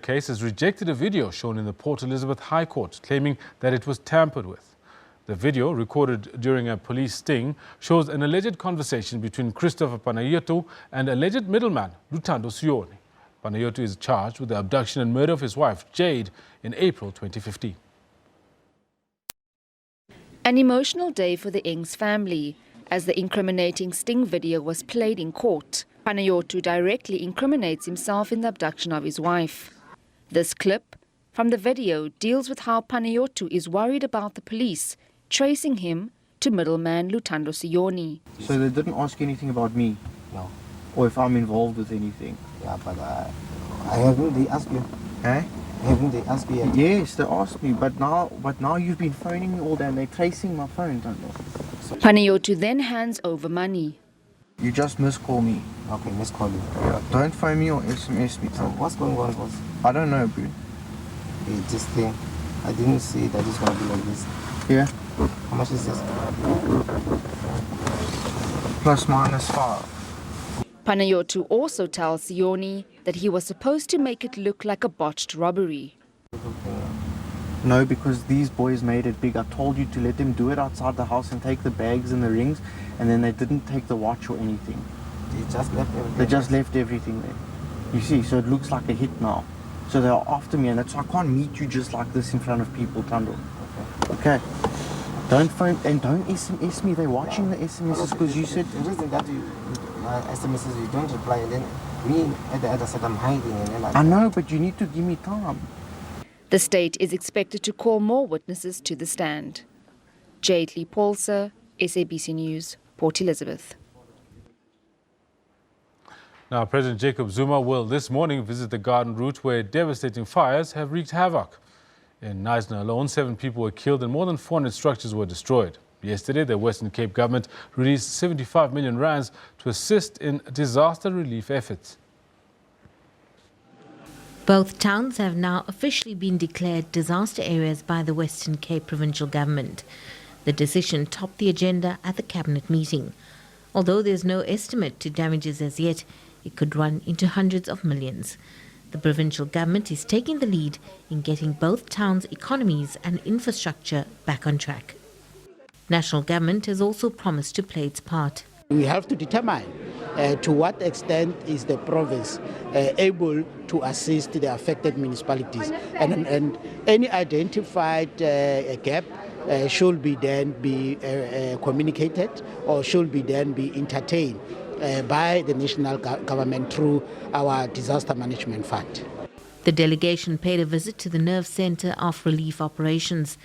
case has rejected a video shown in the Port Elizabeth High Court, claiming that it was tampered with. The video, recorded during a police sting, shows an alleged conversation between Christopher Panayotu and alleged middleman Luthando Sioni. Panayotu is charged with the abduction and murder of his wife, Jade, in April 2015. An emotional day for the Ings family, as the incriminating sting video was played in court. Panayotu directly incriminates himself in the abduction of his wife. This clip from the video deals with how Panayotu is worried about the police tracing him to middleman Luthando Sioni. So they didn't ask anything about me? No. Or if I'm involved with anything? Yeah, but haven't they asked you? Eh? Haven't they asked you? Yes, they asked me, but now you've been phoning me all day and they're tracing my phone, don't they? Panayotu then hands over money. You just miscall me. Okay, miscall you. Okay. Don't phone me or SMS me. So what's going on, boss? I don't know, bro. Hey, this thing, I didn't see that it's going to be like this. Yeah? How much is this? Plus minus 5. Panayotu also tells Sioni that he was supposed to make it look like a botched robbery. No, because these boys made it big. I told you to let them do it outside the house and take the bags and the rings, and then they didn't take the watch or anything. They just left everything. They just left everything there. You see, so it looks like a hit now. So they are after me, and that's why I can't meet you just like this in front of people, Tando. Okay. Don't phone and don't SMS me. They're watching the SMSs because you said... The reason that you SMSs, you don't reply, and then me at the other side, I'm hiding. And then I know, but you need to give me time. The state is expected to call more witnesses to the stand. Jade Lee Paulser, SABC News, Port Elizabeth. Now, President Jacob Zuma will this morning visit the Garden Route, where devastating fires have wreaked havoc. In Knysna alone, 7 people were killed and more than 400 structures were destroyed. Yesterday, the Western Cape government released 75 million rands to assist in disaster relief efforts. Both towns have now officially been declared disaster areas by the Western Cape Provincial Government. The decision topped the agenda at the Cabinet meeting. Although there's no estimate to damages as yet, it could run into hundreds of millions. The provincial government is taking the lead in getting both towns' economies and infrastructure back on track. National government has also promised to play its part. We have to determine to what extent is the province able to assist the affected municipalities, and any identified gap should be then be communicated or should be then be entertained by the national government through our disaster management fund. The delegation paid a visit to the Nerve Centre of Relief Operations.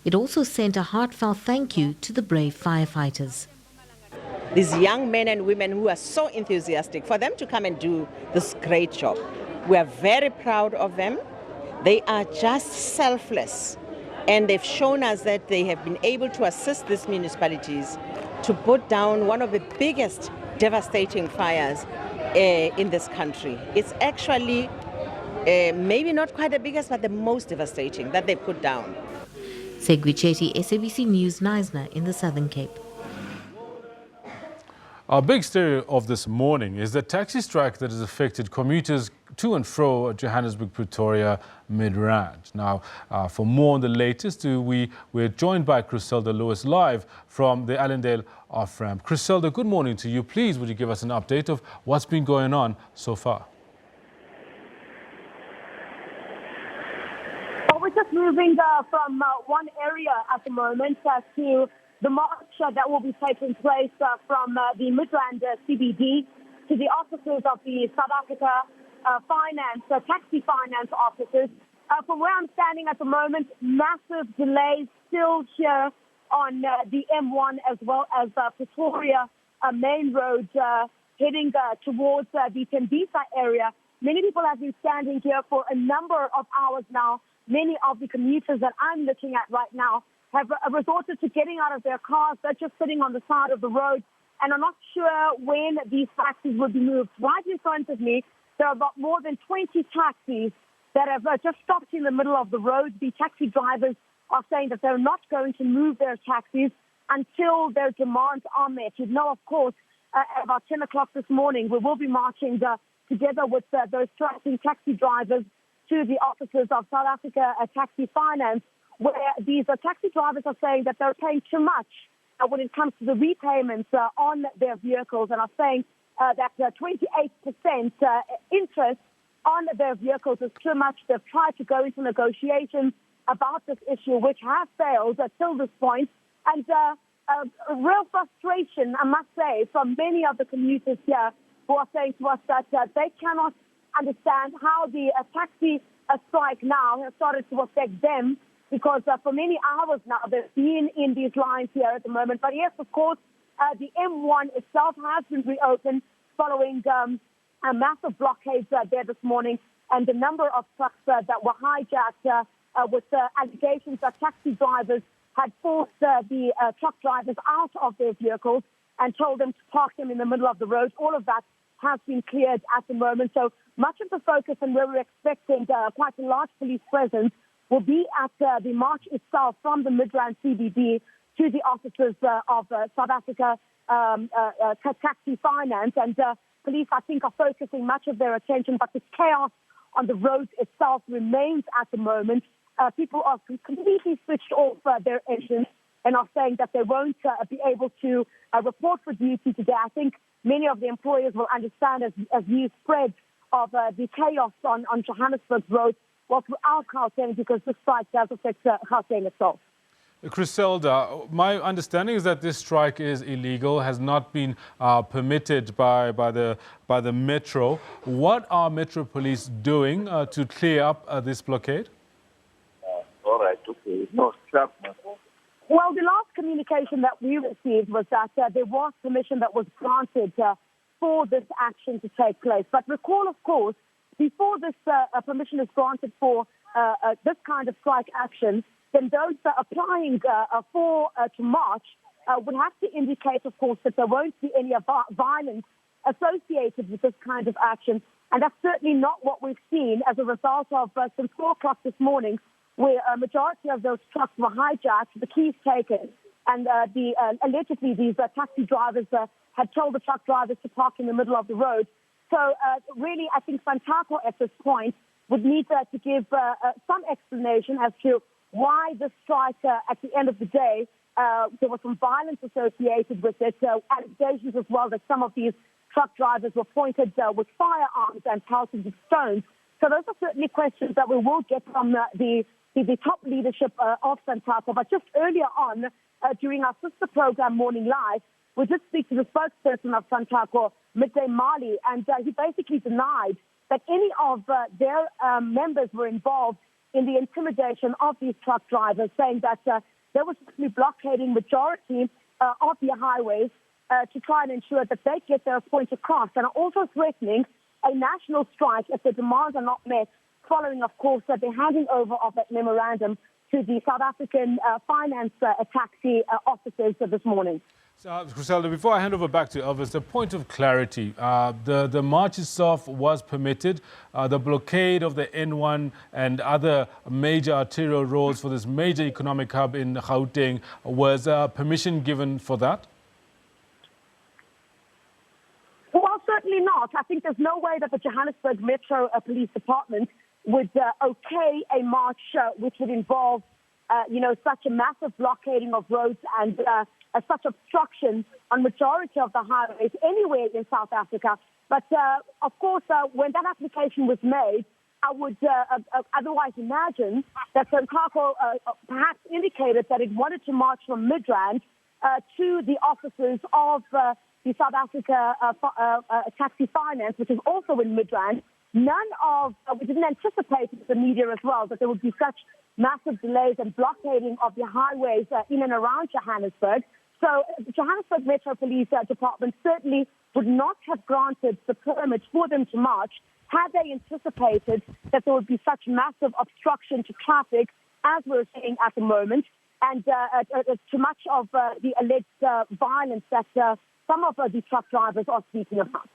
It also sent a heartfelt thank you to the brave firefighters. These young men and women who are so enthusiastic, for them to come and do this great job. We are very proud of them. They are just selfless, and they've shown us that they have been able to assist these municipalities to put down one of the biggest devastating fires in this country. It's actually maybe not quite the biggest, but the most devastating that they put down. Segwi Chetty, SABC News, Knysna in the Southern Cape. Our big story of this morning is the taxi strike that has affected commuters to and fro Johannesburg, Pretoria, Midrand. Now, for more on the latest, we're joined by Griselda Lewis live from the Allendale off-ramp. Griselda, good morning to you. Please, would you give us an update of what's been going on so far? Well, we're just moving from one area at the moment to the march that will be taking place from the Midrand CBD to the offices of the South Africa taxi finance officers. From where I'm standing at the moment, massive delays still here on the M1 as well as Pretoria main road heading towards the Tembisa area. Many people have been standing here for a number of hours now. Many of the commuters that I'm looking at right now have resorted to getting out of their cars. They're just sitting on the side of the road and are not sure when these taxis will be moved. Right in front of me, there are about more than 20 taxis that have just stopped in the middle of the road. The taxi drivers are saying that they're not going to move their taxis until their demands are met. You know, of course, at about 10 o'clock this morning, we will be marching together with those taxi drivers to the offices of South Africa Taxi Finance, where these taxi drivers are saying that they're paying too much when it comes to the repayments on their vehicles, and are saying that 28% interest on their vehicles is too much. They've tried to go into negotiations about this issue, which has failed till this point, and a real frustration, I must say, from many of the commuters here who are saying to us that they cannot understand how the taxi strike now has started to affect them, because for many hours now they've been in these lines here at the moment. But yes, of course, the M1 itself has been reopened following a massive blockade there this morning, and the number of trucks that were hijacked with allegations that taxi drivers had forced the truck drivers out of their vehicles and told them to park them in the middle of the road. All of that has been cleared at the moment. So much of the focus, and where we're expecting quite a large police presence, will be at the march itself from the Midrand CBD to the offices of South Africa Taxi Finance. And police, I think, are focusing much of their attention, but the chaos on the road itself remains at the moment. People are completely switched off their engines and are saying that they won't be able to report for duty today. I think many of the employers will understand as news spreads of the chaos on Johannesburg roads, well, throughout Gauteng, because this strike does affect Gauteng itself. Griselda, my understanding is that this strike is illegal, has not been permitted by the Metro. What are Metro Police doing to clear up this blockade? All right, okay. No, stop. Well, the last communication that we received was that there was permission that was granted for this action to take place. But recall, of course, before this permission is granted for this kind of strike action, then those applying to march would have to indicate, of course, that there won't be any violence associated with this kind of action. And that's certainly not what we've seen as a result of since 4 o'clock this morning, where a majority of those trucks were hijacked, the keys taken, and allegedly these taxi drivers had told the truck drivers to park in the middle of the road. So really, I think Santaco at this point would need to give some explanation as to why the strike, at the end of the day, there was some violence associated with it, allegations as well that some of these truck drivers were pointed with firearms and pelted with stones. So those are certainly questions that we will get from the top leadership of Santaco. But just earlier on, during our sister program, Morning Live, we did speak to the spokesperson of Santaco, Midday Mali, and he basically denied that any of their members were involved in the intimidation of these truck drivers, saying that they were simply blockading majority of the highways to try and ensure that they get their point across, and are also threatening a national strike if the demands are not met, following, of course, the handing over of that memorandum to the South African finance taxi officers this morning. So, Griselda, before I hand over back to Elvis, a point of clarity. The march itself was permitted. The blockade of the N1 and other major arterial roads for this major economic hub in Gauteng, was permission given for that? Well, certainly not. I think there's no way that the Johannesburg Metro Police Department would okay a march which would involve, such a massive blockading of roads and such obstruction on majority of the highways anywhere in South Africa. But, of course, when that application was made, I would otherwise imagine that Santaco perhaps indicated that it wanted to march from Midrand to the offices of the South Africa Taxi Finance, which is also in Midrand. We didn't anticipate the media as well, that there would be such massive delays and blockading of the highways in and around Johannesburg. So the Johannesburg Metro Police Department certainly would not have granted the permit for them to march had they anticipated that there would be such massive obstruction to traffic as we're seeing at the moment, and too much of the alleged violence that some of the truck drivers are speaking about.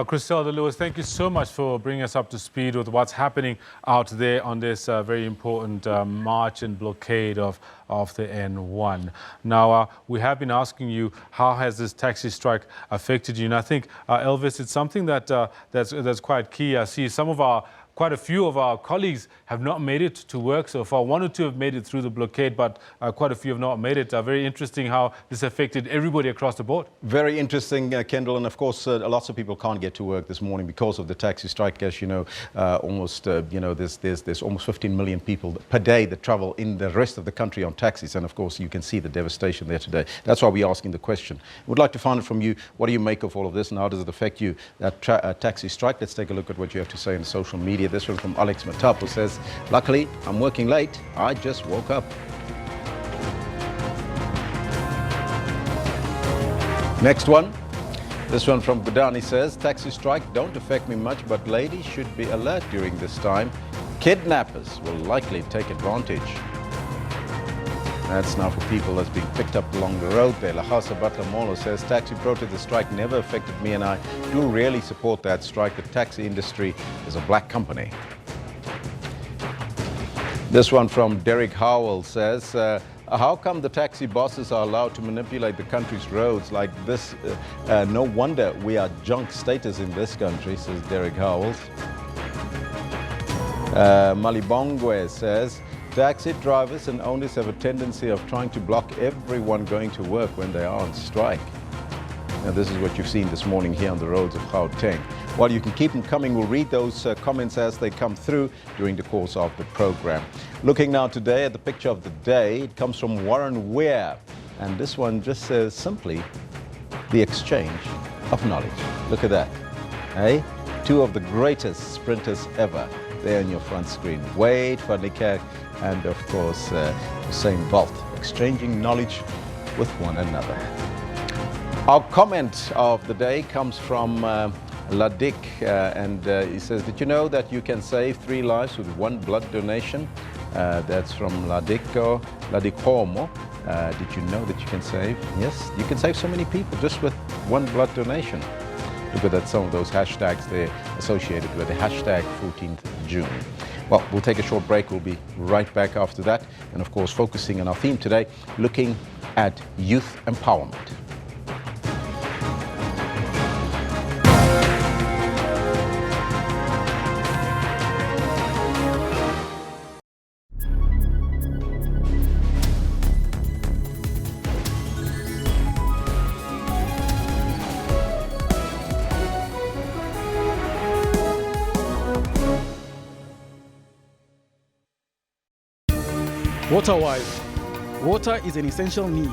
Griselda Lewis, thank you so much for bringing us up to speed with what's happening out there on this very important march and blockade of the N1. Now, we have been asking you, how has this taxi strike affected you? And I think, Elvis, it's something that's quite key. I see some of our quite a few of our colleagues have not made it to work so far. 1 or 2 have made it through the blockade, but quite a few have not made it. Very interesting how this affected everybody across the board. Very interesting, Kendall. And of course, lots of people can't get to work this morning because of the taxi strike. As you know, there's almost 15 million people per day that travel in the rest of the country on taxis. And of course, you can see the devastation there today. That's why we're asking the question. We'd like to find out from you, what do you make of all of this and how does it affect you, that taxi strike? Let's take a look at what you have to say in social media. This one from Alex Matapo says, luckily, I'm working late. I just woke up. Next one. This one from Budani says, taxi strike don't affect me much, but ladies should be alert during this time. Kidnappers will likely take advantage. That's now for people that's being picked up along the road there. Lahasa Butler Molo says, taxi protest strike never affected me and I do really support that strike. The taxi industry is a black company. This one from Derek Howell says, how come the taxi bosses are allowed to manipulate the country's roads like this? No wonder we are junk status in this country, says Derek Howells. Malibongwe says, taxi drivers and owners have a tendency of trying to block everyone going to work when they are on strike. Now, this is what you've seen this morning here on the roads of Gauteng. Well, you can keep them coming. We'll read those comments as they come through during the course of the program. Looking now today at the picture of the day, it comes from Warren Weir. And this one just says simply, the exchange of knowledge. Look at that. Hey? 2 of the greatest sprinters ever there on your front screen. Wade van der Kerk and, of course, Usain Bolt, exchanging knowledge with one another. Our comment of the day comes from Ladik, and he says, did you know that you can save 3 lives with 1 blood donation? That's from Ladikomo. Did you know that you can save? Yes, you can save so many people just with 1 blood donation. Look at that, some of those hashtags there associated with the hashtag 14th June. Well, we'll take a short break. We'll be right back after that. And of course, focusing on our theme today, looking at youth empowerment. Water-wise, water is an essential need.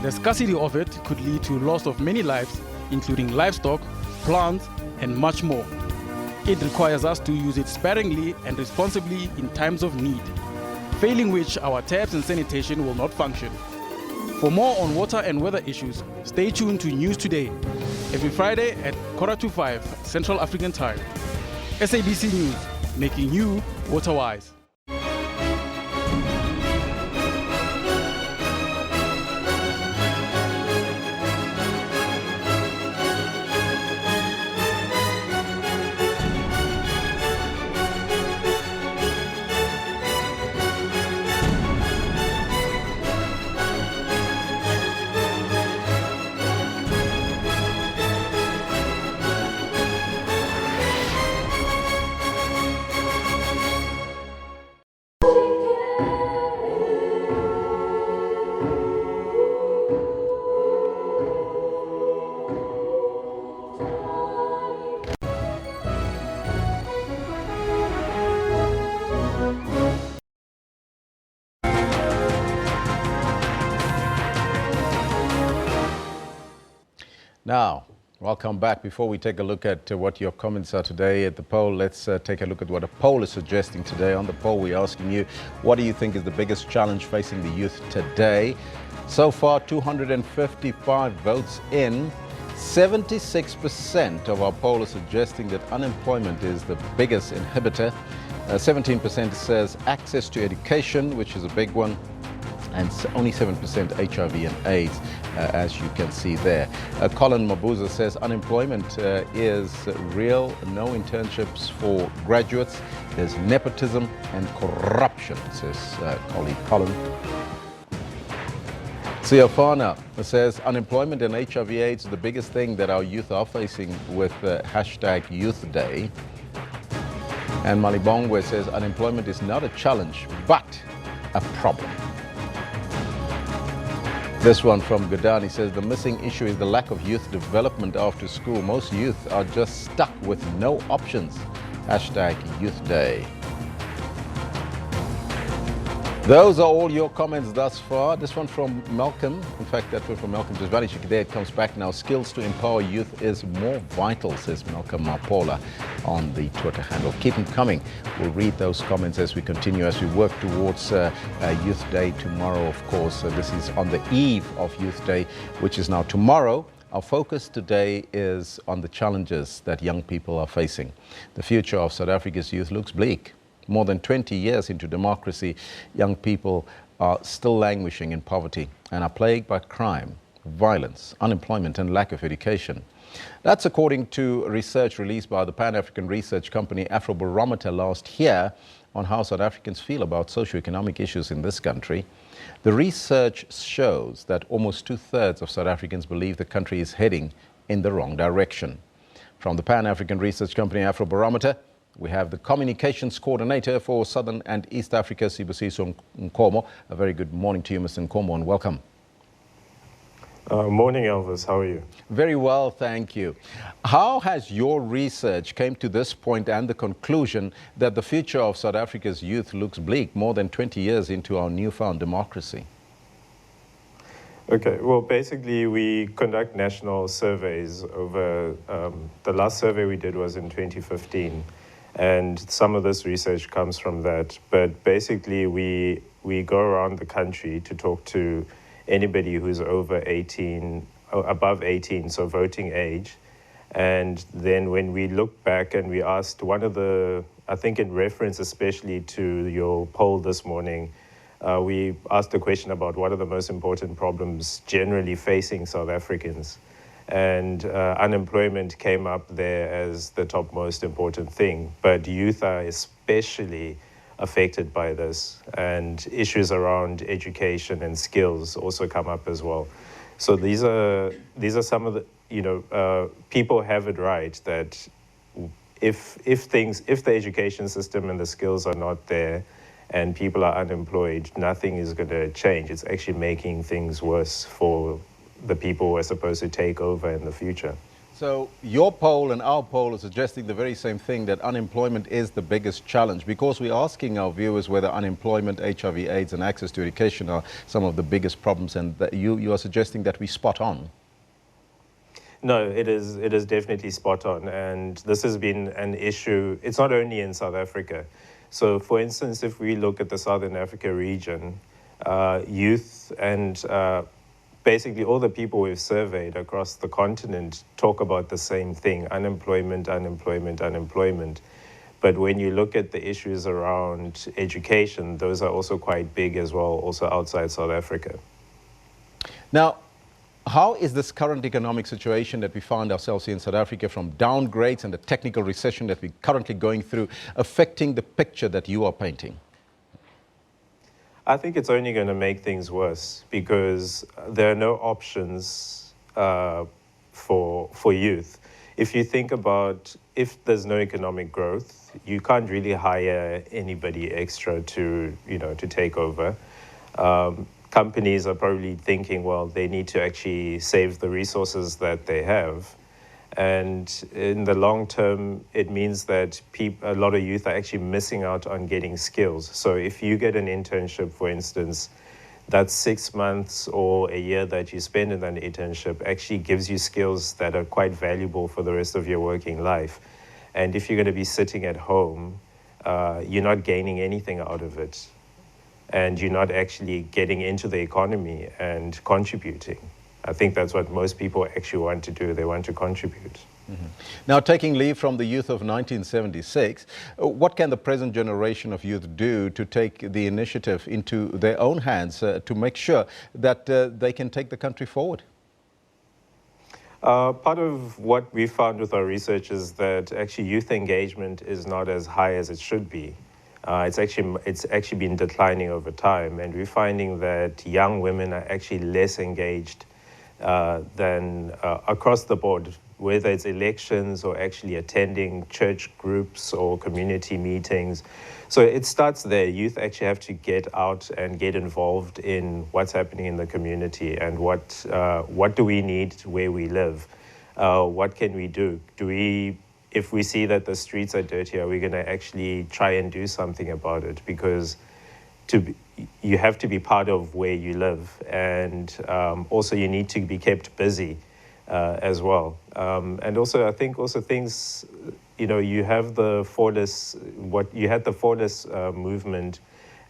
The scarcity of it could lead to loss of many lives, including livestock, plants, and much more. It requires us to use it sparingly and responsibly in times of need, failing which our taps and sanitation will not function. For more on water and weather issues, stay tuned to News Today, every Friday at 4:45 Central African Time. SABC News, making you water-wise. Now, welcome back. Before we take a look at what your comments are today at the poll, let's take a look at what a poll is suggesting today. On the poll, we're asking you, what do you think is the biggest challenge facing the youth today? So far, 255 votes in. 76% of our poll is suggesting that unemployment is the biggest inhibitor. 17% says access to education, which is a big one, and only 7% HIV and AIDS, as you can see there. Colin Mabuza says unemployment is real, no internships for graduates. There's nepotism and corruption, says colleague Colin. Siofana says unemployment and HIV AIDS is the biggest thing that our youth are facing with hashtag Youth Day. And Malibongwe says unemployment is not a challenge, but a problem. This one from Godani says the missing issue is the lack of youth development after school. Most youth are just stuck with no options. Hashtag Youth Day. Those are all your comments thus far. This one from Malcolm. In fact, that one from Malcolm just vanished. There it comes back now. Skills to empower youth is more vital, says Malcolm Mapola on the Twitter handle. Keep them coming. We'll read those comments as we continue, as we work towards Youth Day tomorrow, of course. This is on the eve of Youth Day, which is now tomorrow. Our focus today is on the challenges that young people are facing. The future of South Africa's youth looks bleak. More than 20 years into democracy, young people are still languishing in poverty and are plagued by crime, violence, unemployment and lack of education. That's according to research released by the Pan-African research company Afrobarometer last year on how South Africans feel about socio-economic issues in this country. The research shows that almost 2/3 of South Africans believe the country is heading in the wrong direction. From the Pan-African research company Afrobarometer, we have the communications coordinator for Southern and East Africa, SABC Nkomo. A very good morning to you, Mr. Nkomo, and welcome. Morning, Elvis. How are you? Very well, thank you. How has your research came to this point and the conclusion that the future of South Africa's youth looks bleak more than 20 years into our newfound democracy? Okay, well, basically, we conduct national surveys over, the last survey we did was in 2015. And some of this research comes from that. But basically, we go around the country to talk to anybody who's over 18, above 18, so voting age. And then when we look back and we asked one of the, I think in reference especially to your poll this morning, we asked a question about what are the most important problems generally facing South Africans. And unemployment came up there as the top most important thing. But youth are especially affected by this, and issues around education and skills also come up as well. So these are some of the, people have it right that if the education system and the skills are not there and people are unemployed, nothing is going to change. It's actually making things worse for the people who are supposed to take over in the future. So your poll and our poll are suggesting the very same thing, that unemployment is the biggest challenge, because we're asking our viewers whether unemployment, HIV, AIDS and access to education are some of the biggest problems, and that you are suggesting that we spot on. No, it is definitely spot on, and this has been an issue. It's not only in South Africa. So for instance, if we look at the Southern Africa region, youth and basically all the people we've surveyed across the continent talk about the same thing: unemployment, unemployment, unemployment. But when you look at the issues around education, those are also quite big as well, also outside South Africa. Now, how is this current economic situation that we find ourselves in South Africa, from downgrades and the technical recession that we're currently going through, affecting the picture that you are painting? I think it's only going to make things worse, because there are no options for youth. If you think about, if there's no economic growth, you can't really hire anybody extra to take over. Companies are probably thinking, well, they need to actually save the resources that they have. And in the long term, it means that a lot of youth are actually missing out on getting skills. So if you get an internship, for instance, that 6 months or a year that you spend in that internship actually gives you skills that are quite valuable for the rest of your working life. And if you're going to be sitting at home, you're not gaining anything out of it. And you're not actually getting into the economy and contributing. I think that's what most people actually want to do. They want to contribute. Mm-hmm. Now, taking leave from the youth of 1976, what can the present generation of youth do to take the initiative into their own hands to make sure that they can take the country forward? Part of what we found with our research is that actually youth engagement is not as high as it should be. It's actually been declining over time, and we're finding that young women are actually less engaged than across the board, whether it's elections or actually attending church groups or community meetings. So it starts there. Youth actually have to get out and get involved in what's happening in the community and what do we need where we live. What can we do? If we see that the streets are dirty, are we going to actually try and do something about it? Because you have to be part of where you live, and also you need to be kept busy as well. And also, I think also things, you have the Fordless movement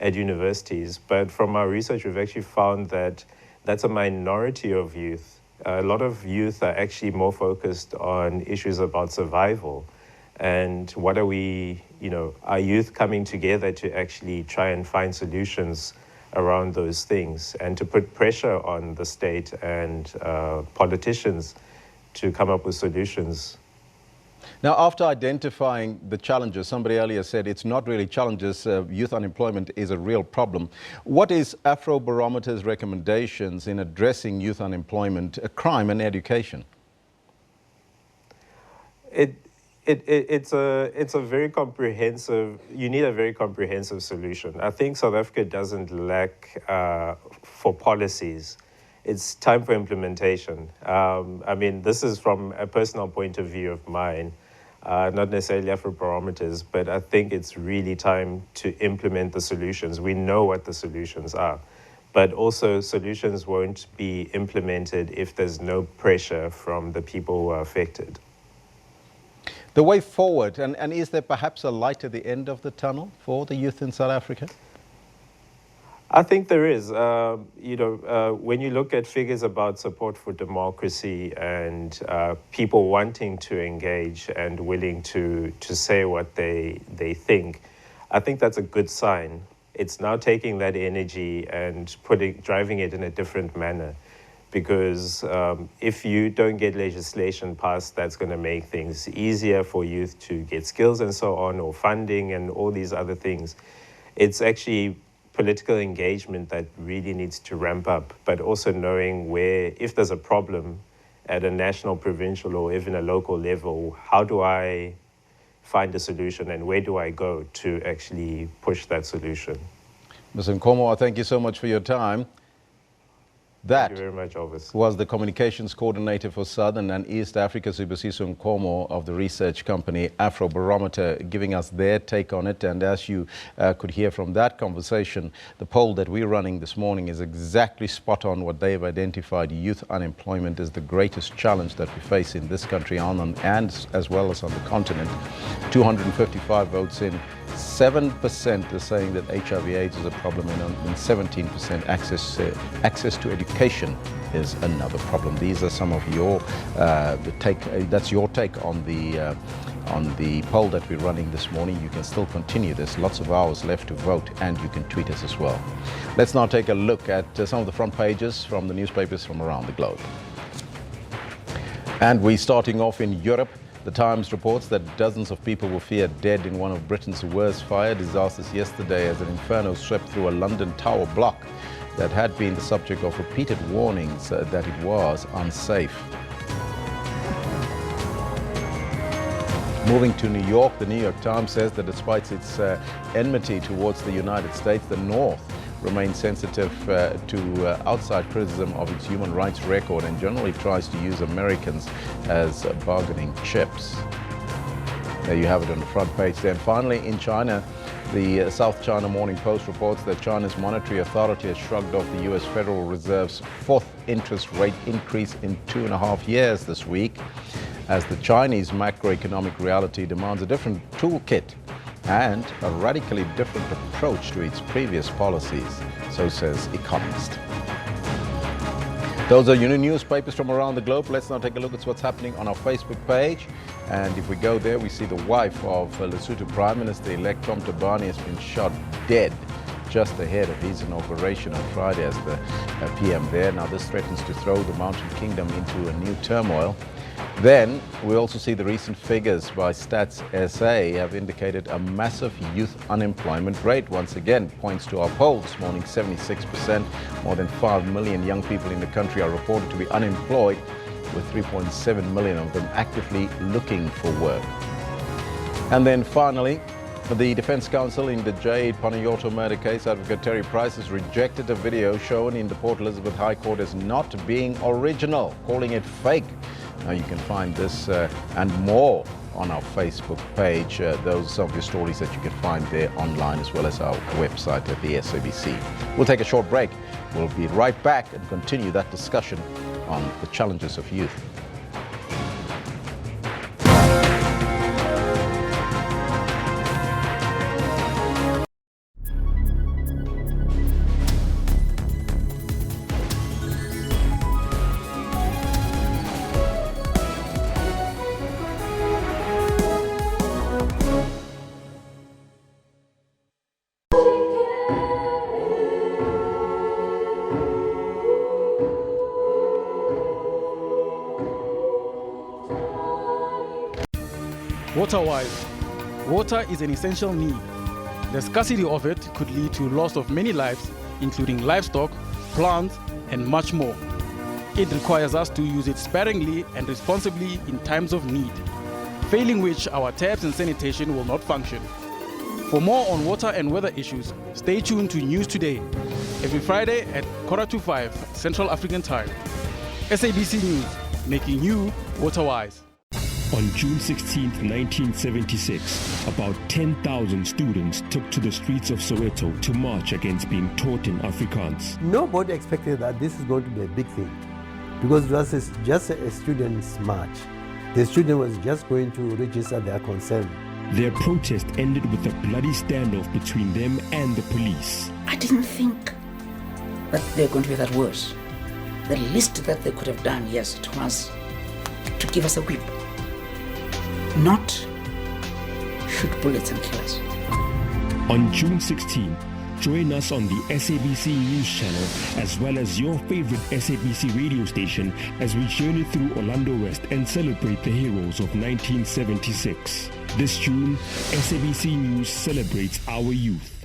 at universities, but from our research, we've actually found that that's a minority of youth. A lot of youth are actually more focused on issues about survival. And what are youth coming together to actually try and find solutions around those things and to put pressure on the state and politicians to come up with solutions. Now, after identifying the challenges, somebody earlier said it's not really challenges, youth unemployment is a real problem. What is Afrobarometer's recommendations in addressing youth unemployment, crime and education? It's a very comprehensive, you need a very comprehensive solution. I think South Africa doesn't lack for policies. It's time for implementation. I mean, this is from a personal point of view of mine, not necessarily Afrobarometers, but I think it's really time to implement the solutions. We know what the solutions are, but also solutions won't be implemented if there's no pressure from the people who are affected. The way forward, and is there perhaps a light at the end of the tunnel for the youth in South Africa? I think there is. When you look at figures about support for democracy and people wanting to engage and willing to say what they think, I think that's a good sign. It's now taking that energy and driving it in a different manner. Because if you don't get legislation passed, that's going to make things easier for youth to get skills and so on, or funding and all these other things. It's actually political engagement that really needs to ramp up, but also knowing where, if there's a problem at a national, provincial, or even a local level, how do I find a solution and where do I go to actually push that solution? Mr. Nkomo, thank you so much for your time. That Thank you very much, Elvis. Was the communications coordinator for Southern and East Africa, Sibusiso Nkomo of the research company Afrobarometer, giving us their take on it. And as you could hear from that conversation, the poll that we're running this morning is exactly spot on what they've identified. Youth unemployment is the greatest challenge that we face in this country and as well as on the continent. 255 votes in. 7% are saying that HIV/AIDS is a problem, and 17% access to education is another problem. These are some of your that's your take on the poll that we're running this morning. You can still continue this. Lots of hours left to vote, and you can tweet us as well. Let's now take a look at some of the front pages from the newspapers from around the globe. And we're starting off in Europe. The Times reports that dozens of people were feared dead in one of Britain's worst fire disasters yesterday as an inferno swept through a London tower block that had been the subject of repeated warnings that it was unsafe. Moving to New York, the New York Times says that despite its enmity towards the United States, the North remains sensitive to outside criticism of its human rights record and generally tries to use Americans as bargaining chips. There you have it on the front page there. And finally, in China, the South China Morning Post reports that China's monetary authority has shrugged off the U.S. Federal Reserve's fourth interest rate increase in 2.5 years this week, as the Chinese macroeconomic reality demands a different toolkit and a radically different approach to its previous policies, so says economists. Those are your newspapers from around the globe. Let's now take a look at what's happening on our Facebook page. And if we go there, we see the wife of Lesotho Prime Minister-elect Tom Tabane has been shot dead just ahead of his inauguration on Friday as the PM there. Now, this threatens to throw the Mountain Kingdom into a new turmoil. Then we also see the recent figures by Stats SA have indicated a massive youth unemployment rate. Once again, points to our poll this morning, 76%. More than 5 million young people in the country are reported to be unemployed. with 3.7 million of them actively looking for work. And then finally, the Defence Counsel in the Jade Panayoto murder case, Advocate Terry Price has rejected a video shown in the Port Elizabeth High Court as not being original, calling it fake. Now you can find this and more on our Facebook page. Those are some of the stories that you can find there online, as well as our website at the SABC. We'll take a short break. We'll be right back and continue that discussion on the challenges of youth. Water-wise, water is an essential need. The scarcity of it could lead to loss of many lives, including livestock, plants, and much more. It requires us to use it sparingly and responsibly in times of need, failing which our taps and sanitation will not function. For more on water and weather issues, stay tuned to News Today, every Friday at 4:45 Central African Time. SABC News, making you water-wise. On June 16, 1976, about 10,000 students took to the streets of Soweto to march against being taught in Afrikaans. Nobody expected that this is going to be a big thing, because it was just a students' march. The student was just going to register their concern. Their protest ended with a bloody standoff between them and the police. I didn't think that they were going to be that worse. The least that they could have done, yes, it was to give us a whip. Not shoot bullets and kill us. On June 16, join us on the SABC News channel, as well as your favorite SABC radio station, as we journey through Orlando West and celebrate the heroes of 1976. This June, SABC News celebrates our youth.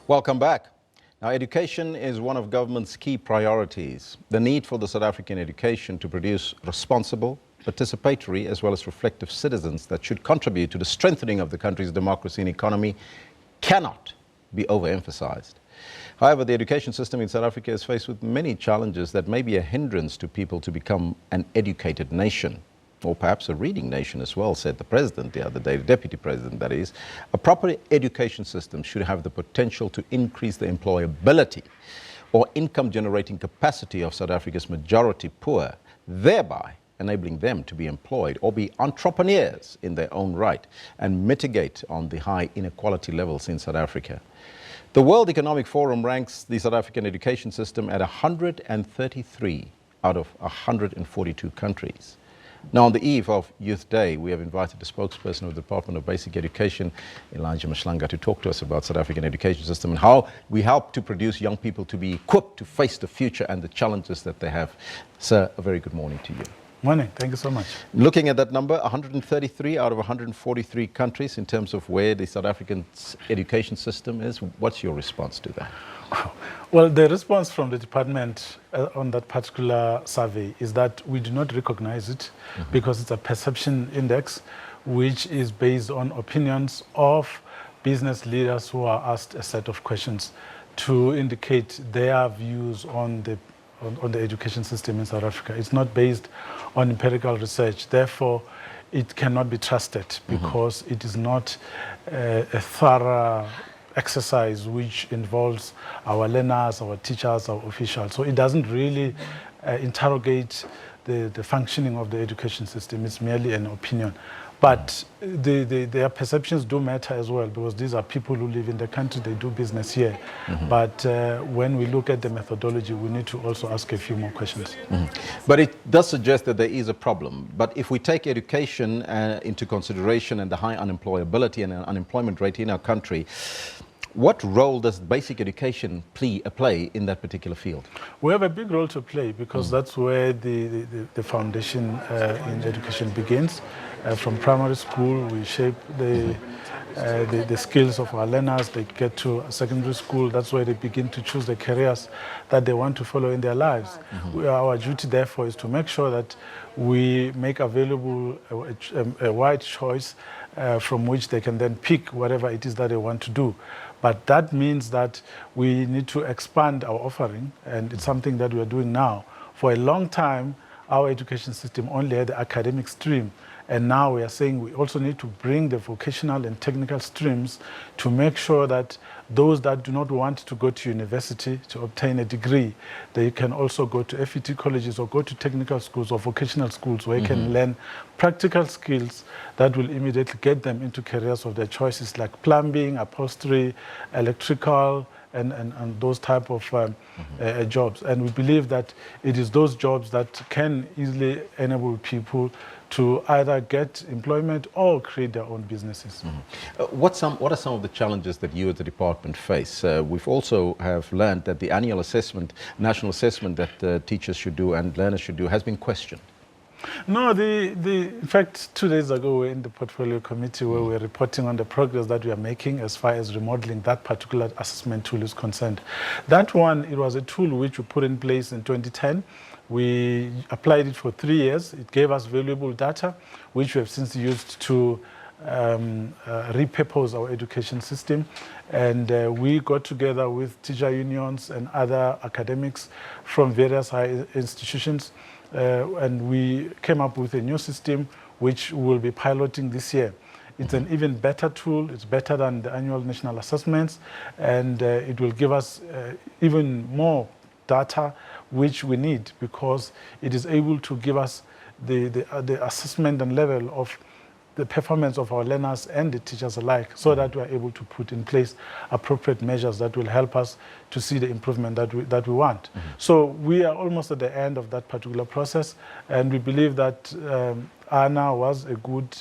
Welcome back. Now, education is one of government's key priorities. The need for the South African education to produce responsible, participatory, as well as reflective citizens that should contribute to the strengthening of the country's democracy and economy cannot be overemphasized. However, the education system in South Africa is faced with many challenges that may be a hindrance to people to become an educated nation, or perhaps a reading nation as well, said the president the other day, the deputy president that is. A proper education system should have the potential to increase the employability or income generating capacity of South Africa's majority poor, thereby enabling them to be employed or be entrepreneurs in their own right and mitigate on the high inequality levels in South Africa. The World Economic Forum ranks the South African education system at 133 out of 142 countries. Now, on the eve of Youth Day, we have invited the spokesperson of the Department of Basic Education, Elijah Mashlanga, to talk to us about South African education system and how we help to produce young people to be equipped to face the future and the challenges that they have. Sir, a very good morning to you. Morning. Thank you so much. Looking at that number, 133 out of 143 countries in terms of where the South African education system is, what's your response to that? Well, the response from the department on that particular survey is that we do not recognize it because it's a perception index which is based on opinions of business leaders who are asked a set of questions to indicate their views on the education system in South Africa. It's not based on empirical research. Therefore, it cannot be trusted because it is not a thorough exercise which involves our learners, our teachers, our officials. So it doesn't really interrogate the functioning of the education system. It's merely an opinion. But their perceptions do matter as well, because these are people who live in the country, they do business here. But when we look at the methodology, we need to also ask a few more questions. But it does suggest that there is a problem. But if we take education into consideration and the high unemployability and unemployment rate in our country, What role does basic education play in that particular field? We have a big role to play because that's where the foundation in education begins. From primary school, we shape the skills of our learners. They get to secondary school, that's where they begin to choose the careers that they want to follow in their lives. Our duty, therefore, is to make sure that we make available a wide choice from which they can then pick whatever it is that they want to do. But that means that we need to expand our offering, and it's something that we are doing now. For a long time, our education system only had the academic stream, and now we are saying we also need to bring the vocational and technical streams to make sure that those that do not want to go to university to obtain a degree, they can also go to FET colleges or go to technical schools or vocational schools where they can learn practical skills that will immediately get them into careers of their choices, like plumbing, upholstery, electrical, and those type of jobs. And we believe that it is those jobs that can easily enable people to either get employment or create their own businesses. What are some of the challenges that you as the department face? We've also have learned that the annual assessment, national assessment that teachers should do and learners should do has been questioned. No, in fact, 2 days ago, we were in the portfolio committee where we were reporting on the progress that we are making as far as remodeling that particular assessment tool is concerned. That one, it was a tool which we put in place in 2010. We applied it for 3 years. It gave us valuable data, which we have since used to repurpose our education system. And we got together with teacher unions and other academics from various higher institutions, and we came up with a new system which we'll be piloting this year. It's an even better tool. It's better than the annual national assessments, and it will give us even more data which we need, because it is able to give us the assessment and level of the performance of our learners and the teachers alike, so that we are able to put in place appropriate measures that will help us to see the improvement that we want. So we are almost at the end of that particular process, and we believe that ANA was a good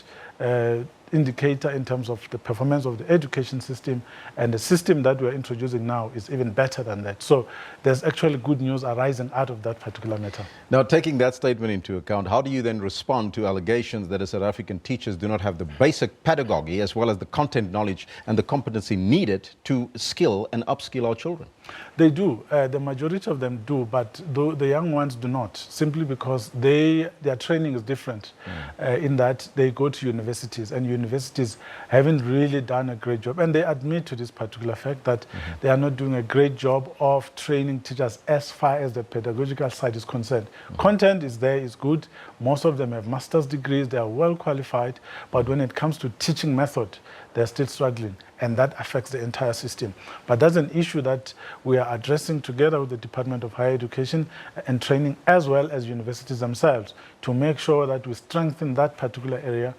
indicator in terms of the performance of the education system, and the system that we're introducing now is even better than that. So there's actually good news arising out of that particular matter. Now, taking that statement into account, how do you then respond to allegations that South African teachers do not have the basic pedagogy as well as the content knowledge and the competency needed to skill and upskill our children? They do. The majority of them do, but the young ones do not, simply because their training is different in that they go to universities, and universities haven't really done a great job. And they admit to this particular fact that they are not doing a great job of training teachers as far as the pedagogical side is concerned. Content is there, is good. Most of them have master's degrees, they are well qualified, but when it comes to teaching method, they're still struggling, and that affects the entire system. But that's an issue that we are addressing together with the Department of Higher Education and Training, as well as universities themselves, to make sure that we strengthen that particular area.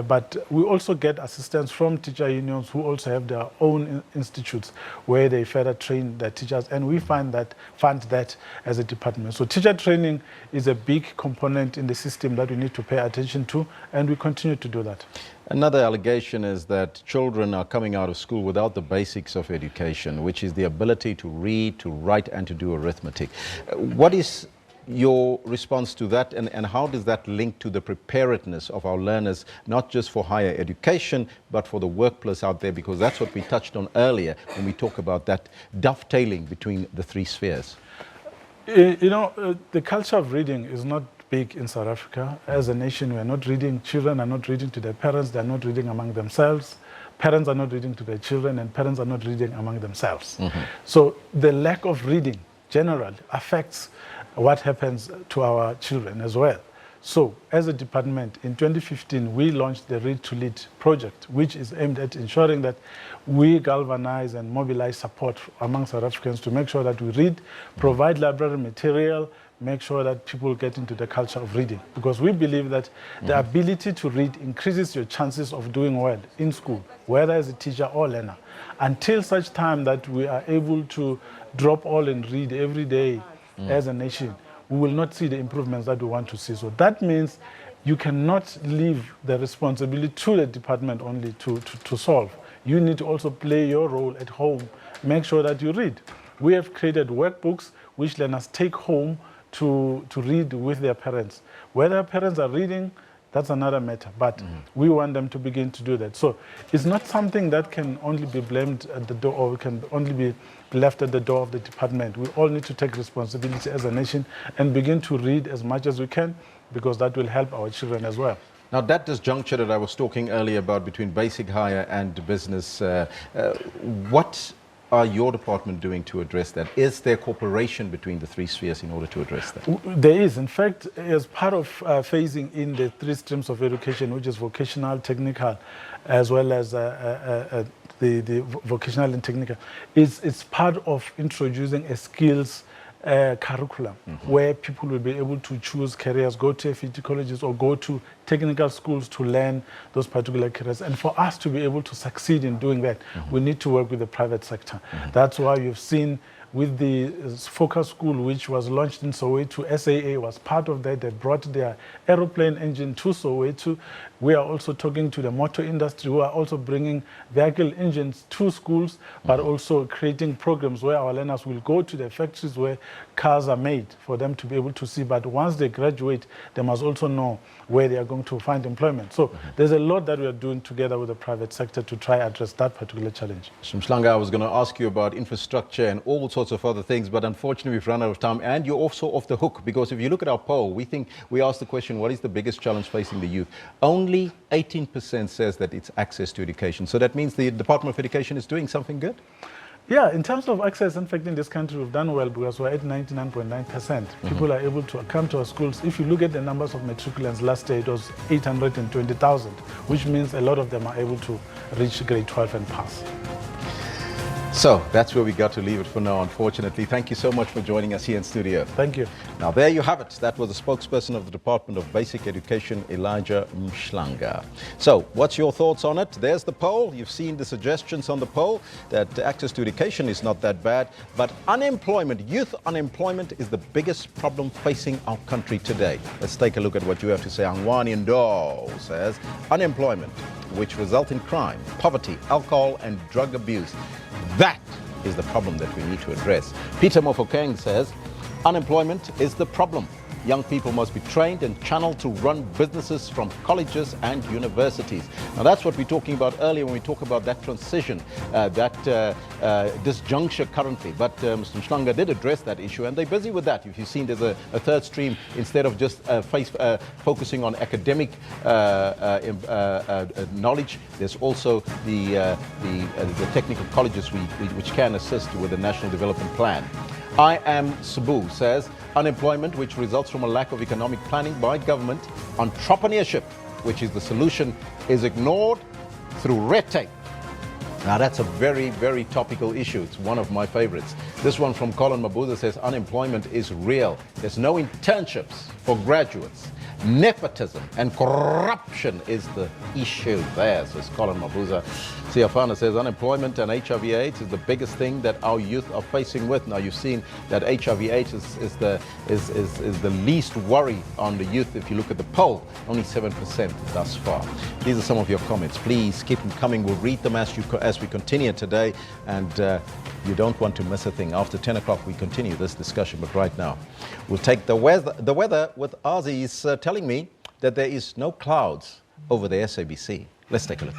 But we also get assistance from teacher unions who also have their own institutes where they further train their teachers, and we fund that as a department. So teacher training is a big component in the system that we need to pay attention to, and we continue to do that. Another allegation is that children are coming out of school without the basics of education, which is the ability to read, to write, and to do arithmetic. What is your response to that, and how does that link to the preparedness of our learners, not just for higher education, but for the workplace out there? Because that's what we touched on earlier when we talk about that dovetailing between the three spheres. You know, the culture of reading is not big in South Africa. As a nation, we are not reading. Children are not reading to their parents. They are not reading among themselves. Parents are not reading to their children, and parents are not reading among themselves. So the lack of reading generally affects what happens to our children as well. So as a department, in 2015, we launched the Read to Lead project, which is aimed at ensuring that we galvanize and mobilize support among South Africans to make sure that we read, provide library material, make sure that people get into the culture of reading. Because we believe that the ability to read increases your chances of doing well in school, whether as a teacher or learner, until such time that we are able to drop all and read every day as a nation, we will not see the improvements that we want to see. So that means you cannot leave the responsibility to the department only to solve. you need to also play your role at home. Make sure that you read. We have created workbooks which learners take home to read with their parents. Whether parents are reading, that's another matter, but we want them to begin to do that. So it's not something that can only be blamed at the door or can only be left at the door of the department. We all need to take responsibility as a nation and begin to read as much as we can, because that will help our children as well. Now, that disjuncture that I was talking earlier about between basic hire and business, what are your department doing to address that? Is there cooperation between the three spheres in order to address that? There is. In fact, as part of phasing in the three streams of education, which is vocational, technical, as well as the vocational and technical, it's part of introducing a skills curriculum where people will be able to choose careers, go to FET colleges or go to technical schools to learn those particular careers. And for us to be able to succeed in doing that, we need to work with the private sector. That's why you've seen with the focus school, which was launched in Soweto, SAA was part of that. They brought their aeroplane engine to Soweto. We are also talking to the motor industry, who are also bringing vehicle engines to schools, but also creating programs where our learners will go to the factories where cars are made for them to be able to see. But once they graduate, they must also know where they are going to find employment. So there's a lot that we are doing together with the private sector to try address that particular challenge. Mr. Mhlanga, I was going to ask you about infrastructure and all sorts of other things, but unfortunately we've run out of time, and you're also off the hook, because if you look at our poll, we asked the question, what is the biggest challenge facing the youth? Only 18% says that it's access to education. So that means the Department of Education is doing something good? Yeah, in terms of access, in fact, in this country, we've done well because we're at 99.9%. People are able to come to our schools. If you look at the numbers of matriculants last year, it was 820,000, which means a lot of them are able to reach grade 12 and pass. So that's where we got to leave it for now, unfortunately. Thank you so much for joining us here in studio. Thank you. Now, there you have it. That was the spokesperson of the Department of Basic Education, Elijah Mhlanga. So what's your thoughts on it? There's the poll. You've seen the suggestions on the poll that access to education is not that bad, but unemployment, youth unemployment, is the biggest problem facing our country today. Let's take a look at what you have to say. Angwani Ndo says unemployment, which results in crime, poverty, alcohol and drug abuse. That is the problem that we need to address. Peter Mofokeng says, unemployment is the problem. Young people must be trained and channeled to run businesses from colleges and universities. Now that's what we're talking about earlier when we talk about that transition, that disjuncture currently. But Mr. Mhlanga did address that issue, and they're busy with that. If you've seen, there's a third stream. Instead of just focusing on academic knowledge, there's also the technical colleges which can assist with the National Development Plan. I Am Sabu says, unemployment, which results from a lack of economic planning by government, entrepreneurship, which is the solution, is ignored through red tape. Now that's a very, very topical issue. It's one of my favorites. This one from Colin Mabuza says, unemployment is real. There's no internships for graduates. Nepotism and corruption is the issue there, says Colin Mabuza. Siafana says unemployment and HIV/AIDS is the biggest thing that our youth are facing with. Now you've seen that HIV/AIDS is the least worry on the youth. If you look at the poll, only 7% thus far. These are some of your comments. Please keep them coming. We'll read them as we continue today, and you don't want to miss a thing. After 10 o'clock we continue this discussion, but right now we'll take the weather with Aziz telling me that there is no clouds over the SABC. Let's take a look.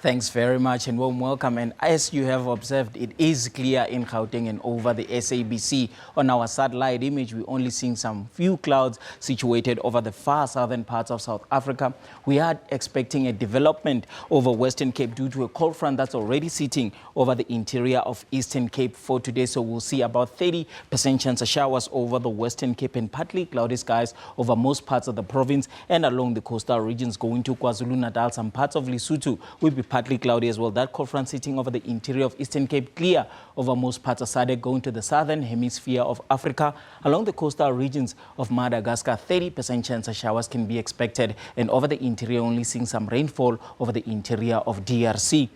Thanks very much and warm welcome. And as you have observed, it is clear in Gauteng and over the SABC. On our satellite image, we're only seeing some few clouds situated over the far southern parts of South Africa. We are expecting a development over Western Cape due to a cold front that's already sitting over the interior of Eastern Cape for today. So we'll see about 30% chance of showers over the Western Cape and partly cloudy skies over most parts of the province and along the coastal regions going to KwaZulu-Natal. Some parts of Lesotho will be partly cloudy as well. That cold front sitting over the interior of Eastern Cape, clear over most parts of SADC, going to the southern hemisphere of Africa. Along the coastal regions of Madagascar, 30% chance of showers can be expected, and over the interior only seeing some rainfall over the interior of DRC.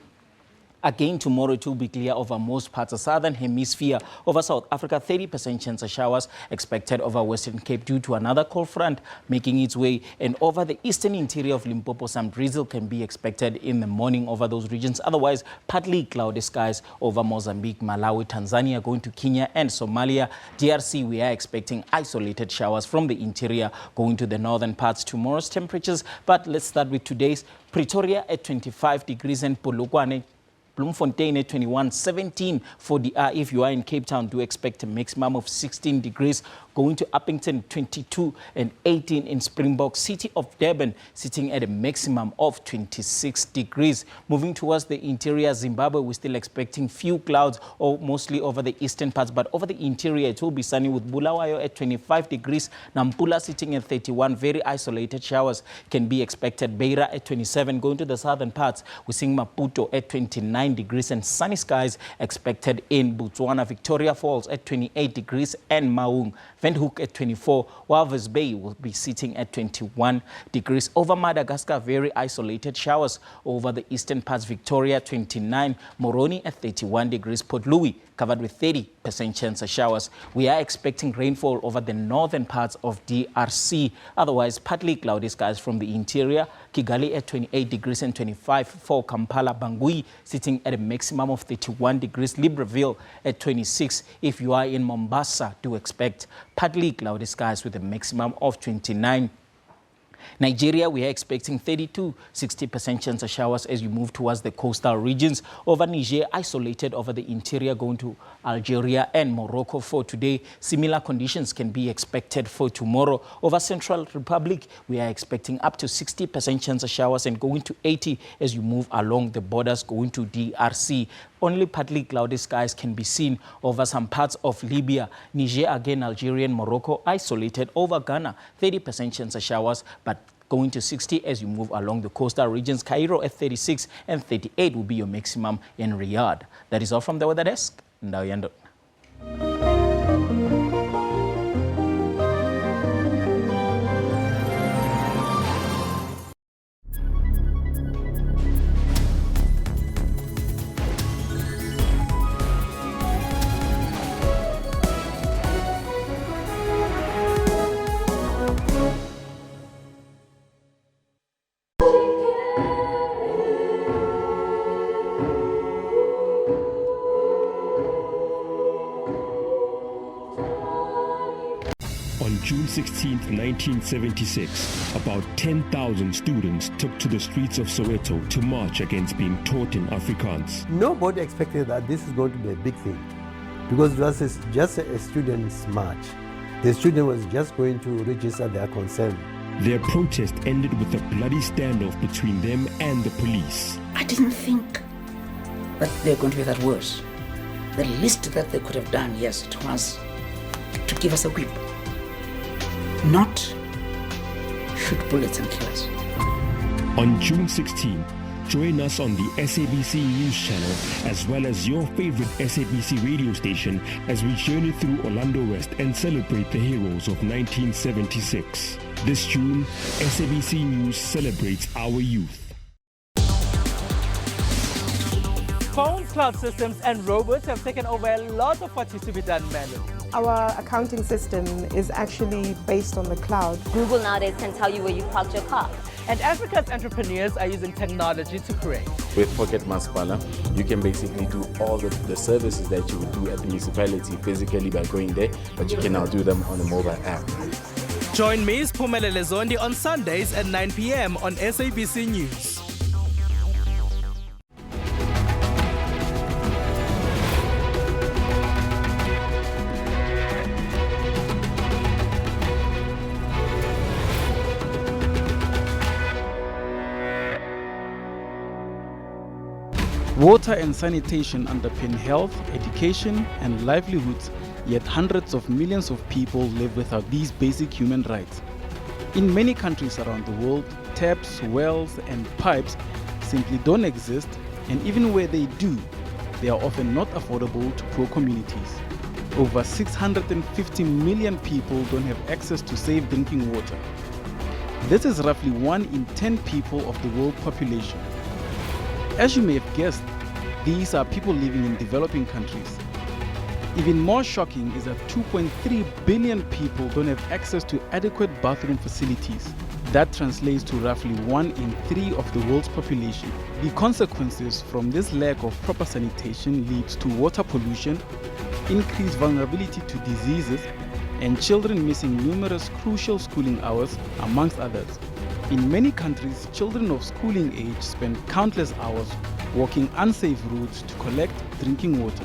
Again, tomorrow it will be clear over most parts of southern hemisphere. Over South Africa, 30% chance of showers expected over Western Cape due to another cold front making its way. And over the eastern interior of Limpopo, some drizzle can be expected in the morning over those regions. Otherwise, partly cloudy skies over Mozambique, Malawi, Tanzania, going to Kenya and Somalia. DRC, we are expecting isolated showers from the interior going to the northern parts. Tomorrow's temperatures, but let's start with today's. Pretoria at 25 degrees and Polokwane, Bloemfontein at 21, 17 for the if you are in Cape Town, do expect a maximum of 16 degrees. Going to Uppington, 22 and 18 in Springbok. City of Durban sitting at a maximum of 26 degrees. Moving towards the interior Zimbabwe, we're still expecting few clouds or mostly over the eastern parts, but over the interior it will be sunny with Bulawayo at 25 degrees. Nampula sitting at 31, very isolated showers can be expected. Beira at 27. Going to the southern parts, we're seeing Maputo at 29 degrees and sunny skies expected in Botswana. Victoria Falls at 28 degrees and Maung, Windhoek at 24, Walvis Bay will be sitting at 21 degrees. Over Madagascar, very isolated showers over the eastern parts. Victoria 29, Moroni at 31 degrees. Port Louis covered with 30% chance of showers. We are expecting rainfall over the northern parts of DRC. Otherwise, partly cloudy skies from the interior. Kigali at 28 degrees and 25 for Kampala. Bangui sitting at a maximum of 31 degrees. Libreville at 26. If you are in Mombasa, do expect partly cloudy skies with a maximum of 29. Nigeria, we are expecting 32, 60% chance of showers as you move towards the coastal regions. Over Niger, isolated over the interior, going to Algeria and Morocco for today. Similar conditions can be expected for tomorrow. Over Central Republic, we are expecting up to 60% chance of showers and going to 80 as you move along the borders, going to DRC. Only partly cloudy skies can be seen over some parts of Libya. Niger, again, Algeria and Morocco isolated. Over Ghana, 30% chance of showers, but going to 60 as you move along the coastal regions. Cairo at 36 and 38 will be your maximum in Riyadh. That is all from the weather desk. Ndawiyando. On June 16, 1976, about 10,000 students took to the streets of Soweto to march against being taught in Afrikaans. Nobody expected that this is going to be a big thing because it was just a students' march. The student was just going to register their concern. Their protest ended with a bloody standoff between them and the police. I didn't think that they were going to be that worse. The least that they could have done, yes, it was to give us a whip. Not shoot bullets and kill us. On June 16, join us on the SABC News channel as well as your favorite SABC radio station as we journey through Orlando West and celebrate the heroes of 1976. This June, SABC News celebrates our youth. Phones, cloud systems and robots have taken over a lot of what used to be done manually. Our accounting system is actually based on the cloud. Google nowadays can tell you where you parked your car. And Africa's entrepreneurs are using technology to create. With Pocket Masipala, you can basically do all the services that you would do at the municipality physically by going there, but you can now do them on a mobile app. Join me, Spumelele Zondi, on Sundays at 9 p.m. on SABC News. Water and sanitation underpin health, education, and livelihoods, yet hundreds of millions of people live without these basic human rights. In many countries around the world, taps, wells, and pipes simply don't exist, and even where they do, they are often not affordable to poor communities. Over 650 million people don't have access to safe drinking water. This is roughly 1 in 10 people of the world population. As you may have guessed, These are people living in developing countries. Even more shocking is that 2.3 billion people don't have access to adequate bathroom facilities. That translates to roughly 1 in 3 of the world's population. The consequences from this lack of proper sanitation leads to water pollution, increased vulnerability to diseases, and children missing numerous crucial schooling hours, amongst others. In many countries, children of schooling age spend countless hours walking unsafe routes to collect drinking water.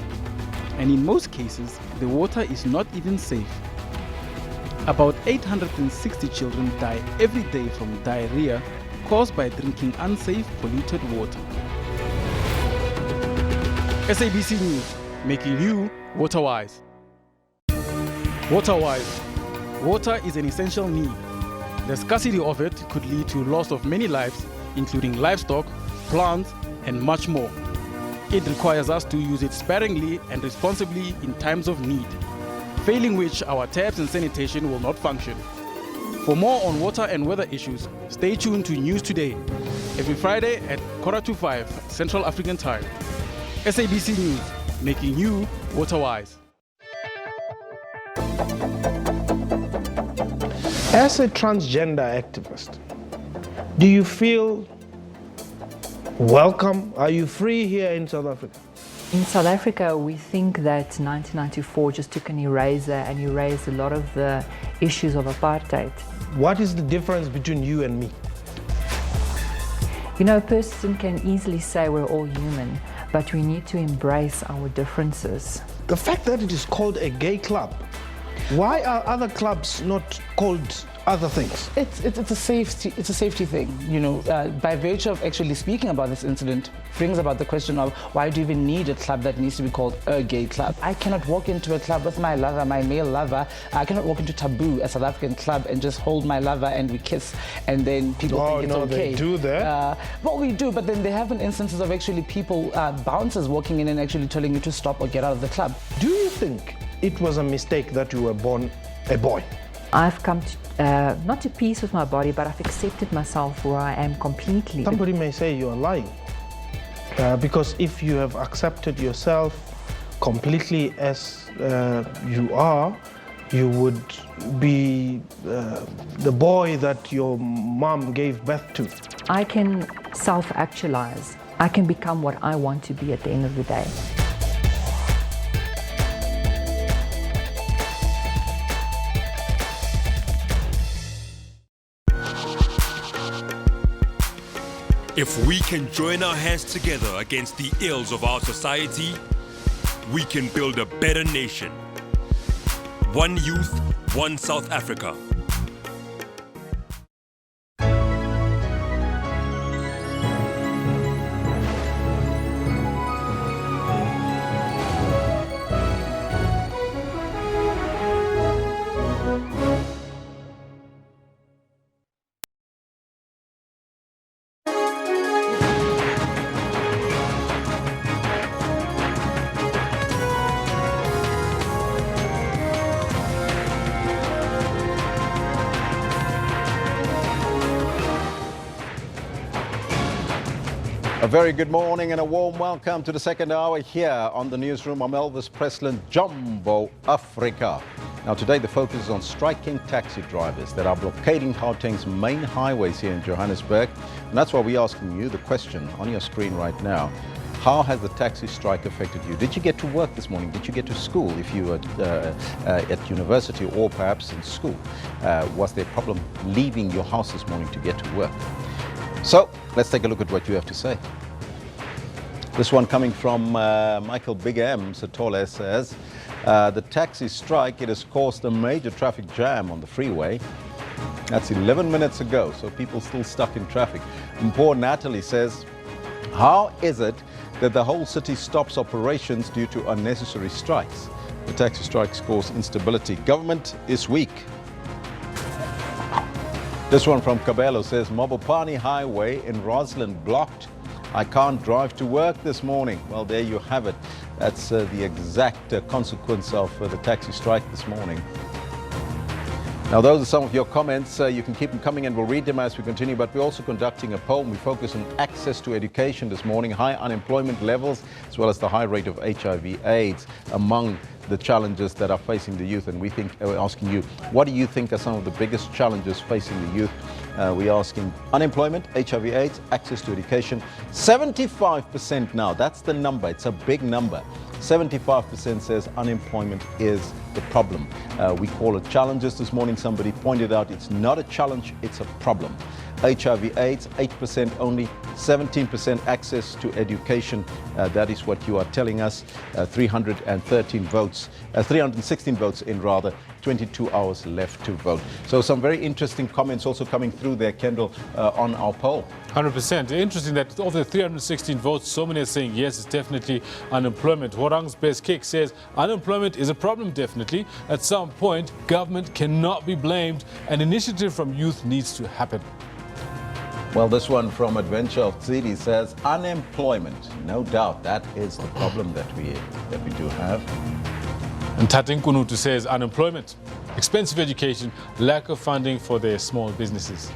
And in most cases, the water is not even safe. About 860 children die every day from diarrhea caused by drinking unsafe, polluted water. SABC News, making you water-wise. Water-wise. Water is an essential need. The scarcity of it could lead to loss of many lives, including livestock, plants, and much more. It requires us to use it sparingly and responsibly in times of need, failing which our taps and sanitation will not function. For more on water and weather issues, stay tuned to News Today, every Friday at 4:45 Central African Time. SABC News, making you water-wise. As a transgender activist, do you feel welcome? Are you free here in South Africa? In South Africa, we think that 1994 just took an eraser and erased a lot of the issues of apartheid. What is the difference between you and me? You know, a person can easily say we're all human, but we need to embrace our differences. The fact that it is called a gay club, why are other clubs not called other things? It's a safety thing, you know. By virtue of actually speaking about this incident, brings about the question of why do you even need a club that needs to be called a gay club? I cannot walk into a club with my lover, my male lover. I cannot walk into Taboo, a South African club, and just hold my lover and we kiss, and then people think it's okay. They do that? Well, we do, but then there have been instances of actually people, bouncers walking in and actually telling you to stop or get out of the club. Do you think it was a mistake that you were born a boy? I've come to, not to peace with my body, but I've accepted myself where I am completely. Somebody may say you are lying, because if you have accepted yourself completely as you are, you would be the boy that your mom gave birth to. I can self-actualize. I can become what I want to be at the end of the day. If we can join our hands together against the ills of our society, we can build a better nation. One youth, one South Africa. A very good morning and a warm welcome to the second hour here on the Newsroom. I'm Elvis Presland, Jumbo Africa. Now today the focus is on striking taxi drivers that are blockading Gauteng's main highways here in Johannesburg. And that's why we're asking you the question on your screen right now. How has the taxi strike affected you? Did you get to work this morning? Did you get to school if you were at university or perhaps in school? Was there a problem leaving your house this morning to get to work? So let's take a look at what you have to say. This one coming from Michael Big M Satole says, the taxi strike, it has caused a major traffic jam on the freeway. That's 11 minutes ago, so people still stuck in traffic. And poor Natalie says, how is it that the whole city stops operations due to unnecessary strikes? The taxi strikes cause instability. Government is weak. This one from Cabello says, Mobopane Highway in Roslyn blocked. I can't drive to work this morning. Well, there you have it. That's the exact consequence of the taxi strike this morning. Now, those are some of your comments. You can keep them coming and we'll read them as we continue, but we're also conducting a poll. We focus on access to education this morning, high unemployment levels, as well as the high rate of HIV/AIDS among the challenges that are facing the youth. And we're asking you, what do you think are some of the biggest challenges facing the youth? We're asking unemployment, HIV/AIDS, access to education. 75% now, that's the number. It's a big number. 75% says unemployment is the problem. We call it challenges this morning. Somebody pointed out it's not a challenge, it's a problem. HIV/AIDS, 8% only, 17% access to education. That is what you are telling us. 316 votes in rather. 22 hours left to vote. So some very interesting comments also coming through there, Kendall, on our poll. 100%. Interesting that of the 316 votes, so many are saying yes, it's definitely unemployment. Horang's Best Kick says unemployment is a problem, definitely. At some point, government cannot be blamed. An initiative from youth needs to happen. Well, this one from Adventure of Tsidi says unemployment. No doubt that is the problem that we do have. And Tatin Kunutu says unemployment, expensive education, lack of funding for their small businesses.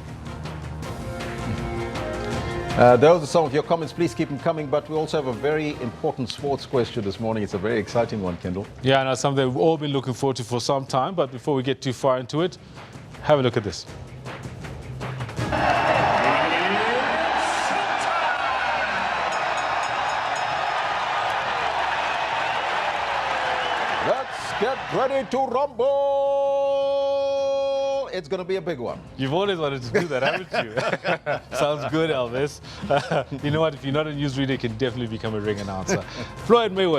Those are some of your comments. Please keep them coming. But we also have a very important sports question this morning. It's a very exciting one, Kendall. Yeah, and it's something we've all been looking forward to for some time. But before we get too far into it, have a look at this. Get ready to rumble! It's going to be a big one. You've always wanted to do that, haven't you? Sounds good, Elvis. You know what? If you're not a newsreader, you can definitely become a ring announcer. Floyd Money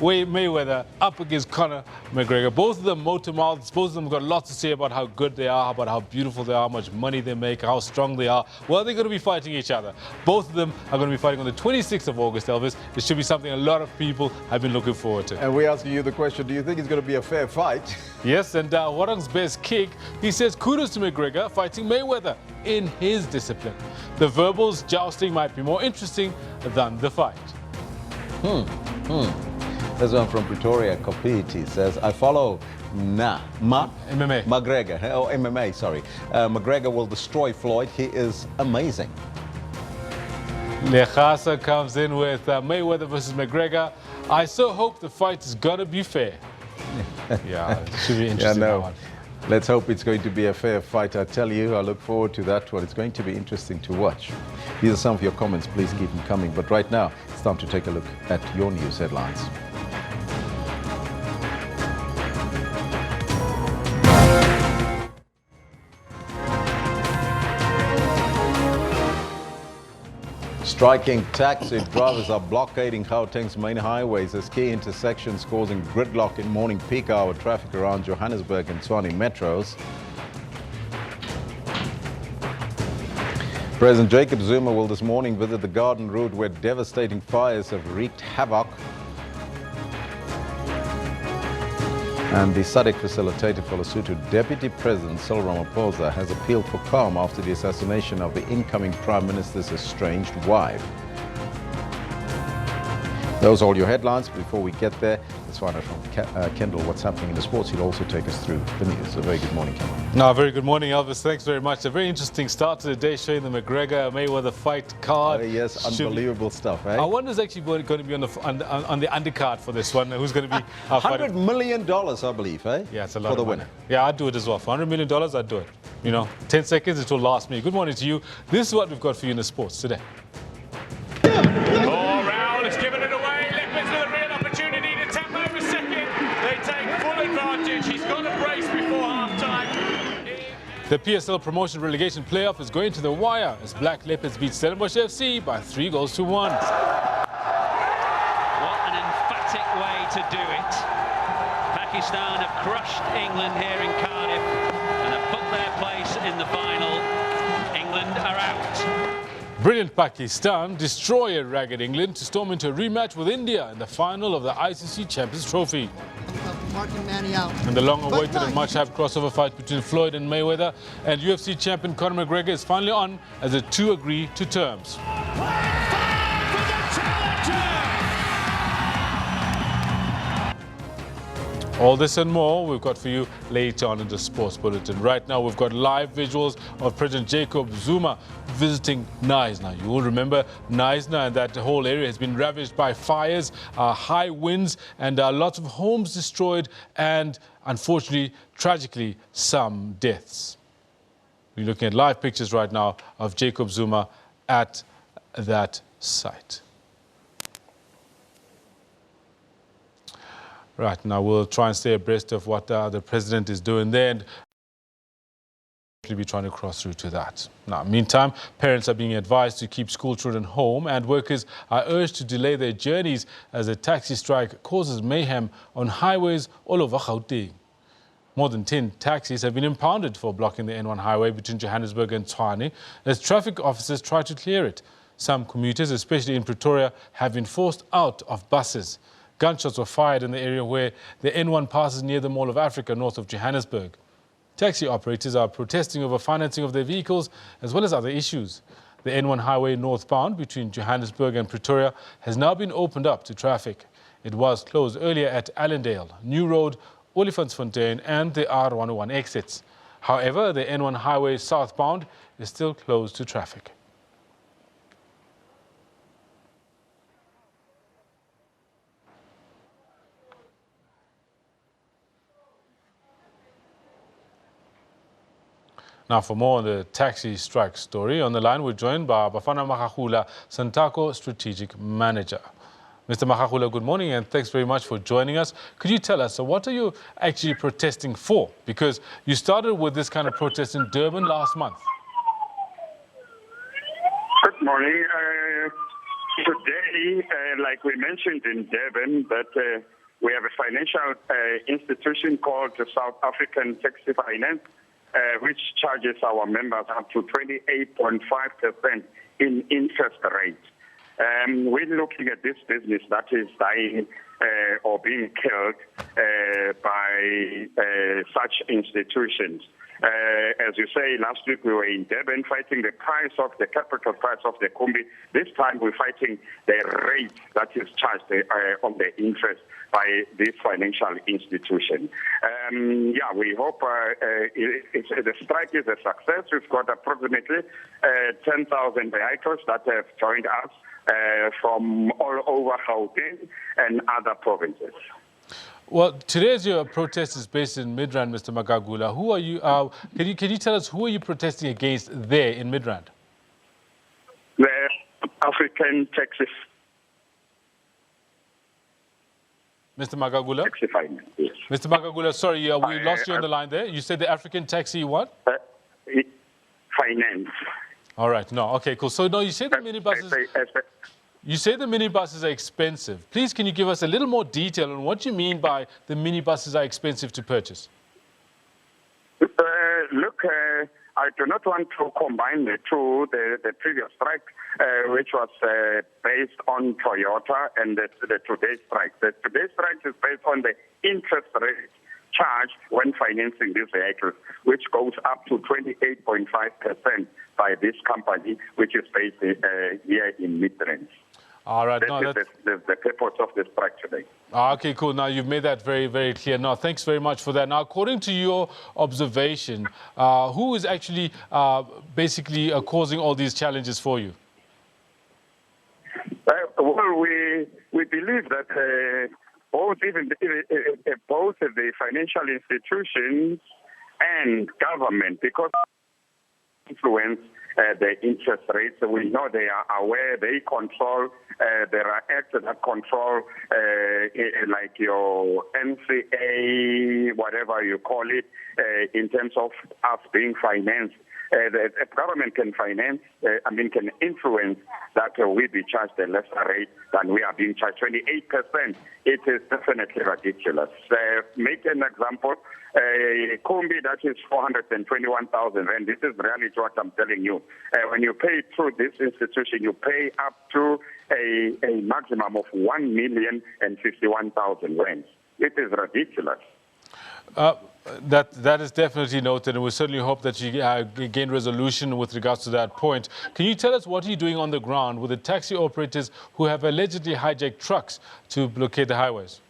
Mayweather up against Conor McGregor. Both of them motor mouths. Both of them got lots to say about how good they are, about how beautiful they are, how much money they make, how strong they are. Well, they're going to be fighting each other. Both of them are going to be fighting on the 26th of August, Elvis. It should be something a lot of people have been looking forward to. And we're asking you the question, do you think it's going to be a fair fight? Yes, and Warang's Best Kick, he says kudos to McGregor fighting Mayweather in his discipline. The verbals jousting might be more interesting than the fight. There's one from Pretoria, Kopiti, says, I follow MMA. McGregor, oh, MMA, sorry. McGregor will destroy Floyd. He is amazing. Lechasa comes in with Mayweather versus McGregor. I so hope the fight is going to be fair. Yeah, it should be interesting. Yeah, no. Let's hope it's going to be a fair fight. I tell you, I look forward to that one. It's going to be interesting to watch. These are some of your comments. Please keep them coming. But right now, it's time to take a look at your news headlines. Striking taxi drivers are blockading Gauteng's main highways as key intersections causing gridlock in morning peak hour traffic around Johannesburg and Tshwane metros. President Jacob Zuma will this morning visit the Garden Route where devastating fires have wreaked havoc. And the SADC facilitator for Lesotho, Deputy President Cyril Ramaphosa, has appealed for calm after the assassination of the incoming Prime Minister's estranged wife. Those are all your headlines. Before we get there, let's find out from Kendall what's happening in the sports. He'll also take us through the news. A very good morning, Kendall. No, very good morning, Elvis. Thanks very much. A very interesting start to the day, showing the McGregor-Mayweather fight card. Yes, unbelievable stuff, eh? I wonder who's actually going to be on the undercard for this one. Who's going to be $100 million, I believe, eh? Yeah, it's a lot for the money. winner. Yeah, I'd do it as well. For $100 million, I'd do it. You know, 10 seconds, it will last me. Good morning to you. This is what we've got for you in the sports today. It's given it away. Lippins with a real opportunity to tap over second. They take full advantage. He's got a brace before half-time. The PSL promotion relegation playoff is going to the wire as Black Leopards beat Stellenbosch FC by 3-1. What an emphatic way to do it. Pakistan have crushed England here in Cardiff and have put their place in the final. England are out. Brilliant Pakistan destroy a ragged England to storm into a rematch with India in the final of the ICC Champions Trophy. And the long-awaited and much-hyped crossover fight between Floyd and Mayweather and UFC champion Conor McGregor is finally on as the two agree to terms. All this and more we've got for you later on in the Sports Bulletin. Right now we've got live visuals of President Jacob Zuma visiting Knysna. You will remember Knysna and that whole area has been ravaged by fires, high winds and lots of homes destroyed and unfortunately, tragically, some deaths. We're looking at live pictures right now of Jacob Zuma at that site. Right, now we'll try and stay abreast of what the president is doing there and be trying to cross through to that. Now, meantime, parents are being advised to keep school children home and workers are urged to delay their journeys as the taxi strike causes mayhem on highways all over Gauteng. More than 10 taxis have been impounded for blocking the N1 highway between Johannesburg and Tshwane as traffic officers try to clear it. Some commuters, especially in Pretoria, have been forced out of buses. Gunshots were fired in the area where the N1 passes near the Mall of Africa, north of Johannesburg. Taxi operators are protesting over financing of their vehicles as well as other issues. The N1 highway northbound between Johannesburg and Pretoria has now been opened up to traffic. It was closed earlier at Allendale, New Road, Olifantsfontein and the R101 exits. However, the N1 highway southbound is still closed to traffic. Now, for more on the taxi strike story, on the line we're joined by Bafana Makgakula, Santaco Strategic Manager. Mr. Makgakula, good morning and thanks very much for joining us. Could you tell us, so what are you actually protesting for? Because you started with this kind of protest in Durban last month. Good morning. Today, like we mentioned in Durban, that we have a financial institution called the South African Taxi Finance, which charges our members up to 28.5% in interest rate. We're looking at this business that is dying or being killed by such institutions. As you say, last week we were in Durban fighting the price of the capital price of the Kumbi. This time we're fighting the rate that is charged on the interest by this financial institution. Yeah, we hope the strike is a success. We've got approximately 10,000 vehicles that have joined us from all over Gauteng and other provinces. Well, today's your protest is based in Midrand, Mr. Makgakula. Who are you? Can you tell us who are you protesting against there in Midrand? The African Taxi. Mr. Makgakula? Taxi Finance, yes. Mr. Makgakula, sorry, we lost you on the line there. You said the African Taxi what? Finance. All right, no, okay, cool. So, no, you say the minibuses... You say the minibuses are expensive. Please, can you give us a little more detail on what you mean by the minibuses are expensive to purchase? Look, I do not want to combine the two, the previous strike, which was based on Toyota, and the today's strike. The today's strike is based on the interest rate charged when financing these vehicles, which goes up to 28.5% by this company, which is based here in Midrand. All right. That's the purpose of the strike today. Okay, cool. Now, you've made that very, very clear. Now, thanks very much for that. Now, according to your observation, who is actually basically causing all these challenges for you? Well, we believe that both the financial institutions and government, because influence the interest rates. We know they are aware, they control, there are acts that control, like your NCA, whatever you call it, in terms of us being financed. The government can finance, can influence that we be charged a lesser rate than we are being charged, 28%. It is definitely ridiculous. Make an example, Kumbi, that is 421,000 rand. This is really what I'm telling you. When you pay through this institution, you pay up to a maximum of 1,051,000 rand. It is ridiculous. That is definitely noted, and we certainly hope that you gain resolution with regards to that point. Can you tell us what are you doing on the ground with the taxi operators who have allegedly hijacked trucks to blockade the highways?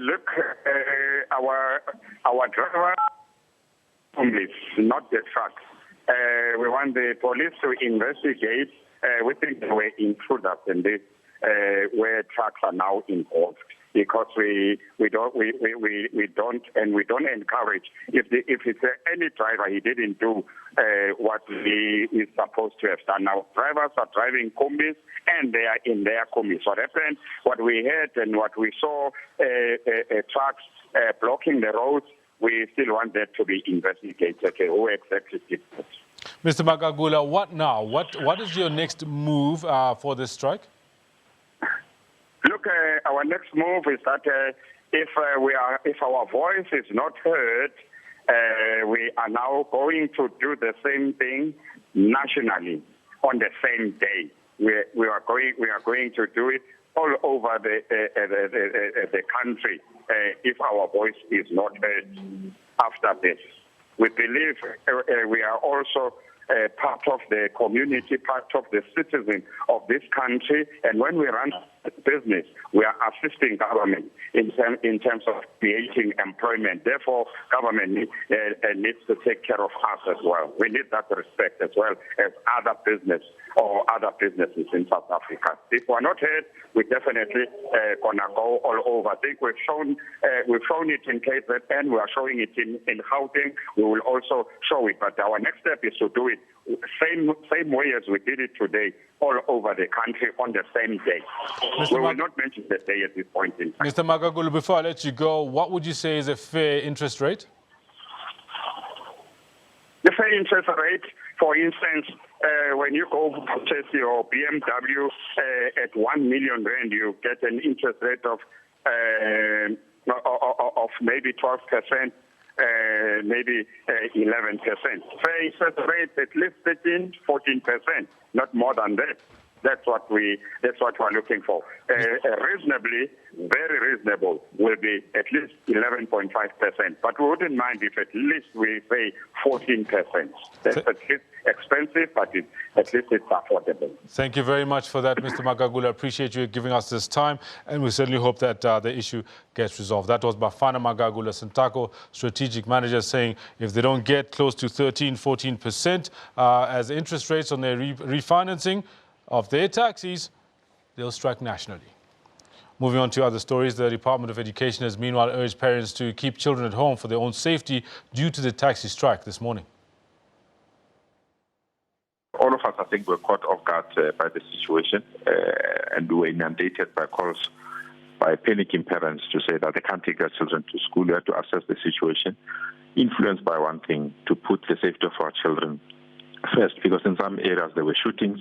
Look, our driver is not the truck. We want the police to investigate. We think there were intruders in this, where trucks are now involved, because we don't encourage. If it's any driver, he didn't do what he is supposed to have done. Now drivers are driving combis and they are in their combis. What happened? What we heard and what we saw, trucks blocking the roads. We still want that to be investigated. Who exactly did that? Mr. Magagula, what now? What is your next move for this strike? Look, our next move is that if our voice is not heard, we are now going to do the same thing nationally on the same day. We are going to do it all over the country if our voice is not heard after this. We believe we are also part of the community, part of the citizen of this country, and when we run business, we are assisting government in terms of creating employment. Therefore, government needs to take care of us as well. We need that respect as well as other businesses in South Africa. If we're not heard, we definitely gonna go all over. I think we've shown it in KZN, we are showing it in Gauteng. We will also show it, but our next step is to do it same way as we did it today, all over the country on the same day. We will not mention the day at this point in time. Mr. Magagulu, before I let you go, what would you say is a fair interest rate? The fair interest rate, for instance, when you go purchase your BMW at 1 million rand, you get an interest rate of maybe 12%. Maybe 11%. Fair interest rate at least 13-14%, not more than that. That's what we're looking for. Reasonably, very reasonable will be at least 11.5%. But we wouldn't mind if at least we say 14%. That's at least expensive, but at least it's affordable. Thank you very much for that, Mr. Magagula. Appreciate you giving us this time, and we certainly hope that the issue gets resolved. That was Bafana Magagula Santako, strategic manager, saying if they don't get close to 13-14% as interest rates on their refinancing of their taxis, they'll strike nationally. Moving on to other stories, the Department of Education has meanwhile urged parents to keep children at home for their own safety due to the taxi strike this morning. All of us, I think, were caught off guard by the situation and we were inundated by calls by panicking parents to say that they can't take their children to school. We had to assess the situation, influenced by one thing, to put the safety of our children first, because in some areas there were shootings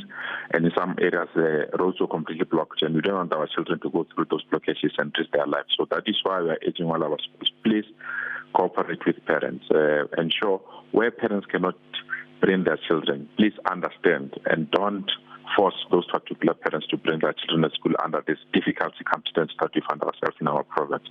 and in some areas the roads were completely blocked, and we don't want our children to go through those blockages and risk their lives. So that is why we are urging all our schools, please cooperate with parents. Ensure where parents cannot bring their children, please understand and don't force those particular parents to bring their children to school under this difficult circumstance that we find ourselves in our province.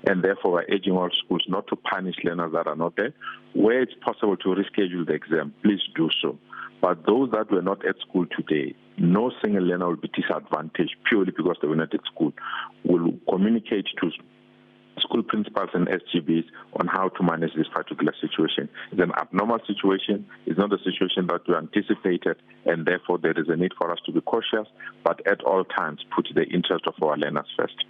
And therefore, we're urging all schools not to punish learners that are not there. Where it's possible to reschedule the exam, please do so. But those that were not at school today, no single learner will be disadvantaged purely because they were not at school. We'll communicate to school principals and SGBs on how to manage this particular situation. It's an abnormal situation. It's not a situation that we anticipated, and therefore there is a need for us to be cautious, but at all times put the interest of our learners first.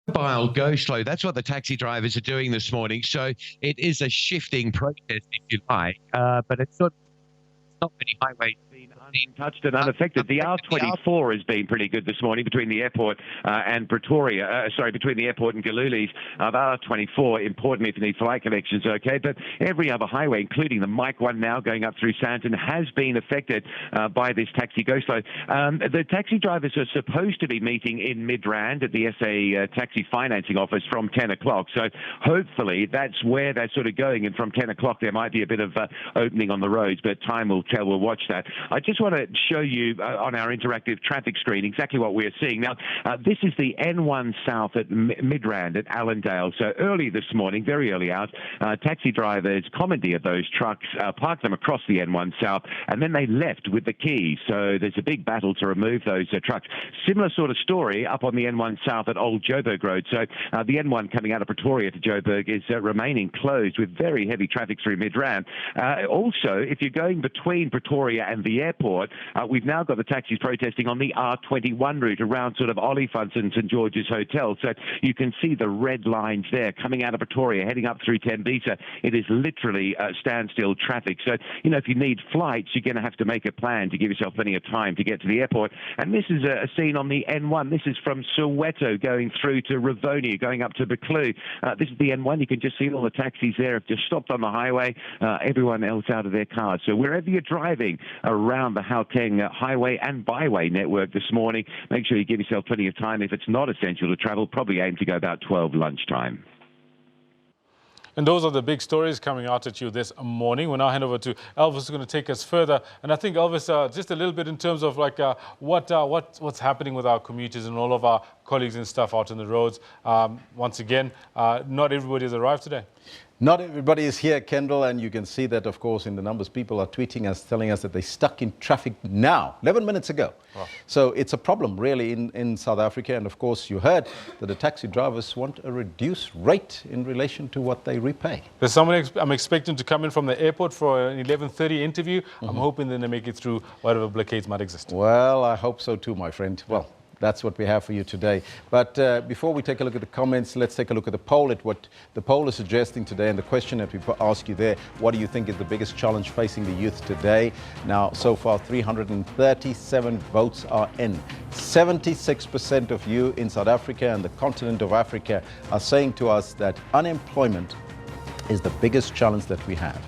Mobile go slow. That's what the taxi drivers are doing this morning. So it is a shifting process, if you like, but it's not many highways untouched and unaffected. The R24 has been pretty good this morning between the airport and Pretoria. Between the airport and Galulis. The R24, importantly, if you need flight connections, okay. But every other highway, including the Mike one now going up through Sandton, has been affected by this taxi go slow. The taxi drivers are supposed to be meeting in Midrand at the SA Taxi Financing Office from 10 o'clock. So hopefully that's where they're sort of going. And from 10 o'clock there might be a bit of opening on the roads, but time will tell. We'll watch that. I just just want to show you on our interactive traffic screen exactly what we're seeing. Now, this is the N1 South at Midrand at Allendale. So early this morning, very early hours, taxi drivers commandeered those trucks, parked them across the N1 South, and then they left with the keys. So there's a big battle to remove those trucks. Similar sort of story up on the N1 South at Old Joburg Road. So the N1 coming out of Pretoria to Joburg is remaining closed with very heavy traffic through Midrand. Also, if you're going between Pretoria and the airport, we've now got the taxis protesting on the R21 route around sort of Olifants and St George's Hotel. So you can see the red lines there coming out of Pretoria, heading up through Tembisa. It is literally standstill traffic. So, you know, if you need flights, you're going to have to make a plan to give yourself plenty of time to get to the airport. And this is a scene on the N1. This is from Soweto going through to Rivonia, going up to Buccleuch. This is the N1. You can just see all the taxis there have just stopped on the highway, everyone else out of their cars. So wherever you're driving around the Gauteng highway and byway network this morning, make sure you give yourself plenty of time. If it's not essential to travel, probably aim to go about 12 lunchtime. And those are the big stories coming out at you this morning. We'll now hand over to Elvis, who's going to take us further. And I think, Elvis, just a little bit in terms of like what's happening with our commuters and all of our colleagues and stuff out on the roads. Once again, not everybody has arrived today. Not everybody is here, Kendall, and you can see that, of course, in the numbers. People are tweeting us, telling us that they're stuck in traffic now, 11 minutes ago. Wow. So it's a problem, really, in South Africa. And, of course, you heard that the taxi drivers want a reduced rate in relation to what they repay. There's someone I'm expecting to come in from the airport for an 11:30 interview. I'm hoping that they make it through whatever blockades might exist. Well, I hope so too, my friend. Well, that's what we have for you today. But before we take a look at the comments, let's take a look at the poll, at what the poll is suggesting today. And the question that we ask you there, what do you think is the biggest challenge facing the youth today? Now, so far, 337 votes are in. 76% of you in South Africa and the continent of Africa are saying to us that unemployment is the biggest challenge that we have.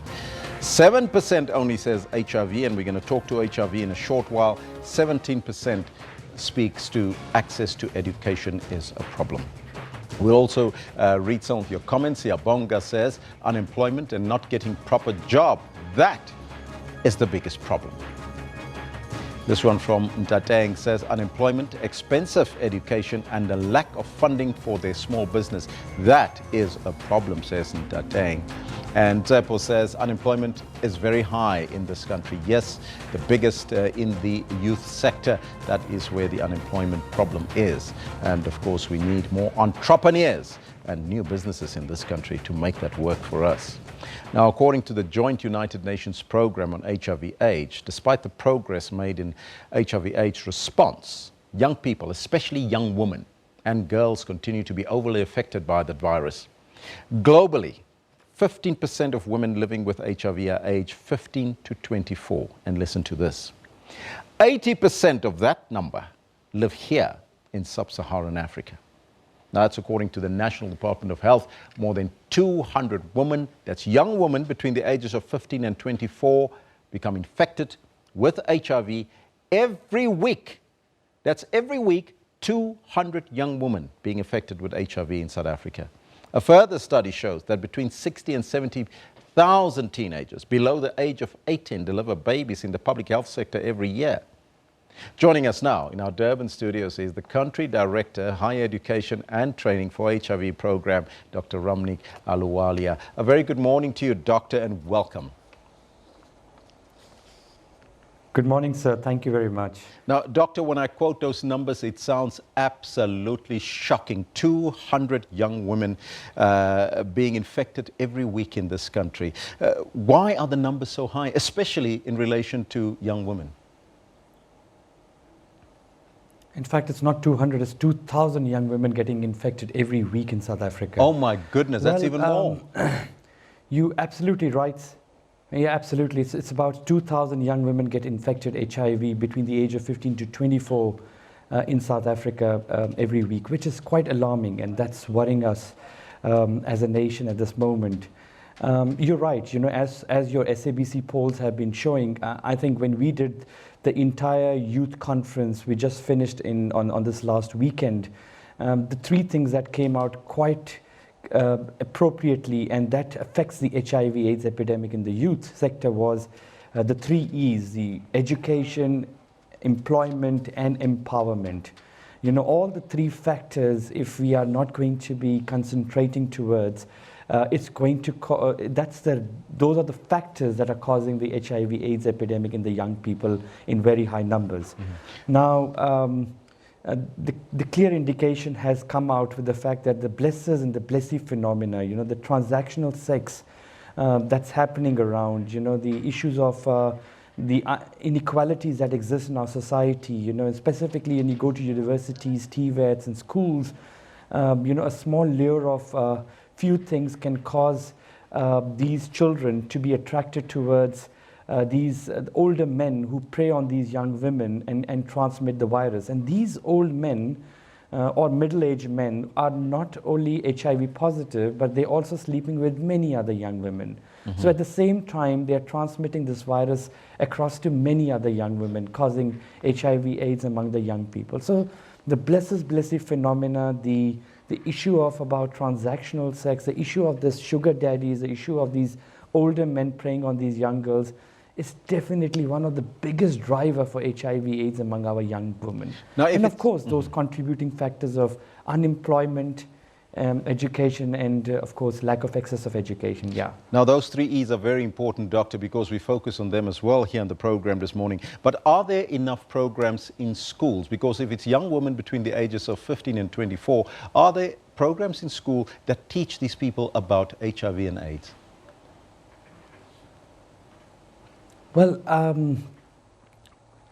7% only says HIV, and we're going to talk to HIV in a short while. 17% speaks to access to education is a problem. We'll also read some of your comments. Bonga says unemployment and not getting proper job. That is the biggest problem. This one from Ntateng says unemployment, expensive education and a lack of funding for their small business. That is a problem, says Ntateng. And Tsepo says unemployment is very high in this country. Yes, the biggest in the youth sector. That is where the unemployment problem is. And of course, we need more entrepreneurs and new businesses in this country to make that work for us. Now, according to the Joint United Nations program on HIV/AIDS, despite the progress made in HIV/AIDS response, young people, especially young women and girls, continue to be overly affected by that virus. Globally, 15% of women living with HIV are aged 15 to 24. And listen to this. 80% of that number live here in sub-Saharan Africa. Now, that's according to the National Department of Health. More than 200 women, that's young women between the ages of 15 and 24, become infected with HIV every week. That's every week, 200 young women being affected with HIV in South Africa. A further study shows that between 60 and 70,000 teenagers below the age of 18 deliver babies in the public health sector every year. Joining us now in our Durban studios is the Country Director, Higher Education and Training for HIV Program, Dr. Ramnik Aluwalia. A very good morning to you, Doctor, and welcome. Good morning, sir. Thank you very much. Now, Doctor, when I quote those numbers, it sounds absolutely shocking. 200 young women being infected every week in this country. Why are the numbers so high, especially in relation to young women? In fact, it's not 200, it's 2,000 young women getting infected every week in South Africa. Oh my goodness, that's even more. You're absolutely right. Yeah, absolutely. It's about 2,000 young women get infected HIV between the age of 15 to 24 in South Africa every week, which is quite alarming, and that's worrying us as a nation at this moment. You're right. You know, as your SABC polls have been showing, I think when we did the entire youth conference we just finished on this last weekend, the three things that came out quite appropriately and that affects the HIV/AIDS epidemic in the youth sector was the 3 E's, the education, employment, and empowerment. You know, all the 3 factors, if we are not going to be concentrating towards, it's going to, those are the factors that are causing the HIV/AIDS epidemic in the young people in very high numbers. Now, the clear indication has come out with the fact that the blessers and the blessee phenomena, you know, the transactional sex that's happening around, you know, the issues of the inequalities that exist in our society, you know, and specifically when you go to universities, TVETs and schools, you know, a small lure of few things can cause these children to be attracted towards these older men who prey on these young women and transmit the virus. And these old men or middle-aged men are not only HIV positive, but they're also sleeping with many other young women. So at the same time, they're transmitting this virus across to many other young women, causing HIV/AIDS among the young people. So the blessee phenomena, the issue of about transactional sex, the issue of this sugar daddies, the issue of these older men preying on these young girls is definitely one of the biggest driver for HIV/AIDS among our young women. Now, and of course, those contributing factors of unemployment, education, and of course, lack of access of education, yeah. Now, those 3 E's are very important, Doctor, because we focus on them as well here on the program this morning. But are there enough programs in schools? Because if it's young women between the ages of 15 and 24, are there programs in school that teach these people about HIV and AIDS? Well,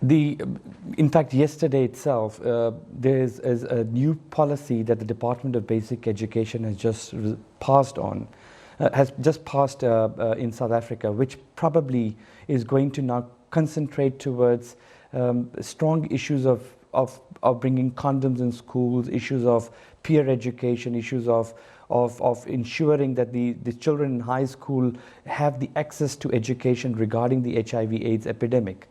in fact, yesterday itself, there is a new policy that the Department of Basic Education has just passed on, in South Africa, which probably is going to now concentrate towards strong issues of bringing condoms in schools, issues of peer education, issues of ensuring that the children in high school have the access to education regarding the HIV/AIDS epidemic.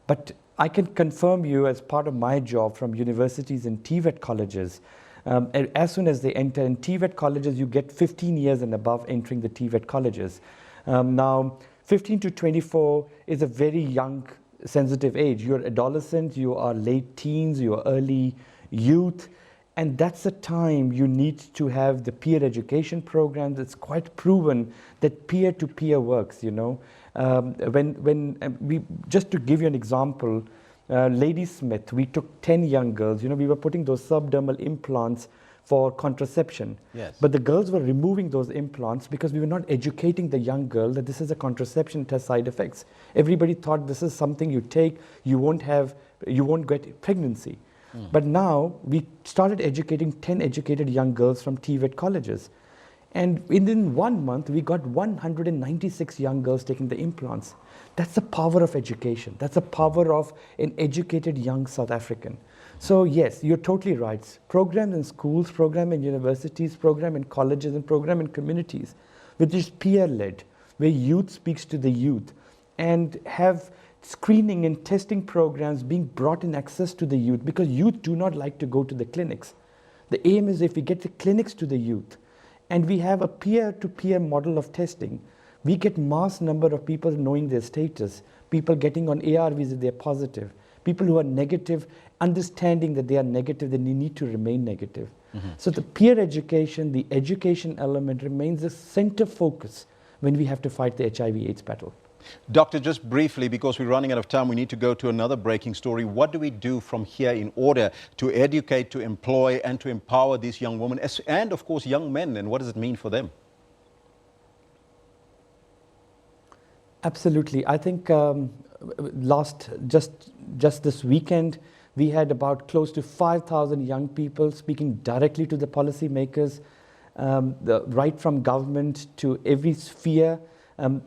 But I can confirm you, as part of my job from universities and TVET colleges, as soon as they enter in TVET colleges, you get 15 years and above entering the TVET colleges. Now, 15 to 24 is a very young, sensitive age. You're adolescent, you are late teens, you are early youth, and that's the time you need to have the peer education programs. It's quite proven that peer-to-peer works, you know. Just to give you an example, Ladysmith, we took 10 young girls, you know, we were putting those subdermal implants for contraception. Yes. But the girls were removing those implants because we were not educating the young girl that this is a contraception, it has side effects. Everybody thought this is something you take, you won't get pregnancy. But now we started educating 10 educated young girls from TVET colleges. And within 1 month, we got 196 young girls taking the implants. That's the power of education. That's the power of an educated young South African. So yes, you're totally right. Program in schools, program in universities, program in colleges, and program in communities, which is peer-led, where youth speaks to the youth, and have screening and testing programs being brought in access to the youth, because youth do not like to go to the clinics. The aim is if we get the clinics to the youth, and we have a peer-to-peer model of testing, we get mass number of people knowing their status, people getting on ARVs if they're positive, people who are negative, understanding that they are negative, then they need to remain negative. So the peer education, the education element remains the center focus when we have to fight the HIV/AIDS battle. Doctor, just briefly, because we're running out of time, we need to go to another breaking story. What do we do from here in order to educate, to employ, and to empower these young women, and of course young men, and what does it mean for them? Absolutely. I think just this weekend, we had about close to 5,000 young people speaking directly to the policymakers, right from government to every sphere.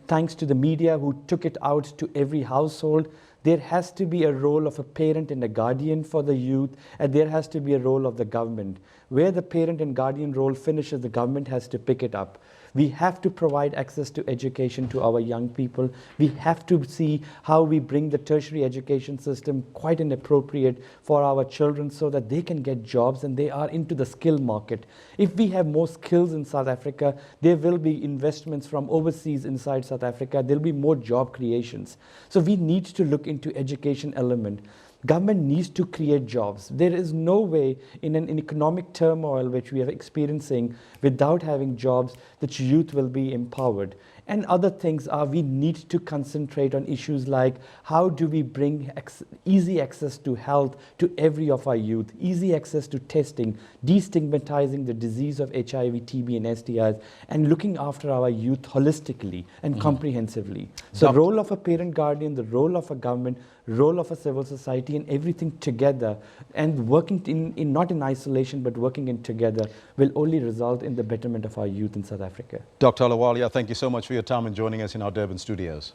Thanks to the media who took it out to every household. There has to be a role of a parent and a guardian for the youth, and there has to be a role of the government. Where the parent and guardian role finishes, the government has to pick it up. We have to provide access to education to our young people. We have to see how we bring the tertiary education system quite inappropriate for our children so that they can get jobs and they are into the skill market. If we have more skills in South Africa, there will be investments from overseas inside South Africa. There will be more job creations. So we need to look into education element. Government needs to create jobs. There is no way in an economic turmoil which we are experiencing without having jobs that youth will be empowered. And other things are we need to concentrate on issues like how do we bring easy access to health to every of our youth, easy access to testing, destigmatizing the disease of HIV, TB and STIs, and looking after our youth holistically and comprehensively. So the role of a parent guardian, the role of a government, role of a civil society and everything together and working in not in isolation but working in together will only result in the betterment of our youth in South Africa. Dr. Ahluwalia, thank you so much for your time and joining us in our Durban studios.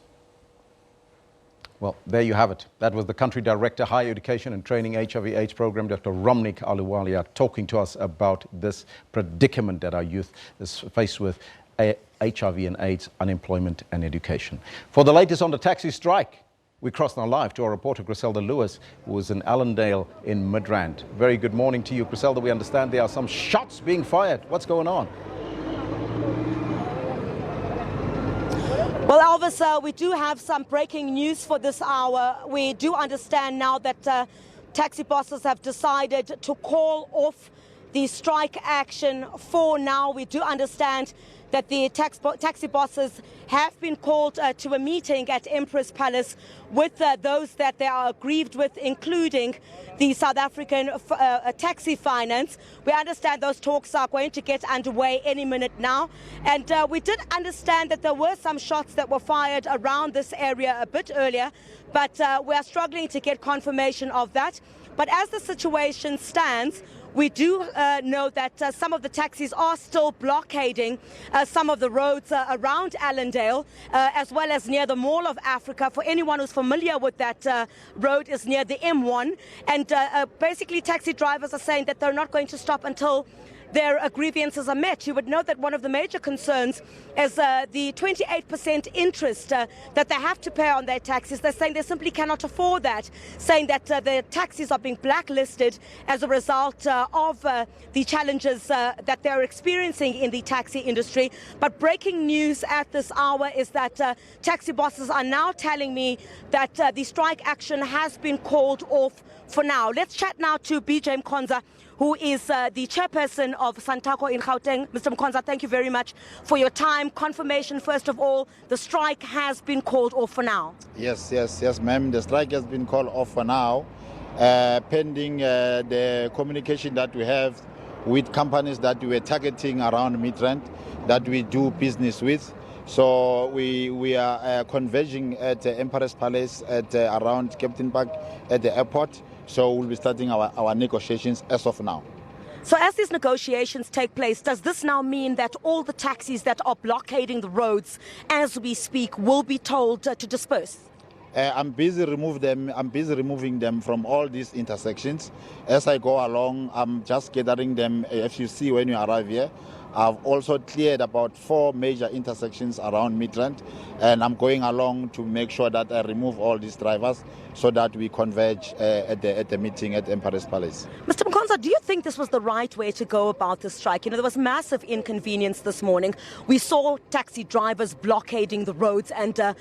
Well, there you have it. That was the Country Director, Higher Education and Training HIV/AIDS Program, Dr. Romnik Ahluwalia, talking to us about this predicament that our youth is faced with, HIV and AIDS, unemployment and education. For the latest on the taxi strike, we cross now live to our reporter Griselda Lewis, who is in Allendale in Midrand. Very good morning to you, Griselda. We understand there are some shots being fired. What's going on? Well, Elvis, we do have some breaking news for this hour. We do understand now that taxi bosses have decided to call off the strike action for now. We do understand that the taxi bosses have been called to a meeting at Empress Palace with those that they are aggrieved with, including the South African taxi finance. We understand those talks are going to get underway any minute now. And we did understand that there were some shots that were fired around this area a bit earlier, but we are struggling to get confirmation of that. But as the situation stands, we do know that some of the taxis are still blockading some of the roads around Allendale, as well as near the Mall of Africa. For anyone who's familiar with that road, is near the M1. And basically, taxi drivers are saying that they're not going to stop until their grievances are met. You would know that one of the major concerns is the 28% interest that they have to pay on their taxis. They're saying they simply cannot afford that, saying that their taxis are being blacklisted as a result of the challenges that they're experiencing in the taxi industry. But breaking news at this hour is that taxi bosses are now telling me that the strike action has been called off for now. Let's chat now to BJ Mkonza, who is the chairperson of Santaco in Gauteng. Mr. Mkonza, thank you very much for your time. Confirmation, first of all, the strike has been called off for now. Yes, ma'am. The strike has been called off for now, pending the communication that we have with companies that we were targeting around Midrand that we do business with. So we are converging at Empress Palace at around Captain Park at the airport. So we'll be starting our negotiations as of now. So as these negotiations take place, does this now mean that all the taxis that are blockading the roads as we speak will be told to disperse? I'm busy removing them from all these intersections. As I go along, I'm just gathering them. If you see when you arrive here, I've also cleared about 4 major intersections around Midrand, and I'm going along to make sure that I remove all these drivers so that we converge at the meeting at Empress Palace. Mr. Mkonza, do you think this was the right way to go about the strike? You know, there was massive inconvenience this morning. We saw taxi drivers blockading the roads, and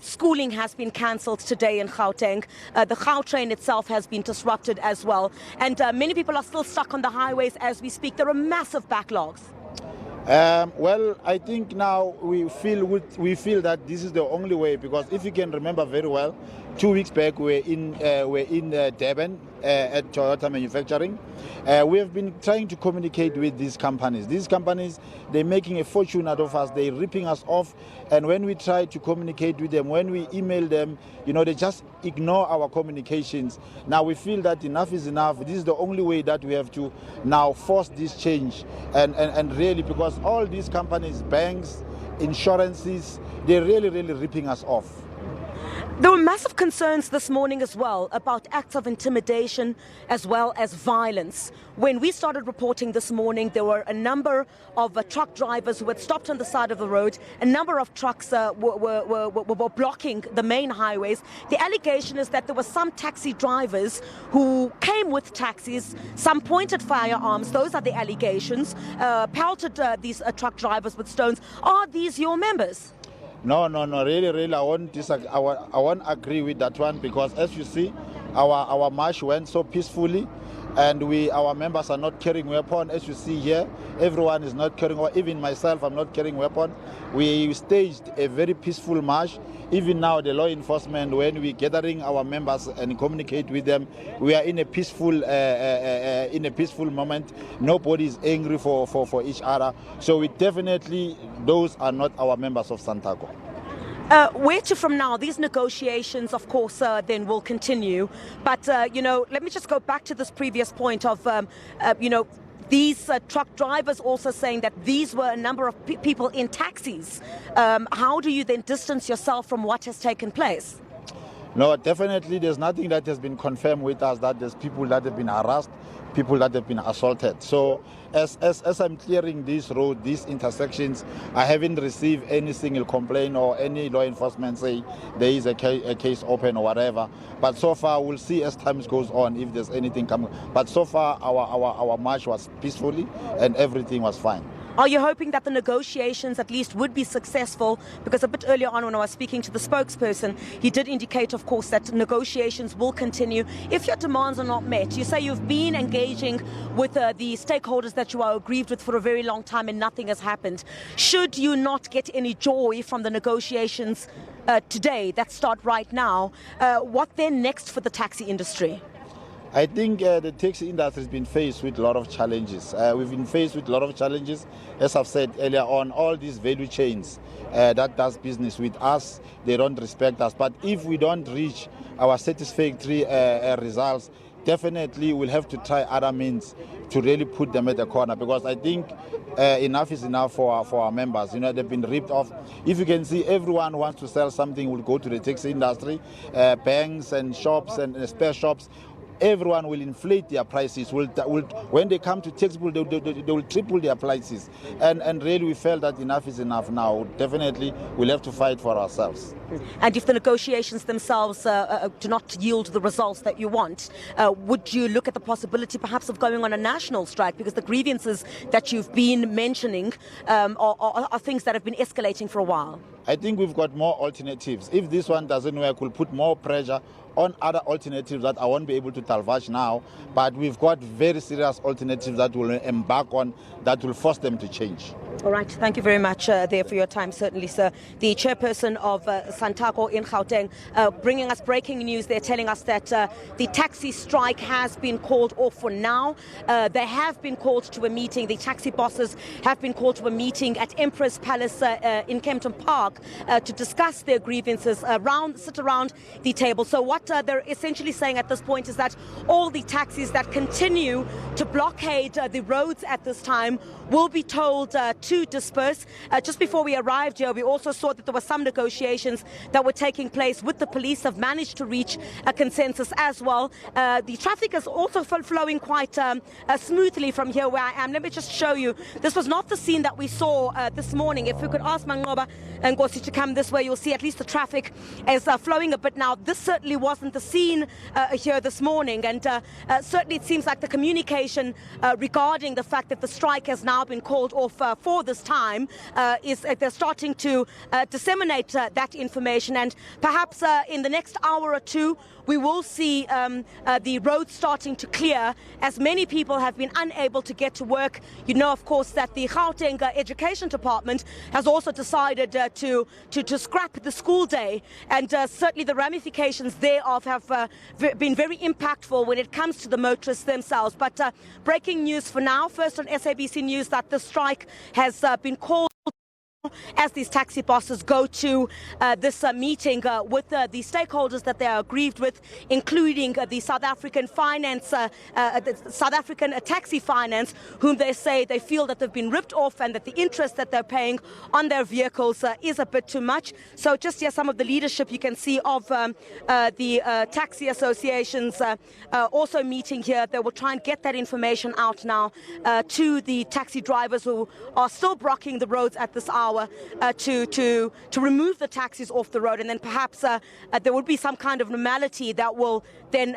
schooling has been cancelled today in Gauteng. The Gautrain itself has been disrupted as well, and many people are still stuck on the highways as we speak. There are massive backlogs. Well, I think now we feel that this is the only way, because if you can remember very well, 2 weeks back we're in Durban at Toyota Manufacturing. We have been trying to communicate with these companies. These companies, they're making a fortune out of us. They're ripping us off. And when we try to communicate with them, when we email them, they just ignore our communications. Now we feel that enough is enough. This is the only way that we have to now force this change. And really, because all these companies, banks, insurances, they're really ripping us off. There were massive concerns this morning as well about acts of intimidation as well as violence. When we started reporting this morning, there were a number of truck drivers who had stopped on the side of the road. A number of trucks were blocking the main highways. The allegation is that there were some taxi drivers who came with taxis, some pointed firearms, those are the allegations, pelted these truck drivers with stones. Are these your members? No, really, I won't agree with that one, because as you see, our march went so peacefully, and our members are not carrying weapons. As you see here, everyone is not carrying, even myself, I'm not carrying weapon. We staged a very peaceful march. Even now, the law enforcement, when we're gathering our members and communicate with them, we are in a peaceful moment. Nobody is angry for each other. So we definitely, those are not our members of Santaco. Where to from now? These negotiations, of course, then will continue. But, let me just go back to this previous point of, these truck drivers also saying that these were a number of people in taxis. How do you then distance yourself from what has taken place? No, definitely there's nothing that has been confirmed with us that there's people that have been harassed, people that have been assaulted. So as I'm clearing this road, these intersections, I haven't received any single complaint or any law enforcement say there is a case open or whatever. But so far, we'll see as time goes on if there's anything coming. But so far, our march was peacefully and everything was fine. Are you hoping that the negotiations at least would be successful? Because a bit earlier on when I was speaking to the spokesperson, he did indicate, of course, that negotiations will continue if your demands are not met. You say you've been engaging with the stakeholders that you are aggrieved with for a very long time and nothing has happened. Should you not get any joy from the negotiations today that start right now, what then next for the taxi industry? I think the taxi industry has been faced with a lot of challenges. We've been faced with a lot of challenges, as I've said earlier on, all these value chains that does business with us, they don't respect us. But if we don't reach our satisfactory results, definitely we'll have to try other means to really put them at the corner, because I think enough is enough for our members. They've been ripped off. If you can see, everyone who wants to sell something will go to the taxi industry, banks and shops and spare shops. Everyone will inflate their prices. When they come to taxable, they will triple their prices. And really, we felt that enough is enough now. Definitely, we'll have to fight for ourselves. And if the negotiations themselves do not yield the results that you want, would you look at the possibility perhaps of going on a national strike? Because the grievances that you've been mentioning are things that have been escalating for a while. I think we've got more alternatives. If this one doesn't work, we'll put more pressure on other alternatives that I won't be able to divulge now, but we've got very serious alternatives that we'll embark on that will force them to change. All right, thank you very much there for your time, certainly, sir. The chairperson of Santaco in Gauteng bringing us breaking news. They're telling us that the taxi strike has been called off for now. They have been called to a meeting. The taxi bosses have been called to a meeting at Empress Palace in Kempton Park to discuss their grievances, sit around the table. So what they're essentially saying at this point is that all the taxis that continue to blockade the roads at this time will be told to disperse. Just before we arrived here, we also saw that there were some negotiations that were taking place with the police, have managed to reach a consensus as well. The traffic is also flowing quite smoothly from here where I am. Let me just show you. This was not the scene that we saw this morning. If we could ask Mangoba and Ngosi to come this way, you'll see at least the traffic is flowing a bit now. This certainly wasn't the scene here this morning, and certainly it seems like the communication regarding the fact that the strike has now been called off for this time is they're starting to disseminate that information, and perhaps in the next hour or two we will see the roads starting to clear as many people have been unable to get to work. You know, of course, that the Gauteng Education Department has also decided to scrap the school day, and certainly the ramifications thereof have been very impactful when it comes to the motorists themselves. But breaking news for now, first on SABC News, that the strike has been called as these taxi bosses go to this meeting with the stakeholders that they are aggrieved with, including the South African finance, the South African taxi finance, whom they say they feel that they've been ripped off and that the interest that they're paying on their vehicles is a bit too much. So just here, some of the leadership you can see of the taxi associations also meeting here. They will try and get that information out now to the taxi drivers who are still blocking the roads at this hour. To remove the taxis off the road, and then perhaps there will be some kind of normality that will then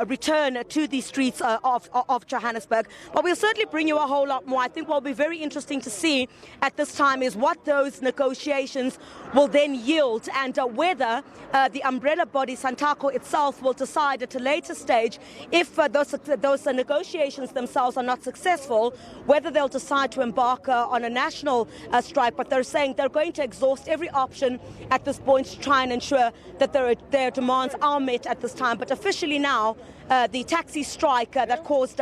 return to the streets of Johannesburg. But we'll certainly bring you a whole lot more. I think what will be very interesting to see at this time is what those negotiations will then yield, and whether the umbrella body Santaco itself will decide at a later stage, if those negotiations themselves are not successful, whether they'll decide to embark on a national strike. But they're saying they're going to exhaust every option at this point to try and ensure that their demands are met at this time. But officially now, the taxi strike that caused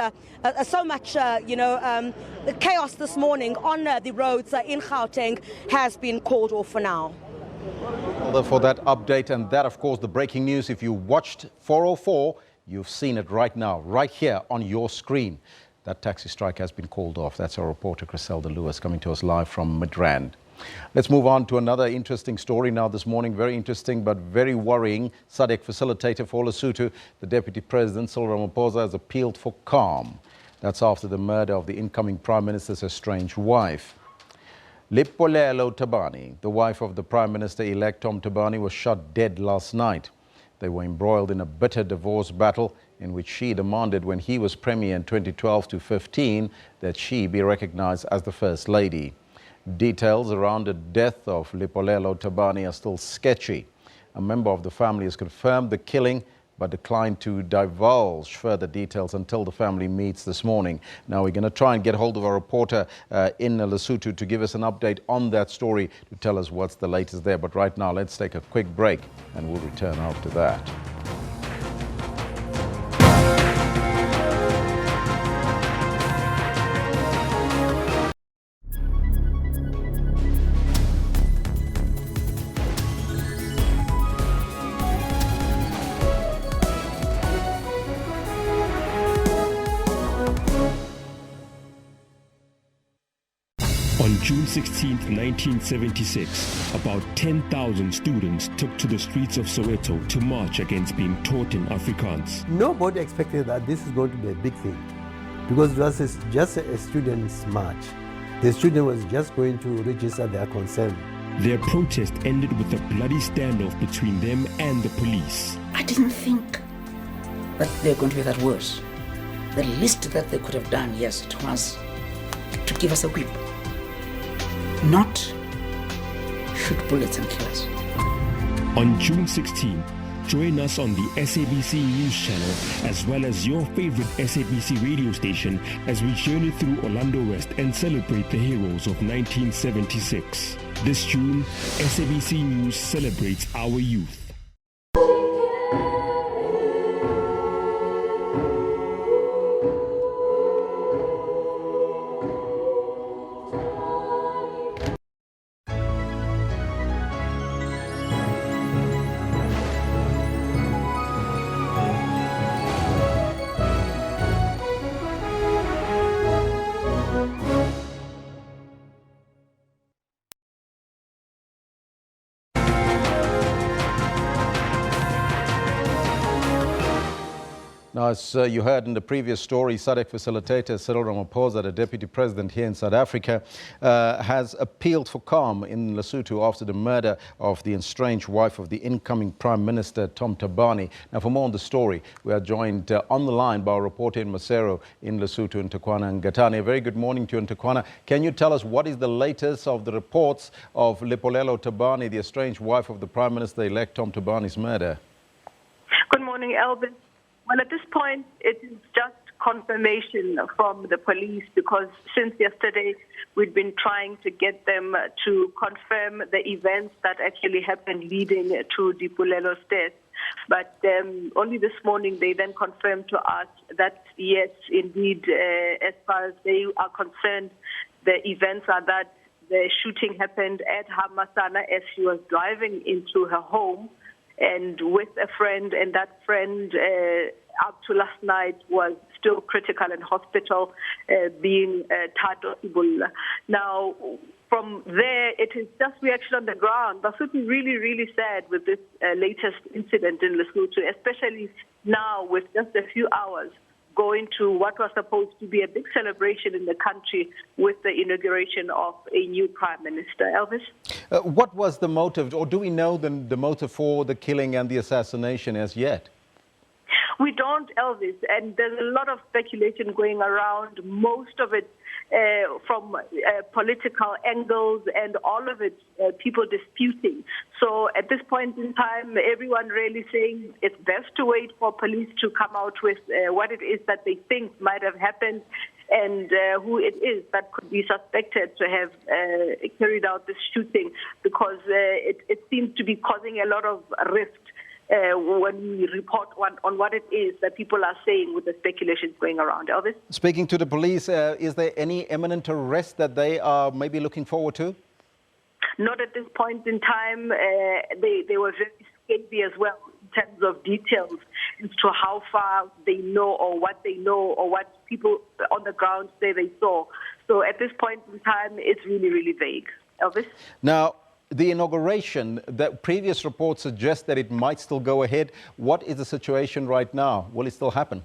so much chaos this morning on the roads in Gauteng has been called off for now. For that update, and that, of course, the breaking news. If you watched 404, you've seen it right now, right here on your screen. That taxi strike has been called off. That's our reporter, Griselda Lewis, coming to us live from Midrand. Let's move on to another interesting story now this morning. Very interesting, but very worrying. SADC facilitator for Lesotho, the Deputy President, Cyril Ramaphosa, has appealed for calm. That's after the murder of the incoming Prime Minister's estranged wife. Lipolelo Tabani, the wife of the Prime Minister-elect Tom Tabani, was shot dead last night. They were embroiled in a bitter divorce battle in which she demanded, when he was Premier in 2012 to 15, that she be recognized as the First Lady. Details around the death of Lipolelo Tabani are still sketchy. A member of the family has confirmed the killing but declined to divulge further details until the family meets this morning. Now we're going to try and get hold of our reporter in Lesotho to give us an update on that story, to tell us what's the latest there. But right now, let's take a quick break and we'll return after that. On June 16, 1976, about 10,000 students took to the streets of Soweto to march against being taught in Afrikaans. Nobody expected that this is going to be a big thing, because it was just a students' march. The student was just going to register their concern. Their protest ended with a bloody standoff between them and the police. I didn't think that they were going to be that worse. The least that they could have done, yes, it was to give us a whip. Not shoot bullets and kill us. On June 16, join us on the SABC News channel as well as your favorite SABC radio station as we journey through Orlando West and celebrate the heroes of 1976. This June, SABC News celebrates our youth. Now, as you heard in the previous story, SADC facilitator Cyril Ramaphosa, the Deputy President here in South Africa, has appealed for calm in Lesotho after the murder of the estranged wife of the incoming Prime Minister, Tom Tabani. Now, for more on the story, we are joined on the line by our reporter in Maseru in Lesotho, Ntukwana Ngatani. A very good morning to you, Ntukwana. Can you tell us what is the latest of the reports of Lipolelo Tabani, the estranged wife of the Prime Minister-elect Tom Tabani's murder? Good morning, Elvin. Well, at this point, it is just confirmation from the police, because since yesterday, we've been trying to get them to confirm the events that actually happened leading to Dipulelo's death. But only this morning, they then confirmed to us that, yes, indeed, as far as they are concerned, the events are that the shooting happened at Hamasana as she was driving into her home and with a friend, and that friend up to last night was still critical in hospital, being Tato Ibulla. Now, from there, it is just reaction on the ground. Basotho really, really sad with this latest incident in Lesotho, especially now with just a few hours going to what was supposed to be a big celebration in the country with the inauguration of a new prime minister. Elvis? What was the motive, or do we know the motive for the killing and the assassination as yet? We don't, Elvis, and there's a lot of speculation going around, most of it from political angles and all of it people disputing. So at this point in time, everyone really saying it's best to wait for police to come out with what it is that they think might have happened and who it is that could be suspected to have carried out this shooting, because it seems to be causing a lot of rift when we report on what it is that people are saying with the speculations going around. Elvis? Speaking to the police, is there any imminent arrest that they are maybe looking forward to? Not at this point in time. They were very scaly as well in terms of details as to how far they know or what people on the ground say they saw. So at this point in time, it's really, really vague. Elvis? Now, the inauguration, the previous reports suggest that it might still go ahead. What is the situation right now? Will it still happen?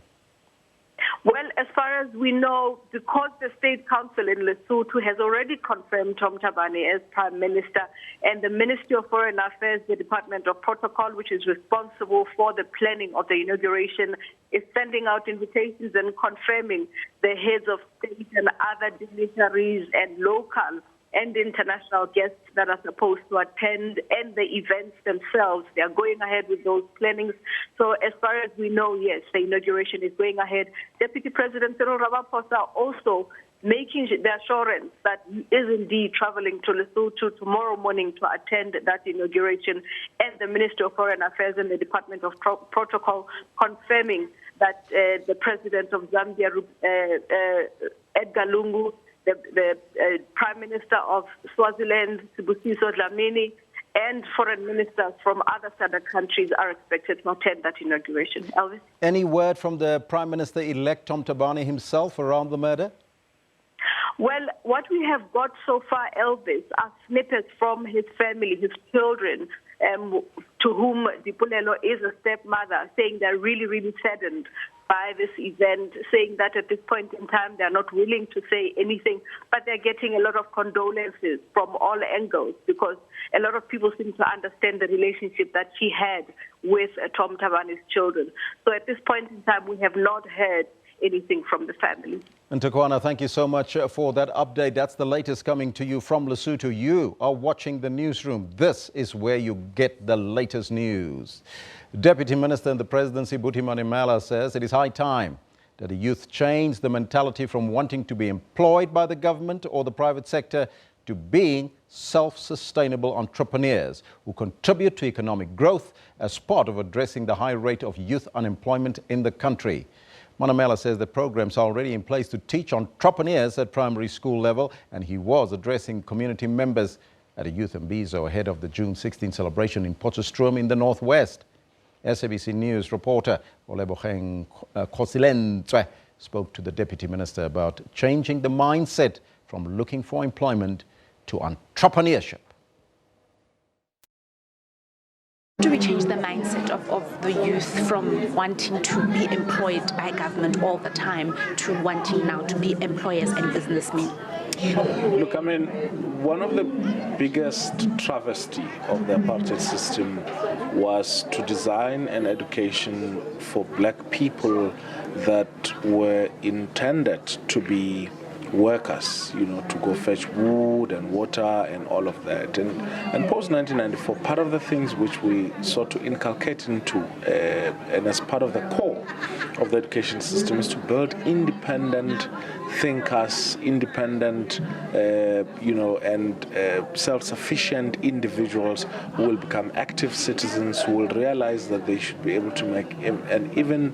Well, as far as we know, because the State Council in Lesotho has already confirmed Tom Thabane as Prime Minister, and the Ministry of Foreign Affairs, the Department of Protocol, which is responsible for the planning of the inauguration, is sending out invitations and confirming the heads of state and other dignitaries and local and international guests that are supposed to attend, and the events themselves. They are going ahead with those plannings. So as far as we know, yes, the inauguration is going ahead. Deputy President Cyril Ramaphosa also making the assurance that he is indeed traveling to Lesotho tomorrow morning to attend that inauguration, and the Ministry of Foreign Affairs and the Department of Protocol confirming that the President of Zambia, Edgar Lungu, the Prime Minister of Swaziland, Sibusiso Dlamini, and foreign ministers from other southern countries are expected to attend that inauguration. Elvis? Any word from the Prime Minister-elect Tom Thabane himself around the murder? Well, what we have got so far, Elvis, are snippets from his family, his children, to whom Dipulelo is a stepmother, saying they're really, really saddened by this event, saying that at this point in time they're not willing to say anything, but they're getting a lot of condolences from all angles, because a lot of people seem to understand the relationship that she had with Tom Thabane's children. So at this point in time, we have not heard anything from the family. And Takwana, thank you so much for that update. That's the latest coming to you from Lesotho. You are watching the newsroom. This is where you get the latest news. Deputy Minister in the Presidency, Buti Manimela, says it is high time that the youth change the mentality from wanting to be employed by the government or the private sector to being self-sustainable entrepreneurs who contribute to economic growth as part of addressing the high rate of youth unemployment in the country. Manamela says the programs are already in place to teach entrepreneurs at primary school level, and he was addressing community members at a youth Mbizo ahead of the June 16 celebration in Potchefstroom in the northwest. SABC News reporter Oleboheng Khosilentse spoke to the Deputy Minister about changing the mindset from looking for employment to entrepreneurship. Do we change the mindset of the youth from wanting to be employed by government all the time to wanting now to be employers and businessmen? Look, I mean, one of the biggest travesty of the apartheid system was to design an education for black people that were intended to be workers, you know, to go fetch wood and water and all of that. And post-1994, part of the things which we sought to inculcate into and as part of the core of the education system is to build independent thinkers, independent, and self-sufficient individuals who will become active citizens, who will realize that they should be able to make an even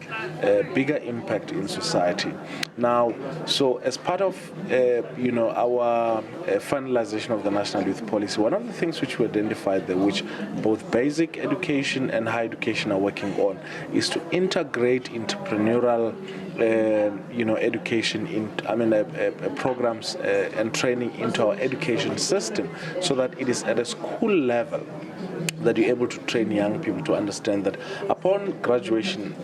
bigger impact in society. Now, so as part of our finalization of the National Youth Policy, one of the things which we identified there, which both basic education and higher education are working on, is to integrate entrepreneurial education programs and training into our education system, so that it is at a school level that you're able to train young people to understand that upon graduation,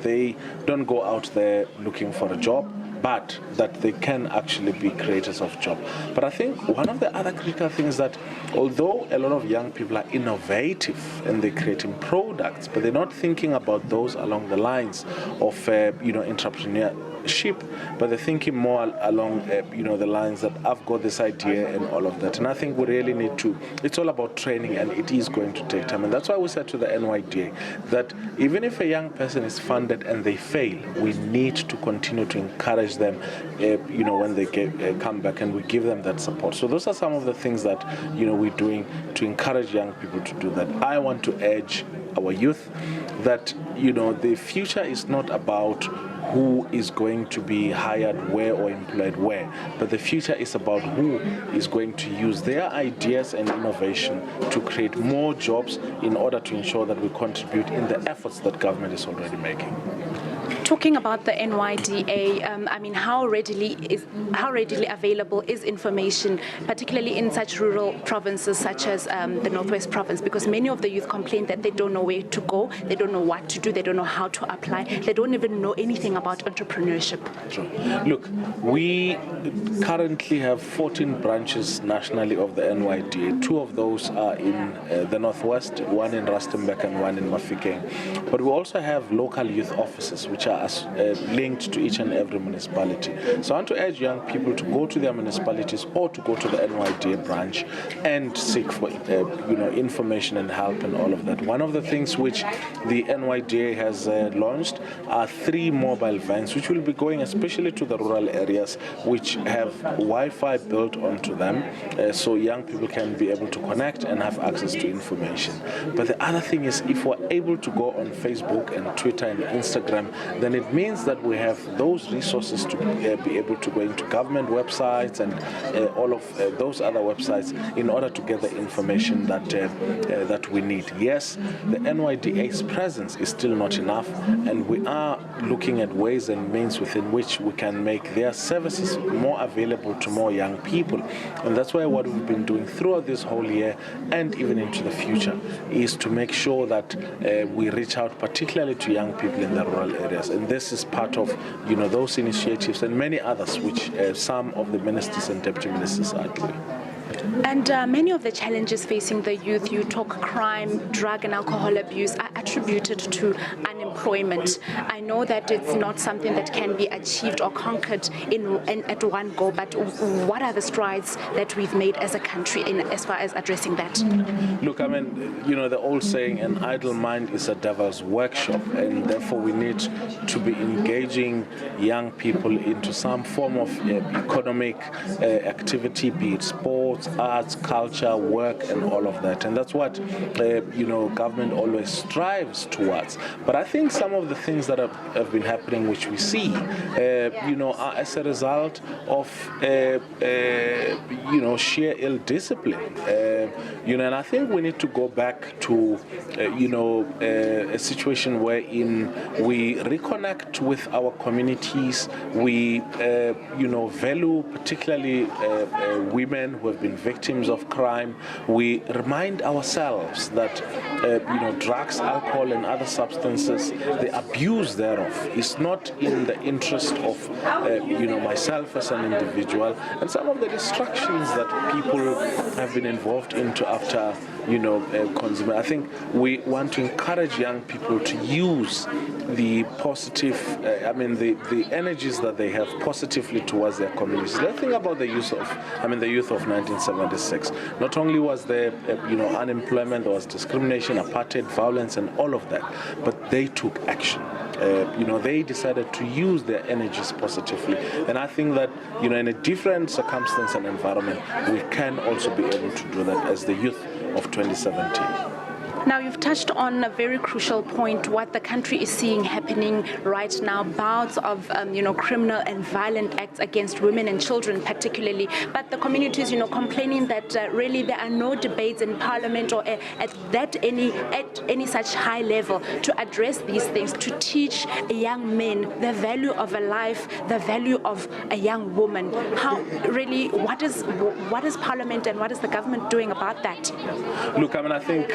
they don't go out there looking for a job, but that they can actually be creators of jobs. But I think one of the other critical things that although a lot of young people are innovative and they're creating products, but they're not thinking about those along the lines of entrepreneurship, but they're thinking more along the lines that I've got this idea and all of that. And I think we really need to, it's all about training, and it is going to take time. And that's why we said to the NYDA that even if a young person is funded and they fail, we need to continue to encourage them when they come back, and we give them that support. So those are some of the things that we're doing to encourage young people to do that. I want to urge our youth that the future is not about who is going to be hired where or employed where, but the future is about who is going to use their ideas and innovation to create more jobs in order to ensure that we contribute in the efforts that government is already making. Talking about the NYDA, how readily available is information, particularly in such rural provinces such as the Northwest Province? Because many of the youth complain that they don't know where to go, they don't know what to do, they don't know how to apply, they don't even know anything about entrepreneurship. Sure. Look, we currently have 14 branches nationally of the NYDA. 2 of those are in the Northwest, one in Rustenburg and one in Mafikeng. But we also have local youth offices, which are linked to each and every municipality. So I want to urge young people to go to their municipalities or to go to the NYDA branch and seek for information and help and all of that. One of the things which the NYDA has launched are 3 mobile vans, which will be going especially to the rural areas, which have Wi-Fi built onto them, so young people can be able to connect and have access to information. But the other thing is, if we're able to go on Facebook and Twitter and Instagram, then it means that we have those resources to be able to go into government websites and all of those other websites in order to get the information that we need. Yes, the NYDA's presence is still not enough, and we are looking at ways and means within which we can make their services more available to more young people. And that's why what we've been doing throughout this whole year and even into the future is to make sure that we reach out particularly to young people in the rural areas. And this is part of those initiatives and many others which some of the ministers and deputy ministers are doing. And many of the challenges facing the youth, you talk crime, drug and alcohol abuse, are attributed to unemployment. I know that it's not something that can be achieved or conquered at one go, but what are the strides that we've made as a country as far as addressing that? Look, the old saying, an idle mind is a devil's workshop, and therefore we need to be engaging young people into some form of economic activity, be it sports, arts, culture, work, and all of that. And that's what government always strives towards. But I think some of the things that have been happening, which we see, are as a result of sheer ill discipline. And I think we need to go back to a situation wherein we reconnect with our communities. We value particularly women who have been victims of crime. We remind ourselves that drugs, alcohol, and other substances, the abuse thereof is not in the interest of myself as an individual, and some of the distractions that people have been involved into after consuming. I think we want to encourage young people to use positive, the energies that they have positively towards their communities. Let's think about the youth of 1976. Not only was there, unemployment, there was discrimination, apartheid, violence, and all of that, but they took action. They decided to use their energies positively. And I think that, in a different circumstance and environment, we can also be able to do that as the youth of 2017. Now, you've touched on a very crucial point, what the country is seeing happening right now, bouts of, criminal and violent acts against women and children particularly. But the community is, complaining that really there are no debates in Parliament or at any such high level to address these things, to teach young men the value of a life, the value of a young woman. What is Parliament and what is the government doing about that? Look, I think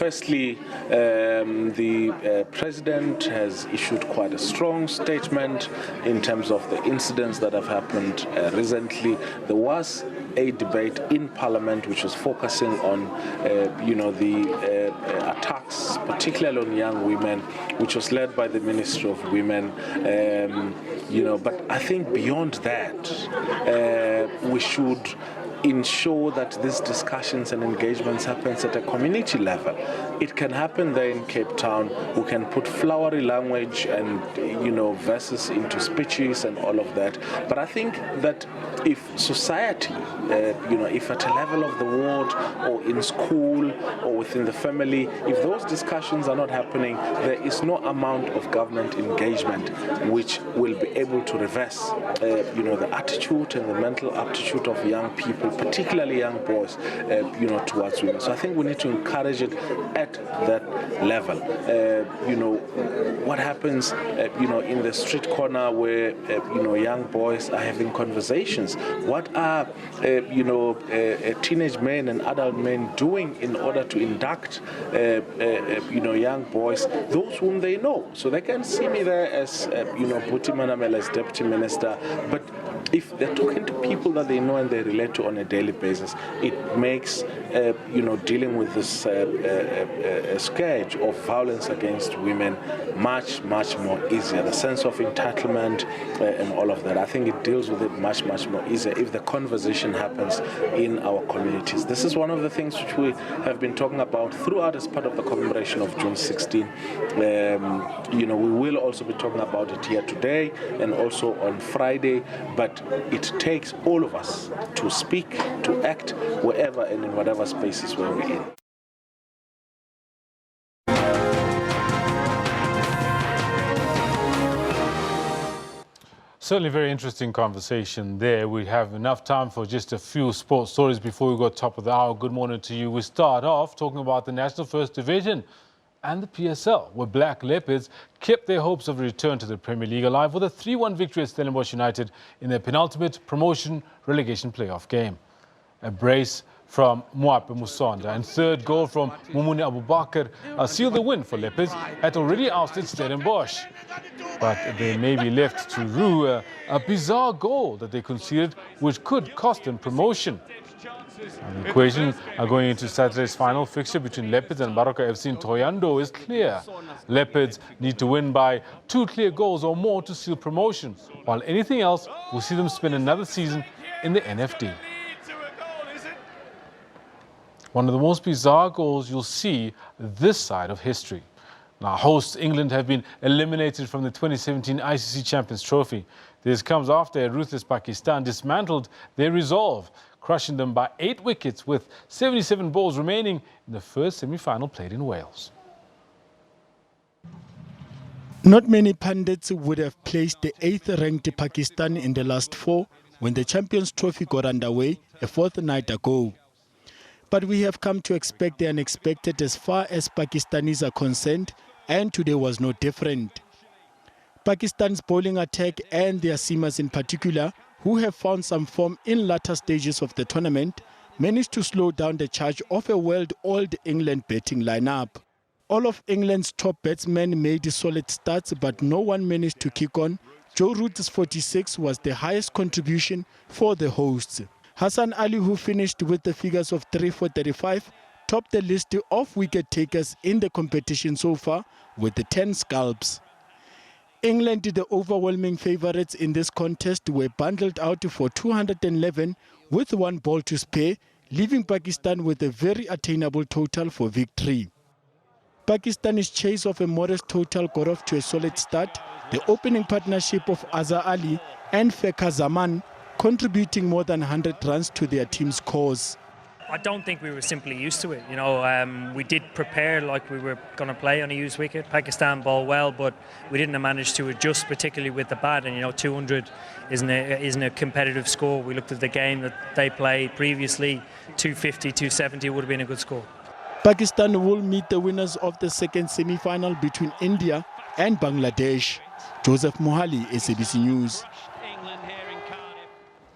firstly, the President has issued quite a strong statement in terms of the incidents that have happened recently. There was a debate in Parliament which was focusing on, the attacks, particularly on young women, which was led by the Ministry of Women. But I think beyond that, we should ensure that these discussions and engagements happens at a community level. It can happen there in Cape Town. We can put flowery language and, verses into speeches and all of that. But I think that if society, if at a level of the ward or in school or within the family, if those discussions are not happening, there is no amount of government engagement which will be able to reverse, the attitude and the mental aptitude of young people, particularly young boys, towards women. So I think we need to encourage it at that level. What happens, in the street corner where, young boys are having conversations? What are, teenage men and adult men doing in order to induct, young boys, those whom they know? So they can see me there as, Buti Manamela as Deputy Minister, but if they're talking to people that they know and they relate to on a daily basis, it makes, dealing with this scourge of violence against women much, much more easier. The sense of entitlement and all of that, I think it deals with it much, much more easier if the conversation happens in our communities. This is one of the things which we have been talking about throughout as part of the commemoration of June 16. We will also be talking about it here today and also on Friday, but it takes all of us to speak, to act wherever and in whatever spaces where we're in. Certainly very interesting conversation there. We have enough time for just a few sports stories before we go top of the hour. Good morning to you. We start off talking about the National First Division and the PSL, where Black Leopards kept their hopes of a return to the Premier League alive with a 3-1 victory at Stellenbosch United in their penultimate promotion relegation playoff game. A brace from Mwape Musonda and third goal from Mumuni Abubakar sealed the win for Leopards at already ousted Stellenbosch. But they may be left to rue a bizarre goal that they conceded, which could cost them promotion. And the equation going into Saturday's final fixture between Leopards and Baroka FC in Thohoyandou is clear. Leopards need to win by 2 clear goals or more to seal promotion, while anything else will see them spend another season in the NFD. One of the most bizarre goals you'll see this side of history. Now, hosts England have been eliminated from the 2017 ICC Champions Trophy. This comes after a ruthless Pakistan dismantled their resolve, crushing them by 8 wickets with 77 balls remaining in the first semi-final played in Wales. Not many pundits would have placed the 8th-ranked Pakistan in the last 4 when the Champions Trophy got underway a fortnight ago. But we have come to expect the unexpected as far as Pakistanis are concerned, and today was no different. Pakistan's bowling attack and their seamers in particular, who have found some form in latter stages of the tournament, managed to slow down the charge of a world-old England batting lineup. All of England's top batsmen made solid starts, but no one managed to kick on. Joe Root's 46 was the highest contribution for the hosts. Hassan Ali, who finished with the figures of 3 for 35, topped the list of wicket takers in the competition so far with the 10 scalps. England, the overwhelming favourites in this contest, were bundled out for 211 with 1 ball to spare, leaving Pakistan with a very attainable total for victory. Pakistan's chase of a modest total got off to a solid start, the opening partnership of Azhar Ali and Fekha Zaman contributing more than 100 runs to their team's cause. I don't think we were simply used to it. We did prepare like we were going to play on a used wicket. Pakistan bowled well, but we didn't manage to adjust, particularly with the bat. And 200 isn't a competitive score. We looked at the game that they played previously. 250, 270 would have been a good score. Pakistan will meet the winners of the second semi-final between India and Bangladesh. Joseph Mohali, SABC News.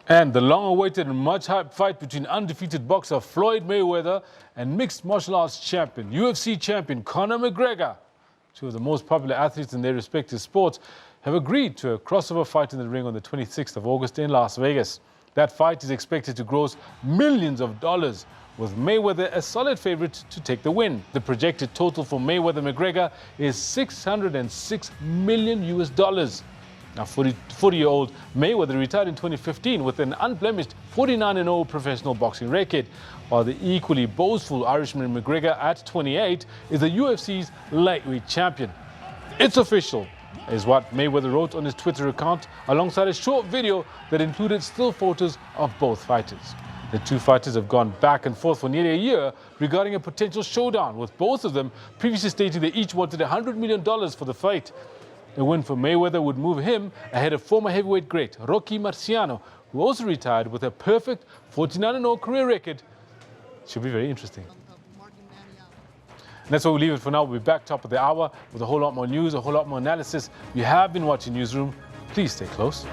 And the long-awaited and much-hyped fight between undefeated boxer Floyd Mayweather and mixed martial arts champion, UFC champion Conor McGregor, two of the most popular athletes in their respective sports, have agreed to a crossover fight in the ring on the 26th of August in Las Vegas. That fight is expected to gross millions of dollars, with Mayweather a solid favorite to take the win. The projected total for Mayweather-McGregor is $606 million. Now, 40-year-old Mayweather retired in 2015 with an unblemished 49-0 professional boxing record, while the equally boastful Irishman McGregor at 28 is the UFC's lightweight champion. It's official, is what Mayweather wrote on his Twitter account alongside a short video that included still photos of both fighters. The two fighters have gone back and forth for nearly a year regarding a potential showdown, with both of them previously stating they each wanted $100 million for the fight. A win for Mayweather would move him ahead of former heavyweight great Rocky Marciano, who also retired with a perfect 49-0 career record. Should be very interesting. And that's where we leave it for now. We'll be back top of the hour with a whole lot more news, a whole lot more analysis. You have been watching Newsroom. Please stay close.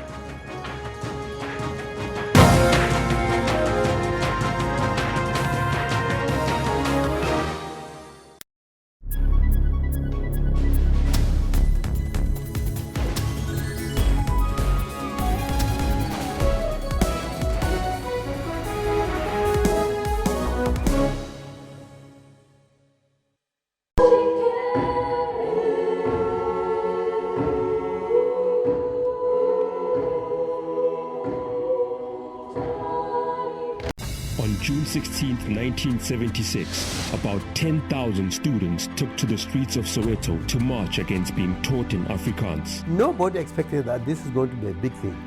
On June 16, 1976, about 10,000 students took to the streets of Soweto to march against being taught in Afrikaans. Nobody expected that this is going to be a big thing,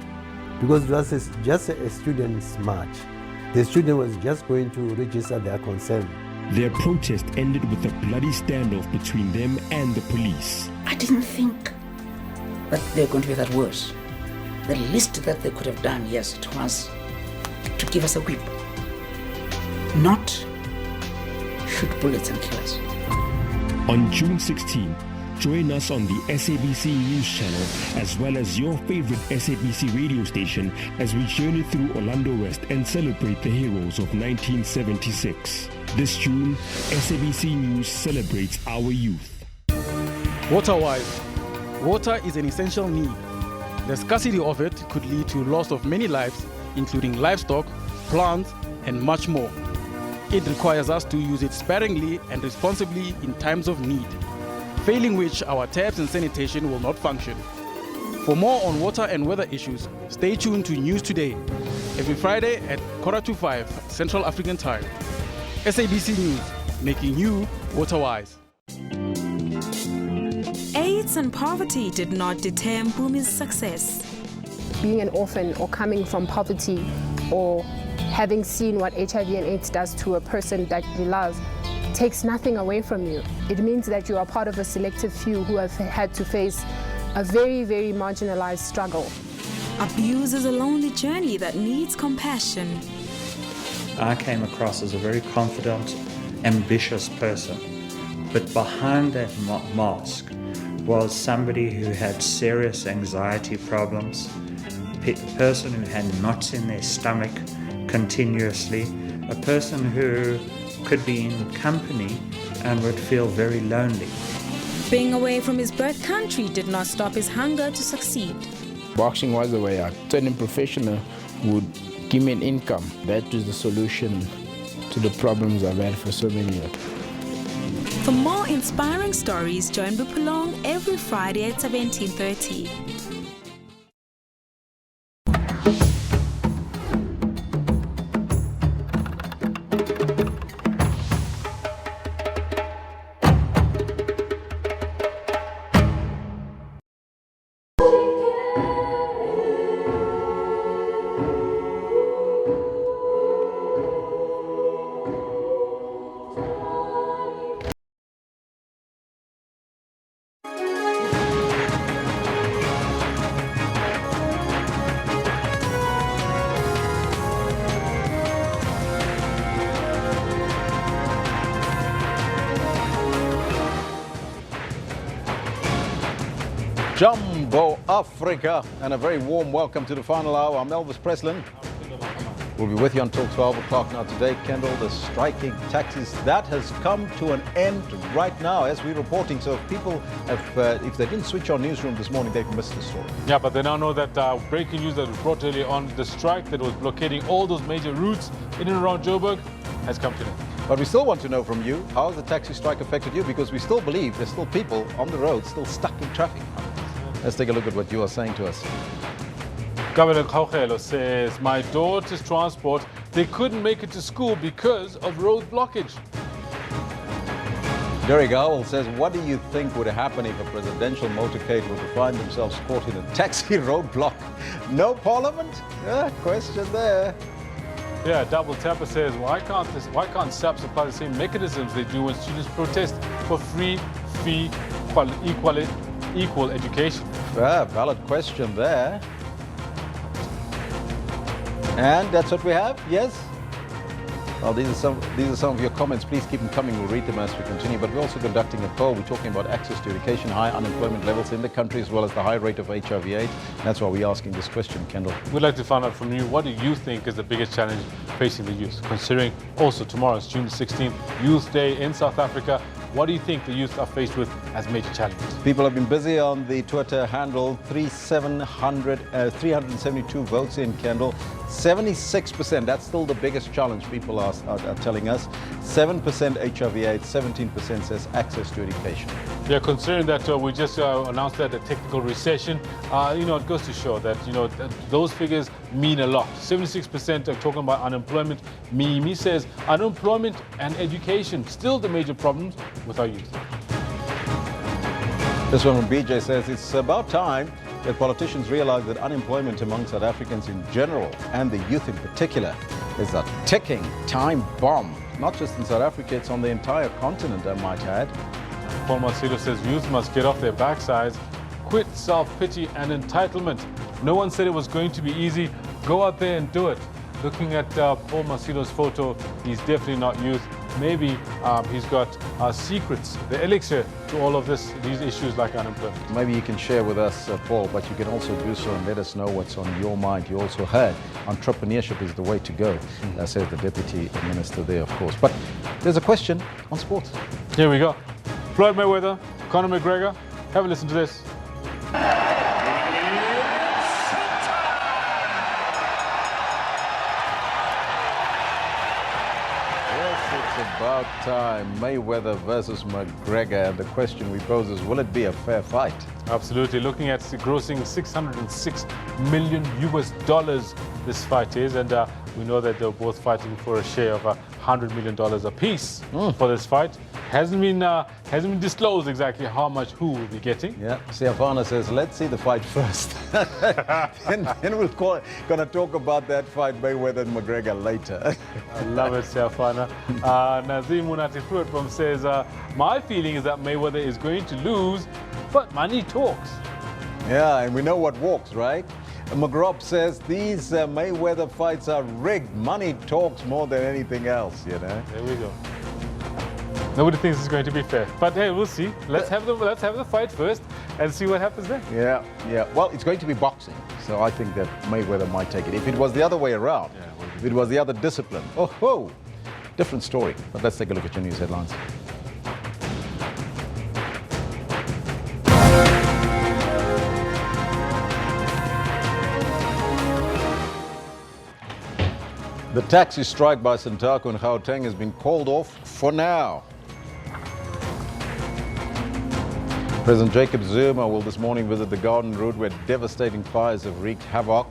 because it was just a students' march. The student was just going to register their concern. Their protest ended with a bloody standoff between them and the police. I didn't think that they were going to be that worse. The least that they could have done, yes, it was to give us a whip. Not shoot bullets and kill us. On June 16, join us on the SABC News channel as well as your favorite SABC radio station as we journey through Orlando West and celebrate the heroes of 1976. This June, SABC News celebrates our youth. Water-wise, water is an essential need. The scarcity of it could lead to loss of many lives, including livestock, plants, and much more. It requires us to use it sparingly and responsibly in times of need, failing which our taps and sanitation will not function. For more on water and weather issues, stay tuned to News Today, every Friday at 4:45 Central African Time. SABC News, making you water-wise. AIDS and poverty did not deter Mpumi's success. Being an orphan or coming from poverty or having seen what HIV and AIDS does to a person that you love takes nothing away from you. It means that you are part of a selective few who have had to face a very, very marginalized struggle. Abuse is a lonely journey that needs compassion. I came across as a very confident, ambitious person, but behind that mask was somebody who had serious anxiety problems, a person who had knots in their stomach continuously, a person who could be in company and would feel very lonely. Being away from his birth country did not stop his hunger to succeed. Boxing was the way out. Turning professional would give me an income. That was the solution to the problems I've had for so many years. For more inspiring stories, join Bupalong every Friday at 17:30. Jumbo Africa, and a very warm welcome to the final hour. I'm Elvis Preslin. We'll be with you until 12 o'clock. Now today, Kendall, the striking taxis, that has come to an end right now as we're reporting. So if people have, if they didn't switch on Newsroom this morning, they've missed the story. Yeah, but they now know that breaking news that was brought earlier on, the strike that was blockading all those major routes in and around Joburg has come to an end. But we still want to know from you, how has the taxi strike affected you? Because we still believe there's still people on the road still stuck in traffic. Let's take a look at what you are saying to us. Governor Khaukhelo says, my daughter's transport, they couldn't make it to school because of road blockage. Derek Howell says, what do you think would happen if a presidential motorcade were to find themselves caught in a taxi roadblock? No parliament? Yeah, question there. Yeah, Double Tapper says, why can't SAP supply the same mechanisms they do when students protest for free, equal education? Yeah, valid question there. And that's what we have, yes? Well, these are some of your comments. Please keep them coming. We'll read them as we continue. But we're also conducting a poll. We're talking about access to education, high unemployment levels in the country, as well as the high rate of HIV/AIDS. That's why we're asking this question, Kendall. We'd like to find out from you, what do you think is the biggest challenge facing the youth? Considering also tomorrow's June 16th, Youth Day in South Africa, what do you think the youth are faced with as major challenges? People have been busy on the Twitter handle, 372 votes in, Kendall. 76%, that's still the biggest challenge people are telling us. 7% HIV/AIDS, 17% says access to education. Yeah, considering that we just announced that a technical recession, it goes to show that, that those figures mean a lot. 76% are talking about unemployment. Mimi says unemployment and education, still the major problems with our youth. This one from BJ says, it's about time that politicians realize that unemployment among South Africans in general and the youth in particular is a ticking time bomb. Not just in South Africa, it's on the entire continent, I might add. Paul Masilo says youth must get off their backsides, quit self-pity and entitlement. No one said it was going to be easy. Go out there and do it. Looking at Paul Masilo's photo, he's definitely not youth. Maybe he's got secrets, the elixir to all of these issues like unemployment. Maybe you can share with us, Paul, but you can also do so and let us know what's on your mind. You also heard entrepreneurship is the way to go, says the Deputy Minister there, of course. But there's a question on sports. Here we go. Floyd Mayweather, Conor McGregor. Have a listen to this. About time, Mayweather versus McGregor, and the question we pose is, will it be a fair fight? Absolutely. Looking at grossing $606 million this fight is, and we know that they're both fighting for a share of $100 million apiece for this fight. Hasn't been disclosed exactly how much who will be getting. Yeah, Siafana says, let's see the fight first. then we're going to talk about that fight, Mayweather and McGregor, later. I love it, Siafana. Nazim Munati from says, my feeling is that Mayweather is going to lose, but money talks. Yeah, and we know what walks, right? McGrob says these Mayweather fights are rigged. Money talks more than anything else, There we go. Nobody thinks it's going to be fair, but hey, we'll see. Let's have the fight first and see what happens then. Yeah. Well, it's going to be boxing, so I think that Mayweather might take it. If it was the other way around, if it was the other discipline, different story. But let's take a look at your news headlines. The taxi strike by Santaco and Gauteng has been called off for now. President Jacob Zuma will this morning visit the Garden Route where devastating fires have wreaked havoc.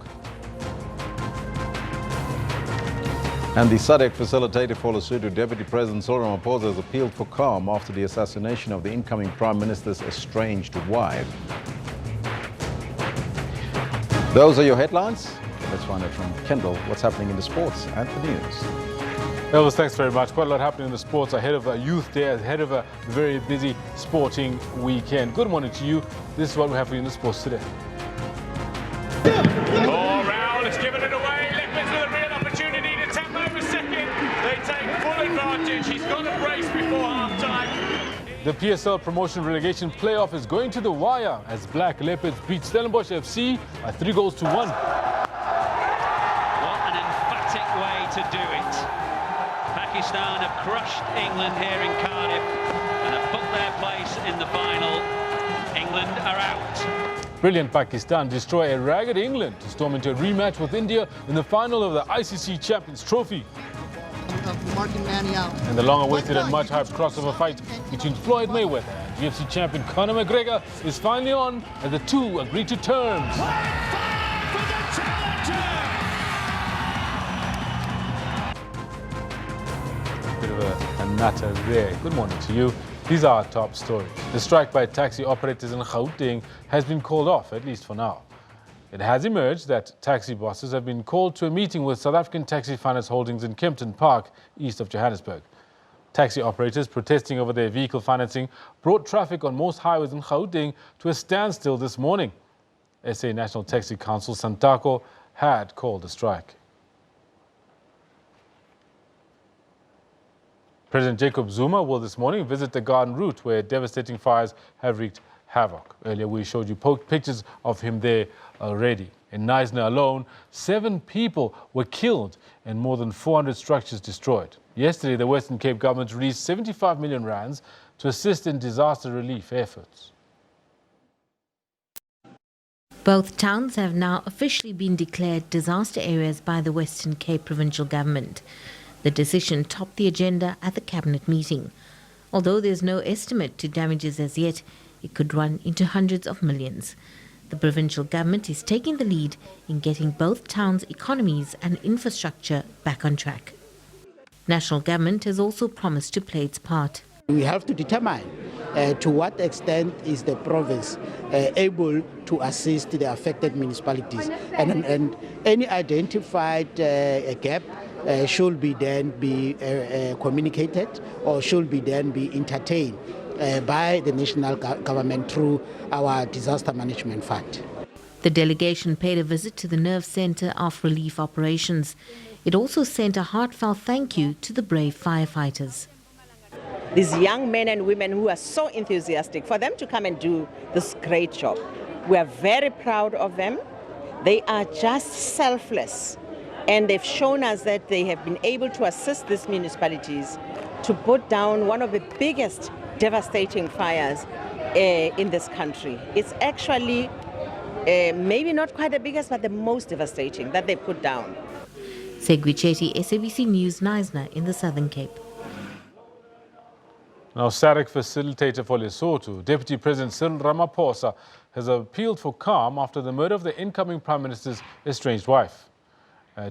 And the SADC facilitator for Lesotho, Deputy President Cyril Ramaphosa, has appealed for calm after the assassination of the incoming Prime Minister's estranged wife. Those are your headlines. Let's find out from Kendall what's happening in the sports and the news. Elvis, thanks very much. Quite a lot happening in the sports ahead of a Youth Day, ahead of a very busy sporting weekend. Good morning to you. This is what we have for you in the sports today. All round, it's given it away. Leopards with a real opportunity to tap over second. They take full advantage. He's got a brace before half-time. The PSL promotion relegation playoff is going to the wire as Black Leopards beat Stellenbosch FC by 3-1. What an emphatic way to do it. Pakistan have crushed England here in Cardiff and have booked their place in the final. England are out. Brilliant Pakistan destroy a ragged England to storm into a rematch with India in the final of the ICC Champions Trophy. And the long-awaited and much-hyped crossover fight between Floyd Mayweather and UFC champion Conor McGregor is finally on as the two agree to terms. Bit of a natter there. Good morning to you. These are our top stories. The strike by taxi operators in Gauteng has been called off, at least for now. It has emerged that taxi bosses have been called to a meeting with South African Taxi Finance Holdings in Kempton Park, east of Johannesburg. Taxi operators protesting over their vehicle financing brought traffic on most highways in Gauteng to a standstill this morning. SA National Taxi Council, Santako, had called the strike. President Jacob Zuma will this morning visit the Garden Route where devastating fires have wreaked havoc. Earlier we showed you pictures of him there already. In Knysna alone, 7 people were killed and more than 400 structures destroyed. Yesterday, the Western Cape government released 75 million rands to assist in disaster relief efforts. Both towns have now officially been declared disaster areas by the Western Cape provincial government. The decision topped the agenda at the cabinet meeting. Although there's no estimate to damages as yet, it could run into hundreds of millions. The provincial government is taking the lead in getting both towns' economies and infrastructure back on track. National government has also promised to play its part. We have to determine to what extent is the province able to assist the affected municipalities, and any identified gap should be then be communicated or should be then be entertained by the national government through our disaster management fund. The delegation paid a visit to the Nerve Centre of Relief Operations. It also sent a heartfelt thank you to the brave firefighters. These young men and women who are so enthusiastic, for them to come and do this great job. We are very proud of them. They are just selfless, and they've shown us that they have been able to assist these municipalities to put down one of the biggest devastating fires in this country. It's actually maybe not quite the biggest, but the most devastating that they put down. Segwi Chetty, SABC News, Knysna in the Southern Cape. Now, SADC facilitator for Lesotho, Deputy President Cyril Ramaphosa, has appealed for calm after the murder of the incoming Prime Minister's estranged wife.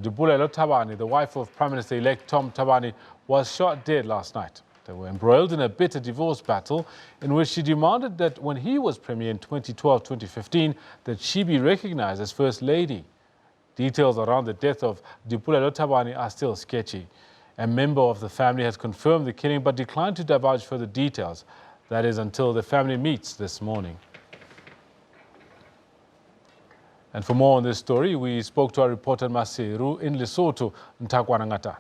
Dupulelo Thabane, the wife of Prime Minister-elect Tom Thabane, was shot dead last night. They were embroiled in a bitter divorce battle in which she demanded that when he was Premier in 2012-2015, that she be recognized as First Lady. Details around the death of Dupulelo Thabane are still sketchy. A member of the family has confirmed the killing but declined to divulge further details. That is until the family meets this morning. And for more on this story, we spoke to our reporter Maseru in Lesotho, Ntakwana Ngata.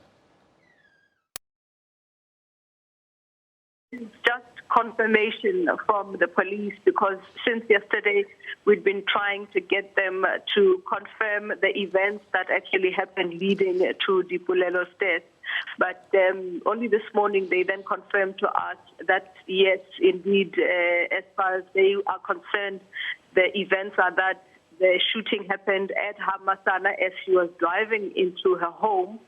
Just confirmation from the police, because since yesterday we'd been trying to get them to confirm the events that actually happened leading to Dipulelo's death. But only this morning they then confirmed to us that yes, indeed, as far as they are concerned, the events are that the shooting happened at Hamasana as she was driving into her home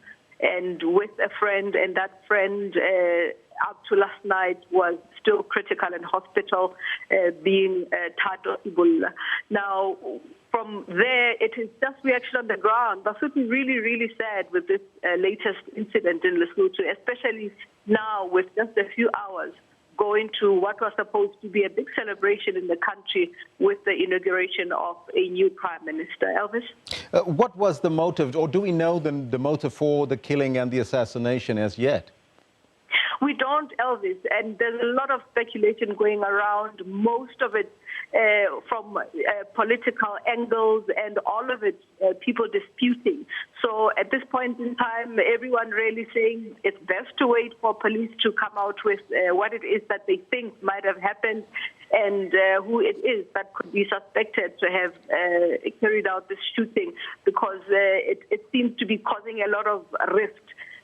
and with a friend, and that friend up to last night was still critical in hospital, being Tato Ibulla. Now, from there, it is just reaction on the ground. Basotho really, really sad with this latest incident in Lesotho, especially now with just a few hours going to what was supposed to be a big celebration in the country with the inauguration of a new prime minister. Elvis? What was the motive, or do we know the motive for the killing and the assassination as yet? We don't, Elvis, and there's a lot of speculation going around, most of it from political angles and all of it people disputing. So at this point in time, everyone really saying it's best to wait for police to come out with what it is that they think might have happened and who it is that could be suspected to have carried out this shooting, because it seems to be causing a lot of rift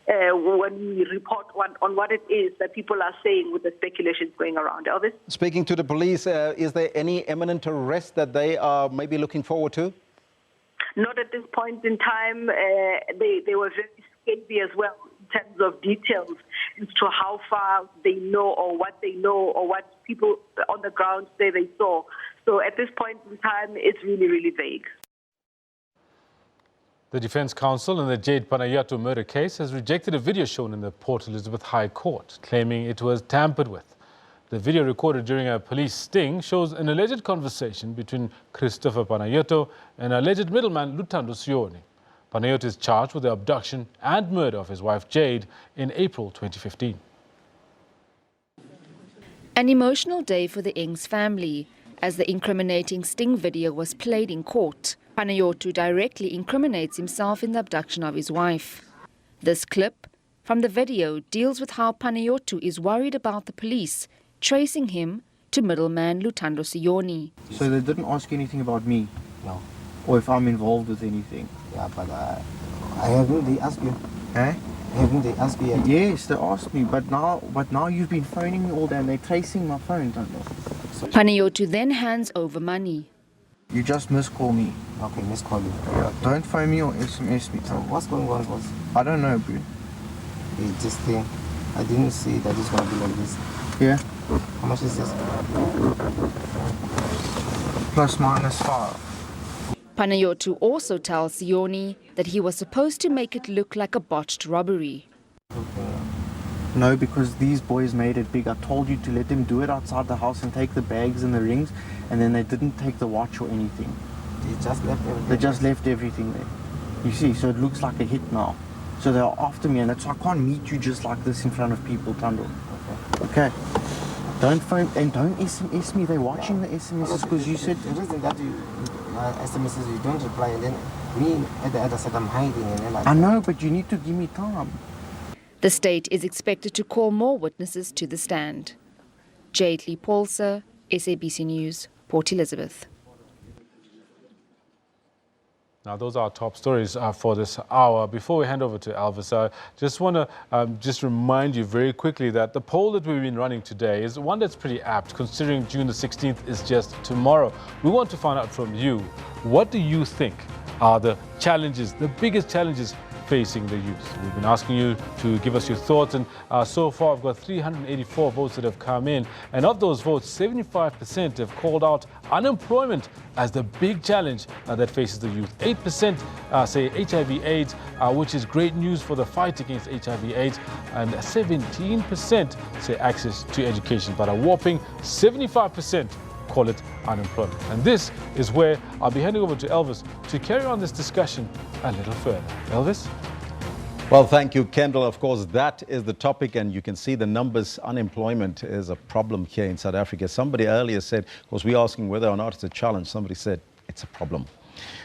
when we report on what it is that people are saying with the speculations going around. Elvis? Speaking to the police, is there any imminent arrest that they are maybe looking forward to? Not at this point in time. They were very scathing as well in terms of details as to how far they know or what people on the ground say they saw. So at this point in time, it's really, really vague. The Defence Counsel in the Jade Panayiotou murder case has rejected a video shown in the Port Elizabeth High Court, claiming it was tampered with. The video recorded during a police sting shows an alleged conversation between Christopher Panayiotou and alleged middleman Luthando Sioni. Panayiotou is charged with the abduction and murder of his wife Jade in April 2015. An emotional day for the Ings family as the incriminating sting video was played in court. Panayiotou directly incriminates himself in the abduction of his wife. This clip from the video deals with how Panayiotou is worried about the police tracing him to middleman Luthando Sioni. So they didn't ask you anything about me? No. Or if I'm involved with anything? Yeah, but haven't they asked you? Eh? Haven't they asked you? Yes, they asked me, but now you've been phoning me all day and they're tracing my phone, don't they? Panayiotou then hands over money. You just miscall me. Okay, miscall you. Yeah, don't phone me or SMS me. So what's going on, boss? I don't know, bro. It's just I didn't see that it's going to be like this. Yeah. How much is this? Plus minus 5. Panayiotou also tells Sioni that he was supposed to make it look like a botched robbery. No, because these boys made it big. I told you to let them do it outside the house and take the bags and the rings, and then they didn't take the watch or anything. They just left everything? They just left everything there. You see, so it looks like a hit now. So they're after me, and that's why I can't meet you just like this in front of people, Tando. Okay. Don't phone, and don't SMS me. They're watching the SMSs because you said... The reason that you SMSs, you don't reply, and then me at the other side, I'm hiding. And then I know, but you need to give me time. The state is expected to call more witnesses to the stand. Jade Lee Paulser, SABC News, Port Elizabeth. Now, those are our top stories for this hour. Before we hand over to Elvis, I just want to just remind you very quickly that the poll that we've been running today is one that's pretty apt, considering June the 16th is just tomorrow. We want to find out from you, what do you think are the challenges, the biggest challenges facing the youth? We've been asking you to give us your thoughts, and so far I've got 384 votes that have come in, and of those votes 75% have called out unemployment as the big challenge that faces the youth. 8% say HIV/AIDS, which is great news for the fight against HIV/AIDS, and 17% say access to education, but a whopping 75% call it unemployment. And this is where I'll be handing over to Elvis to carry on this discussion a little further. Elvis? Well, thank you, Kendall. Of course, that is the topic, and you can see the numbers. Unemployment is a problem here in South Africa. Somebody earlier said, because we're asking whether or not it's a challenge, somebody said it's a problem.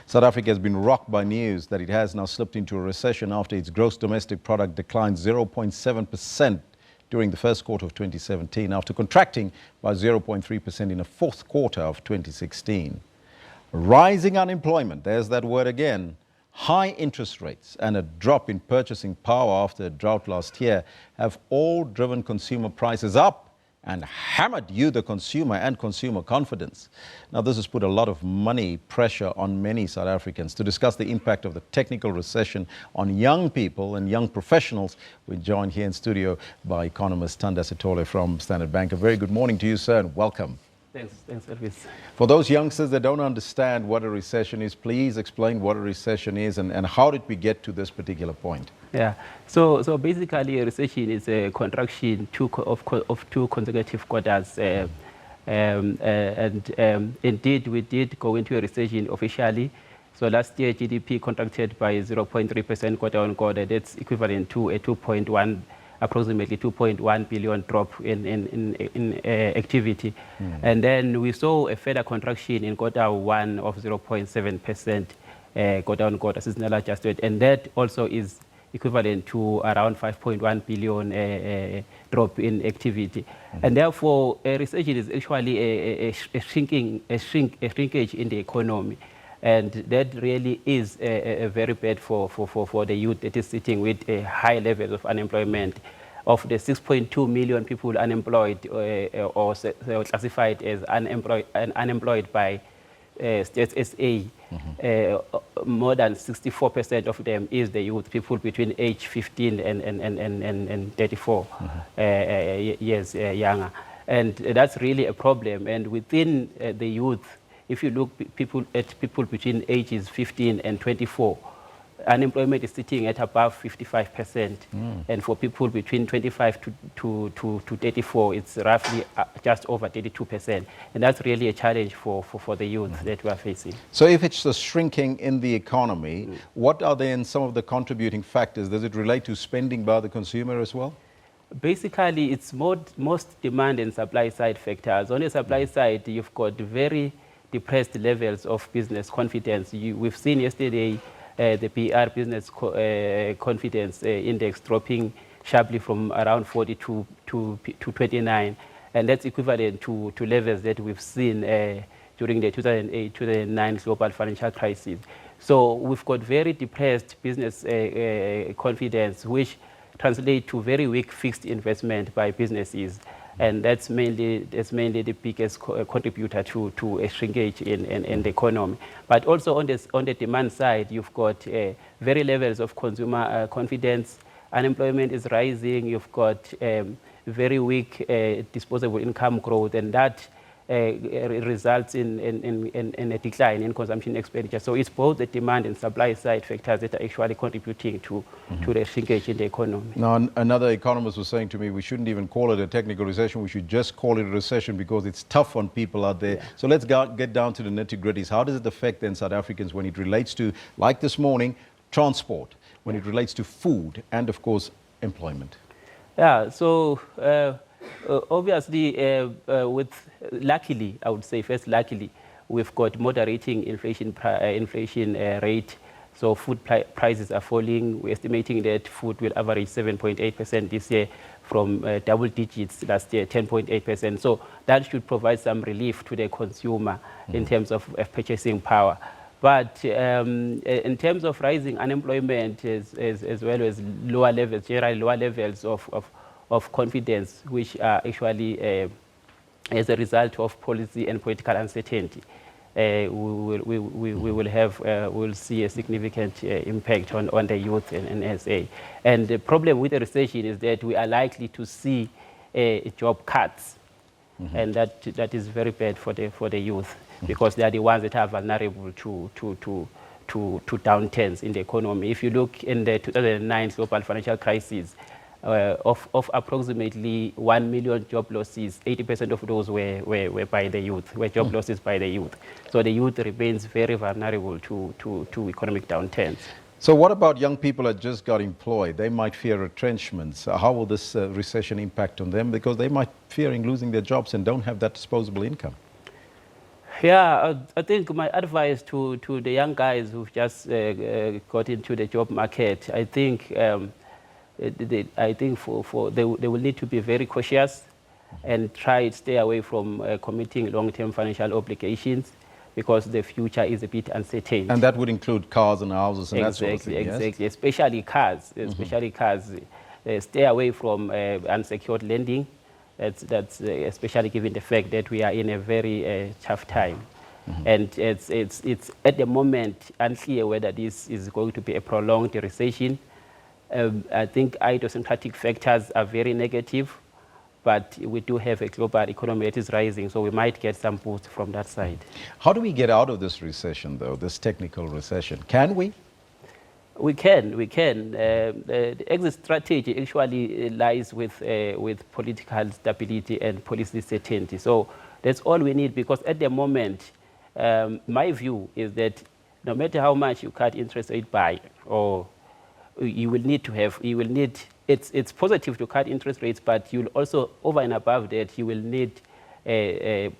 South Africa has been rocked by news that it has now slipped into a recession after its gross domestic product declined 0.7% during the first quarter of 2017, after contracting by 0.3% in the fourth quarter of 2016. Rising unemployment, there's that word again, high interest rates and a drop in purchasing power after a drought last year have all driven consumer prices up and hammered you, the consumer, and consumer confidence. Now, this has put a lot of money pressure on many South Africans. To discuss the impact of the technical recession on young people and young professionals, we're joined here in studio by economist Thanda Sithole from Standard Bank. A very good morning to you, sir, and welcome. Thanks, Elvis. For those youngsters that don't understand what a recession is, please explain what a recession is and how did we get to this particular point? Yeah, so basically a recession is a contraction of two consecutive quarters. Indeed, we did go into a recession officially. So last year, GDP contracted by 0.3% quarter on quarter. That's equivalent to a approximately 2.1 billion drop in activity. And then we saw a further contraction in quarter one of 0.7% quarter on quarter, seasonal adjusted. And that also is equivalent to around 5.1 billion drop in activity. And therefore, a recession is actually a shrinkage in the economy. And that really is very bad for the youth that is sitting with a high level of unemployment. Of the 6.2 million people unemployed or classified as unemployed by Stats SA, more than 64% of them is the youth, people between age 15 and 34 years younger. And that's really a problem. And within the youth, if you look at people between ages 15 and 24, unemployment is sitting at above 55%. And for people between 25 to 34, it's roughly just over 32%. And that's really a challenge for the youth that we are facing. So if it's the shrinking in the economy, what are then some of the contributing factors? Does it relate to spending by the consumer as well? Basically, it's most demand and supply side factors. On the supply side, you've got very depressed levels of business confidence. We've seen yesterday the PR business confidence index dropping sharply from around 40 to 29. And that's equivalent to levels that we've seen during the 2008-2009 global financial crisis. So we've got very depressed business confidence, which translates to very weak fixed investment by businesses. And that's mainly the biggest contributor to a shrinkage in the economy. But also on the demand side, you've got very levels of consumer confidence. Unemployment is rising. You've got very weak disposable income growth, and that results in a decline in consumption expenditure. So it's both the demand and supply side factors that are actually contributing to the shrinkage in the economy. Now, another economist was saying to me, we shouldn't even call it a technical recession. We should just call it a recession because it's tough on people out there. Yeah. So let's get down to the nitty-gritties. How does it affect then South Africans when it relates to, like this morning, transport, when it relates to food and, of course, employment? Yeah, so obviously, luckily, I would say first, luckily, we've got moderating inflation rate. So food prices are falling. We're estimating that food will average 7.8% this year from double digits last year, 10.8%. So that should provide some relief to the consumer in terms of purchasing power. But in terms of rising unemployment as well as lower levels, generally lower levels of confidence, which are actually as a result of policy and political uncertainty, we'll see a significant impact on the youth in SA. And the problem with the recession is that we are likely to see job cuts, and that is very bad for the youth, because they are the ones that are vulnerable to downturns in the economy. If you look in the 2009 global financial crisis, of approximately 1 million job losses, 80% of those were by the youth, were job losses by the youth. So the youth remains very vulnerable to economic downturns. So what about young people that just got employed? They might fear retrenchments. How will this recession impact on them? Because they might fearing losing their jobs and don't have that disposable income. Yeah, I think my advice to the young guys who've just got into the job market, I think they will need to be very cautious and try to stay away from committing long-term financial obligations, because the future is a bit uncertain. And that would include cars and houses and that sort of thing, Exactly, yes? Especially cars. Stay away from unsecured lending. That's especially given the fact that we are in a very tough time. And it's at the moment unclear whether this is going to be a prolonged recession. I think idiosyncratic factors are very negative, but we do have a global economy that is rising, so we might get some boost from that side. How do we get out of this recession, though, this technical recession? Can we? We can. The exit strategy actually lies with political stability and policy certainty. So that's all we need, because at the moment, my view is that no matter how much you cut interest rate by, or it's positive to cut interest rates, but you'll also, over and above that, you will need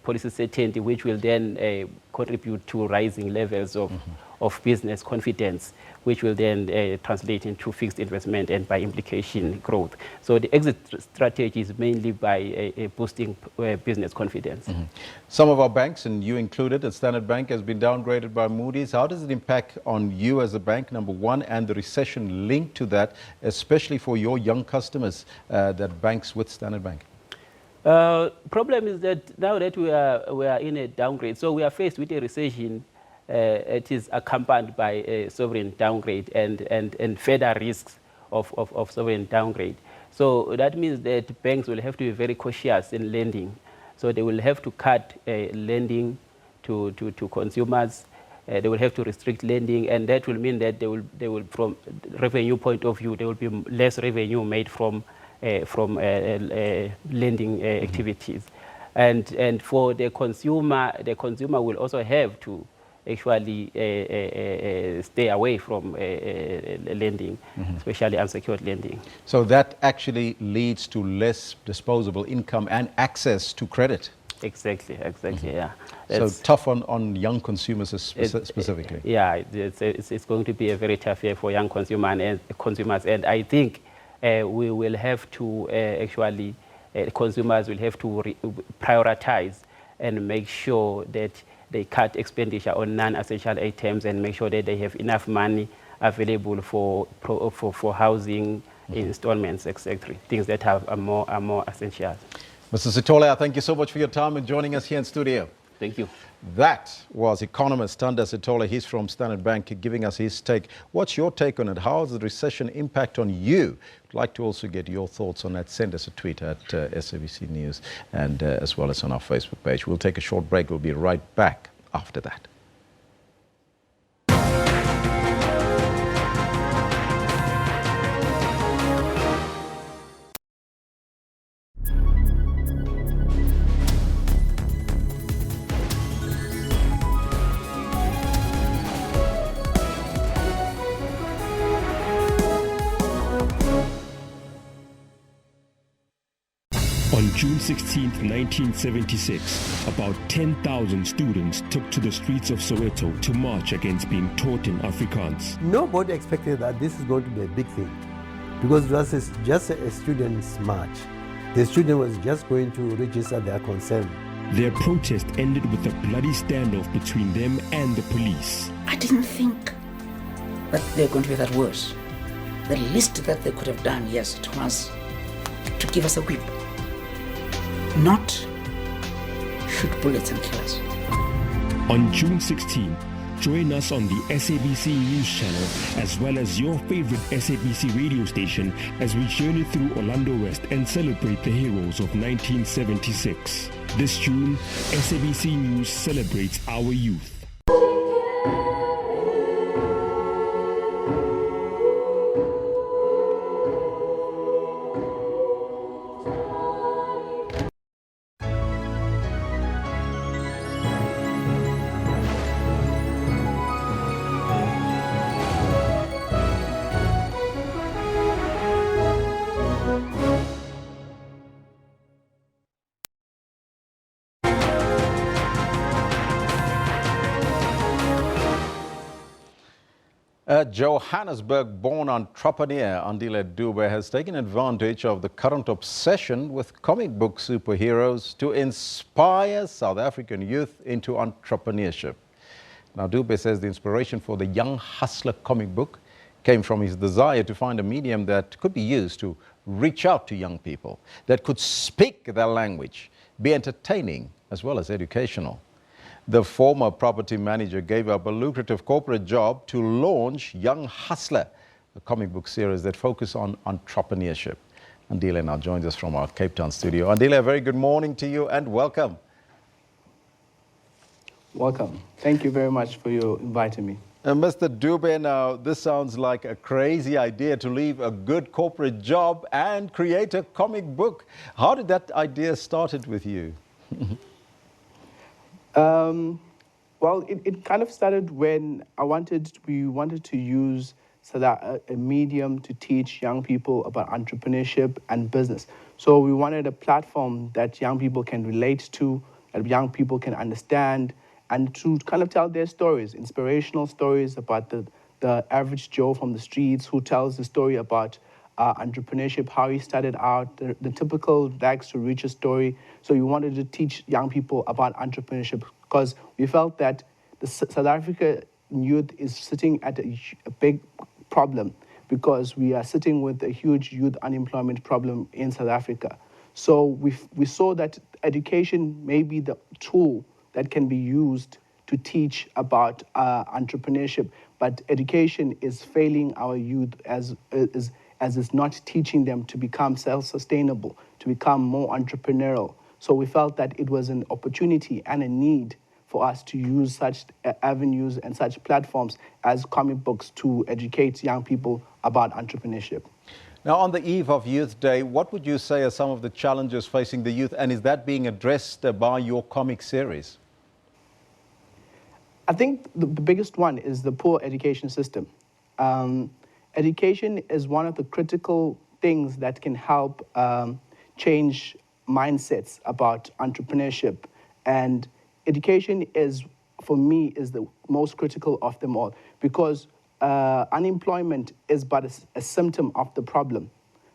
policy certainty, which will then contribute to rising levels of business confidence, which will then translate into fixed investment and by implication growth. So the exit strategy is mainly by boosting business confidence. Some of our banks, and you included, the Standard Bank has been downgraded by Moody's. How does it impact on you as a bank, number one, and the recession linked to that, especially for your young customers that banks with Standard Bank? Problem is that now that we are in a downgrade, so we are faced with a recession. It is accompanied by a sovereign downgrade and further risks of sovereign downgrade. So that means that banks will have to be very cautious in lending. So they will have to cut lending to consumers. They will have to restrict lending, and that will mean that they will, from revenue point of view, there will be less revenue made from lending activities. And for the consumer will also have to actually stay away from lending, especially unsecured lending. So that actually leads to less disposable income and access to credit. Exactly, yeah. So tough on young consumers specifically. It's going to be a very tough year for young consumers, and I think we will have to actually, consumers will have to prioritize and make sure that they cut expenditure on non-essential items and make sure that they have enough money available for housing, installments, etc. Things that are more essential. Mr. Sithole, thank you so much for your time and joining us here in studio. Thank you. That was economist Thanda Sithole. He's from Standard Bank, giving us his take. What's your take on it? How does the recession impact on you? I'd like to also get your thoughts on that. Send us a tweet at SABC News and as well as on our Facebook page. We'll take a short break. We'll be right back after that. On June 16, 1976, about 10,000 students took to the streets of Soweto to march against being taught in Afrikaans. Nobody expected that this is going to be a big thing, because it was just a students' march. The student was just going to register their concern. Their protest ended with a bloody standoff between them and the police. I didn't think that they were going to be that worse. The least that they could have done, yes, it was to give us a whip. Not shoot bullets and kill us. On June 16, join us on the SABC News channel as well as your favorite SABC radio station as we journey through Orlando West and celebrate the heroes of 1976. This June, SABC News celebrates our youth. A Johannesburg-born entrepreneur, Andile Dube, has taken advantage of the current obsession with comic book superheroes to inspire South African youth into entrepreneurship. Now, Dube says the inspiration for the Young Hustler comic book came from his desire to find a medium that could be used to reach out to young people, that could speak their language, be entertaining as well as educational. The former property manager gave up a lucrative corporate job to launch Young Hustler, a comic book series that focuses on entrepreneurship. Andile now joins us from our Cape Town studio. Andile, a very good morning to you and welcome. Welcome. Thank you very much for your inviting me. Mr. Dube, now this sounds like a crazy idea to leave a good corporate job and create a comic book. How did that idea started with you? Well, it kind of started when we wanted to use a medium to teach young people about entrepreneurship and business. So we wanted a platform that young people can relate to, that young people can understand, and to kind of tell their stories, inspirational stories about the average Joe from the streets who tells the story about entrepreneurship, how he started out, the typical rags to riches story. So we wanted to teach young people about entrepreneurship because we felt that the South Africa youth is sitting at a big problem because we are sitting with a huge youth unemployment problem in South Africa. So we saw that education may be the tool that can be used to teach about entrepreneurship, but education is failing our youth as it's not teaching them to become self-sustainable, to become more entrepreneurial. So we felt that it was an opportunity and a need for us to use such avenues and such platforms as comic books to educate young people about entrepreneurship. Now, on the eve of Youth Day, what would you say are some of the challenges facing the youth, and is that being addressed by your comic series? I think the biggest one is the poor education system. Education is one of the critical things that can help change mindsets about entrepreneurship. And education is, for me, is the most critical of them all because unemployment is but a symptom of the problem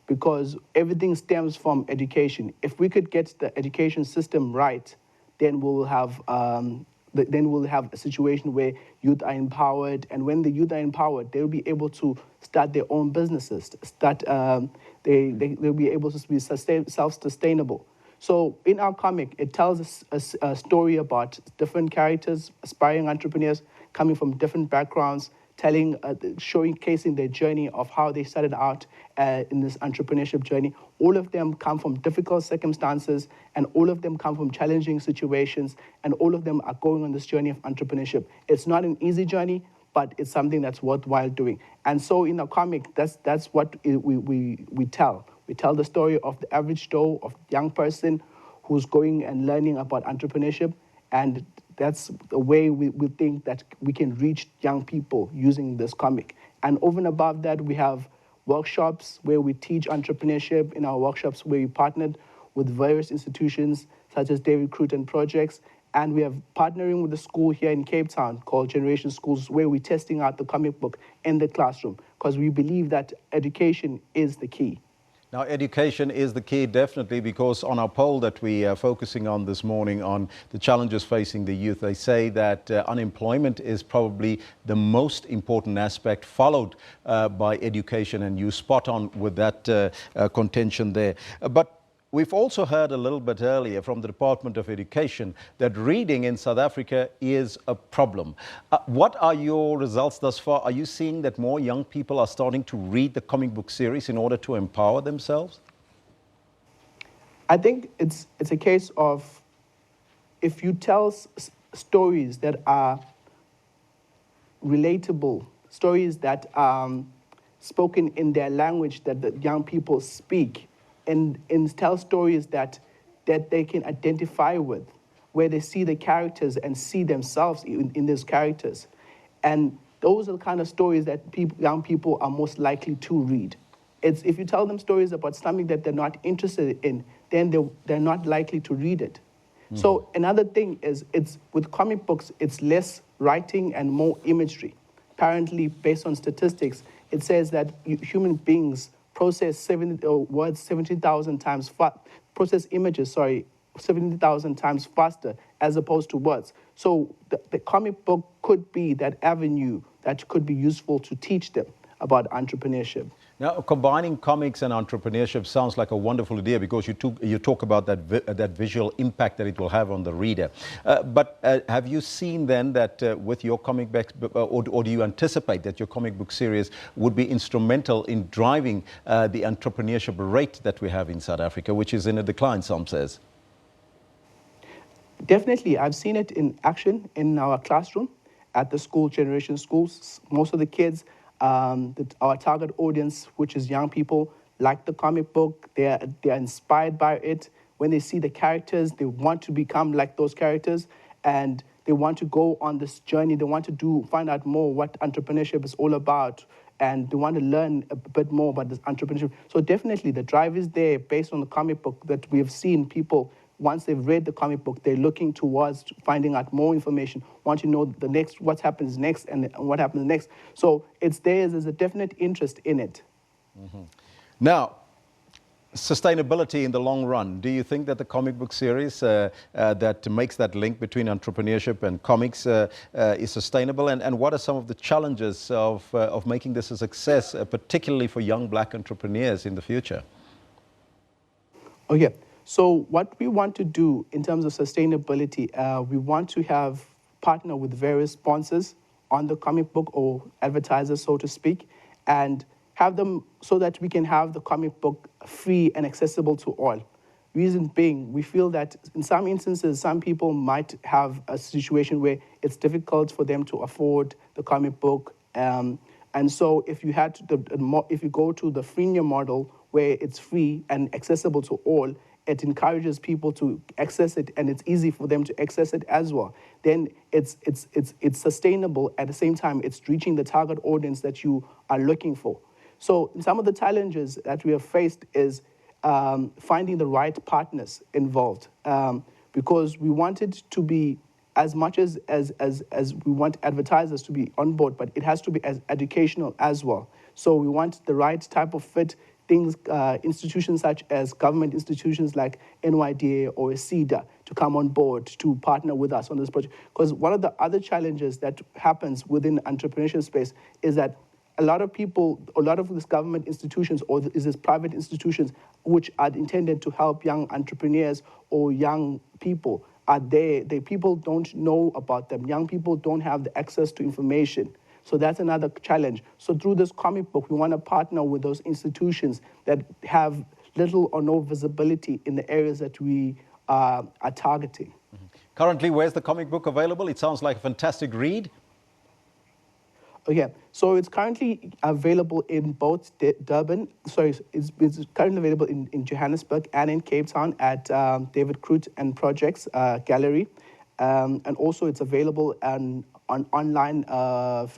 because everything stems from education. If we could get the education system right, then we'll have a situation where youth are empowered, and when the youth are empowered, they'll be able to start their own businesses. They'll be able to be self-sustainable. So in our comic, it tells a story about different characters, aspiring entrepreneurs coming from different backgrounds, showcasing their journey of how they started out in this entrepreneurship journey. All of them come from difficult circumstances, and all of them come from challenging situations, and all of them are going on this journey of entrepreneurship. It's not an easy journey, but it's something that's worthwhile doing. And so in the comic, that's what we tell. We tell the story of the average Joe, of the young person who's going and learning about entrepreneurship, and that's the way we think that we can reach young people using this comic. And over and above that, we have workshops where we teach entrepreneurship. In our workshops, where we partnered with various institutions such as David Cruton Projects, and we have partnering with the school here in Cape Town called Generation Schools, where we're testing out the comic book in the classroom because we believe that education is the key. Now, education is the key, definitely, because on our poll that we are focusing on this morning on the challenges facing the youth, they say that unemployment is probably the most important aspect, followed by education, and you spot on with that contention there. But we've also heard a little bit earlier from the Department of Education that reading in South Africa is a problem. What are your results thus far? Are you seeing that more young people are starting to read the comic book series in order to empower themselves? I think it's a case of if you tell stories that are relatable, stories that are spoken in their language that the young people speak, and tell stories that they can identify with, where they see the characters and see themselves in those characters. And those are the kind of stories that young people are most likely to read. If you tell them stories about something that they're not interested in, then they're not likely to read it. So another thing is, with comic books, it's less writing and more imagery. Apparently, based on statistics, it says that human beings process 70,000 times process images, 70,000 times faster as opposed to words. So the comic book could be that avenue that could be useful to teach them about entrepreneurship. Now, combining comics and entrepreneurship sounds like a wonderful idea because you talk about that visual impact that it will have on the reader. But have you seen then that with your comic book, or do you anticipate that your comic book series would be instrumental in driving the entrepreneurship rate that we have in South Africa, which is in a decline, some says? Definitely, I've seen it in action in our classroom at the school generation schools. Most of the kids, our target audience, which is young people, like the comic book. They're inspired by it. When they see the characters, they want to become like those characters, and they want to go on this journey. They want to find out more what entrepreneurship is all about, and they want to learn a bit more about this entrepreneurship. So definitely, the drive is there based on the comic book that we have seen people. Once they've read the comic book, they're looking towards finding out more information, want to know the next, what happens next and what happens next. So it's there's a definite interest in it. Mm-hmm. Now, sustainability in the long run. Do you think that the comic book series that makes that link between entrepreneurship and comics is sustainable? And what are some of the challenges of making this a success, particularly for young black entrepreneurs in the future? Okay. So what we want to do in terms of sustainability, we want to partner with various sponsors on the comic book, or advertisers, so to speak, and have them so that we can have the comic book free and accessible to all. Reason being, we feel that in some instances, some people might have a situation where it's difficult for them to afford the comic book. And so if you go to the freemium model where it's free and accessible to all, it encourages people to access it, and it's easy for them to access it as well. Then it's sustainable. At the same time, it's reaching the target audience that you are looking for. So some of the challenges that we have faced is finding the right partners involved, because we want it to be as much as we want advertisers to be on board, but it has to be as educational as well. So we want the right type of fit. Things, institutions such as government institutions like NYDA or CEDA to come on board to partner with us on this project. Because one of the other challenges that happens within the entrepreneurship space is that a lot of these government institutions or these private institutions which are intended to help young entrepreneurs or young people are there. People don't know about them. Young people don't have the access to information. So that's another challenge. So through this comic book, we want to partner with those institutions that have little or no visibility in the areas that we are targeting. Mm-hmm. Currently, where's the comic book available? It sounds like a fantastic read. Okay, so it's currently available in both Durban. Sorry, it's currently available in Johannesburg and in Cape Town at David Crute and Projects Gallery. And also it's available online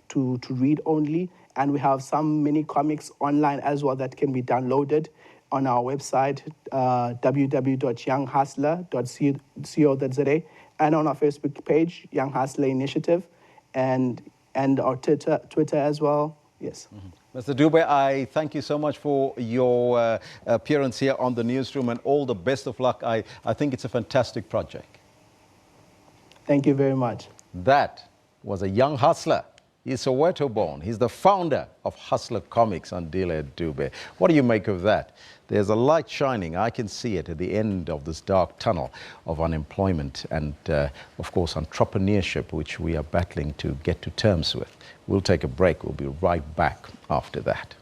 to read only, and we have some mini comics online as well that can be downloaded on our website, www.younghustler.co.za, and on our Facebook page, Young Hustler Initiative, and our Twitter as well. Yes. Mm-hmm. Mr. Dube, I thank you so much for your appearance here on the Newsroom, and all the best of luck. I think it's a fantastic project. Thank you very much. That was a young hustler. He's Soweto born. He's the founder of Hustler Comics, Andile Dube. What do you make of that? There's a light shining. I can see it at the end of this dark tunnel of unemployment and, of course, entrepreneurship, which we are battling to get to terms with. We'll take a break. We'll be right back after that.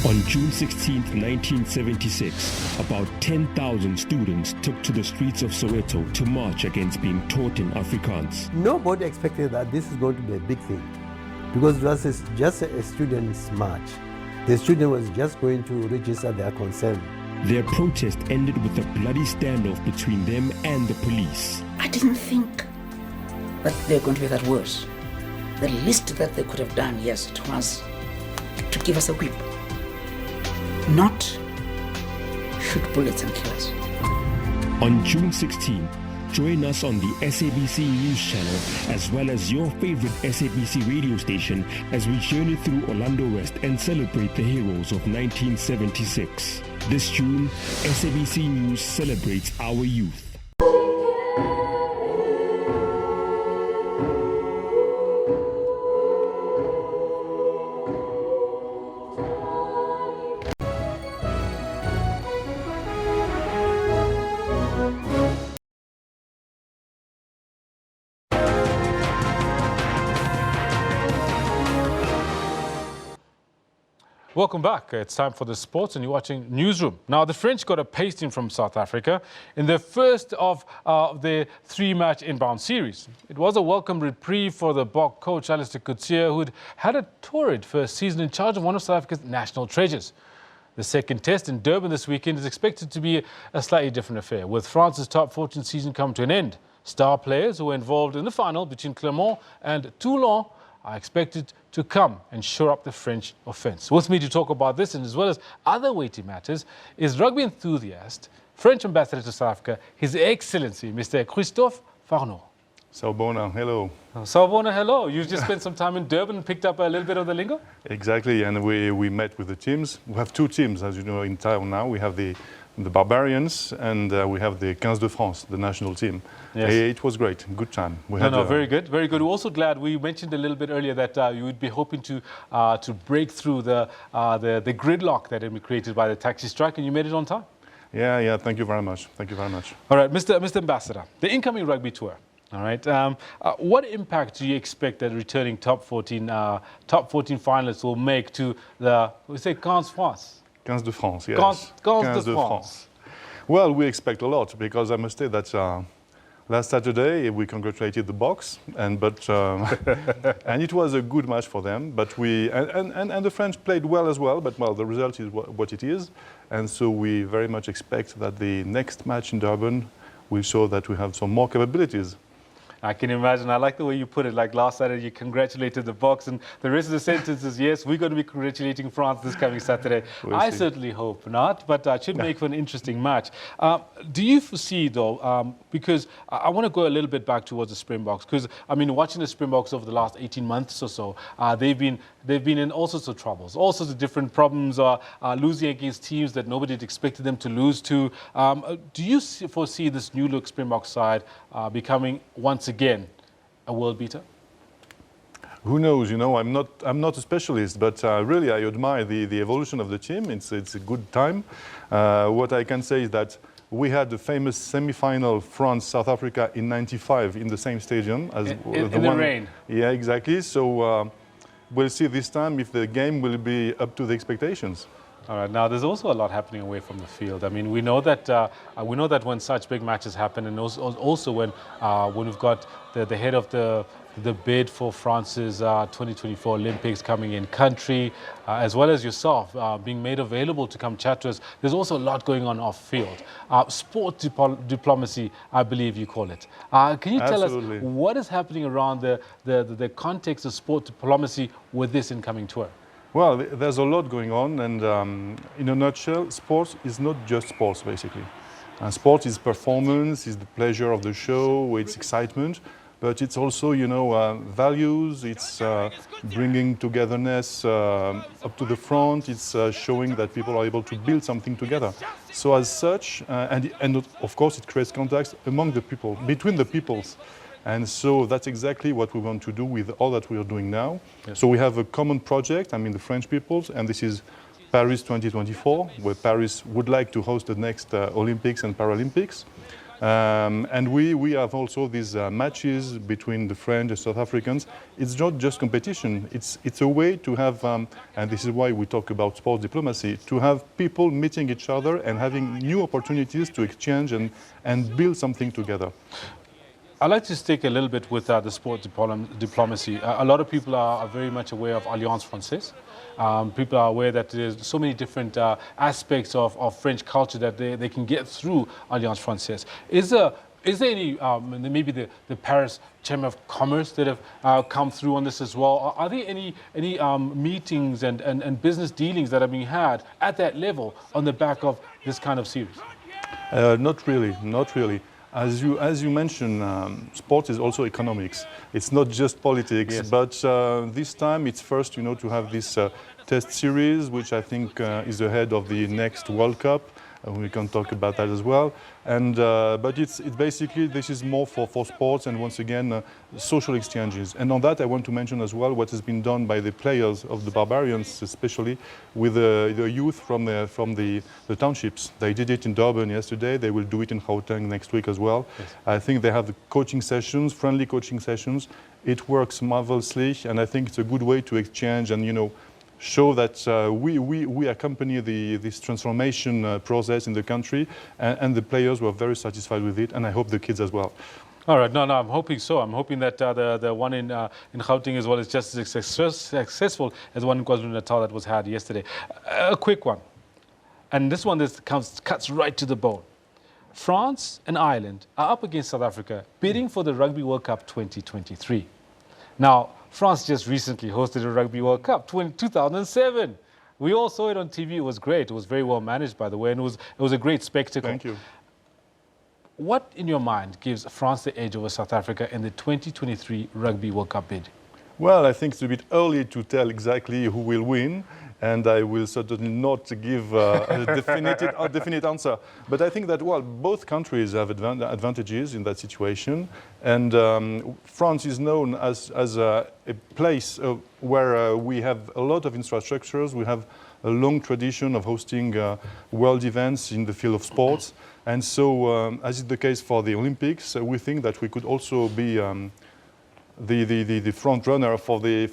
On June 16, 1976, about 10,000 students took to the streets of Soweto to march against being taught in Afrikaans. Nobody expected that this is going to be a big thing, because it was just a students' march. The student was just going to register their concern. Their protest ended with a bloody standoff between them and the police. I didn't think that they were going to be that worse. The least that they could have done, yes, it was to give us a whip. Not shoot bullets and kill us. On June 16, Join us on the SABC News channel as well as your favorite SABC radio station as we journey through Orlando West and celebrate the heroes of 1976. This June, SABC News celebrates our youth. Welcome back. It's time for the sports and you're watching Newsroom. Now, the French got a pasting from South Africa in their first of their three-match inbound series. It was a welcome reprieve for the Bok coach, Alistair Coetzee, who'd had a torrid first season in charge of one of South Africa's national treasures. The second test in Durban this weekend is expected to be a slightly different affair, with France's top 14 season come to an end. Star players who were involved in the final between Clermont and Toulon are expected to come and shore up the French offence. With me to talk about this and as well as other weighty matters is rugby enthusiast, French ambassador to South Africa, His Excellency, Mr. Christophe Farnot. Sawubona, hello. Sawubona, hello. You just spent some time in Durban and picked up a little bit of the lingo? Exactly, and we met with the teams. We have two teams, as you know, in town now. We have the Barbarians and we have the 15 de France, the national team. Yes. It was great, good time. Very good, very good. We're also glad, we mentioned a little bit earlier that you would be hoping to break through the gridlock that had been created by the taxi strike, and you made it on time. Yeah, thank you very much. Thank you very much. All right, Mr. Ambassador, the incoming rugby tour. All right. What impact do you expect that returning top 14 finalists will make to the, we say, 15 France? 15 de France, yes. 15 de France. Well, we expect a lot because I must say that last Saturday we congratulated the Boks, and it was a good match for them. But and the French played well as well. But well, the result is what it is, and so we very much expect that the next match in Durban will show that we have some more capabilities. I can imagine. I like the way you put it. Like last Saturday, you congratulated the Boks, and the rest of the sentence is, yes, we're going to be congratulating France this coming Saturday. I certainly hope not, but it should make for an interesting match. Do you foresee, though, because I want to go a little bit back towards the Springboks, because, I mean, watching the Springboks over the last 18 months or so, they've been in all sorts of troubles, all sorts of different problems, losing against teams that nobody had expected them to lose to. Do you foresee this new look Springbok side becoming once again a world beater? Who knows? You know, I'm not a specialist, but really I admire the evolution of the team. It's a good time. What I can say is that we had the famous semi-final France-South Africa in '95 in the same stadium as in the rain. Yeah, exactly. So we'll see this time if the game will be up to the expectations. All right. Now, there's also a lot happening away from the field. I mean, we know that when such big matches happen, and also when we've got the head of the bid for France's 2024 Olympics coming in country, as well as yourself being made available to come chat to us. There's also a lot going on off field. Sport diplomacy, I believe you call it. Can you tell us what is happening around the context of sport diplomacy with this incoming tour? Well, there's a lot going on, and in a nutshell, sports is not just sports, basically. Sport is performance, is the pleasure of the show, it's excitement, but it's also, you know, values, it's bringing togetherness up to the front, it's showing that people are able to build something together. So as such, and of course it creates contacts among the people, between the peoples. And so that's exactly what we want to do with all that we are doing now. Yes. So we have a common project, I mean the French peoples, and this is Paris 2024, where Paris would like to host the next Olympics and Paralympics. And we have also these matches between the French and South Africans. It's not just competition, it's a way to have, and this is why we talk about sports diplomacy, to have people meeting each other and having new opportunities to exchange and build something together. I'd like to stick a little bit with the sport diplomacy. A lot of people are very much aware of Alliance Française. People are aware that there's so many different aspects of French culture that they can get through Alliance Française. Is there any, maybe the Paris Chamber of Commerce that have come through on this as well? Are there any meetings and business dealings that are being had at that level on the back of this kind of series? Not really. As you mentioned, sport is also economics. It's not just politics, yes. But this time it's first, to have this test series, which I think is ahead of the next World Cup. We can talk about that as well. And but it's basically, this is more for sports and once again social exchanges. And on that I want to mention as well what has been done by the players of the Barbarians, especially with the youth from the townships. They did it in Durban yesterday. They will do it in Gauteng next week as well. Yes. I think they have the coaching sessions, friendly coaching sessions. It works marvelously, and I think it's a good way to exchange and show that we accompany this transformation process in the country, and the players were very satisfied with it, and I hope the kids as well. All right, no, I'm hoping so. I'm hoping that the one in Gauteng as well is just as successful as the one in KwaZulu-Natal that was had yesterday. A quick one, and this one cuts right to the bone. France and Ireland are up against South Africa, bidding for the Rugby World Cup 2023. Now, France just recently hosted a Rugby World Cup 2007. We all saw it on TV. It was great. It was very well managed, by the way, and it was a great spectacle. Thank you. What, in your mind, gives France the edge over South Africa in the 2023 Rugby World Cup bid? Well, I think it's a bit early to tell exactly who will win, and I will certainly not give a definite answer. But I think that, well, both countries have advantages in that situation, and France is known as a place where we have a lot of infrastructures. We have a long tradition of hosting world events in the field of sports, and so, as is the case for the Olympics, we think that we could also be the front runner for the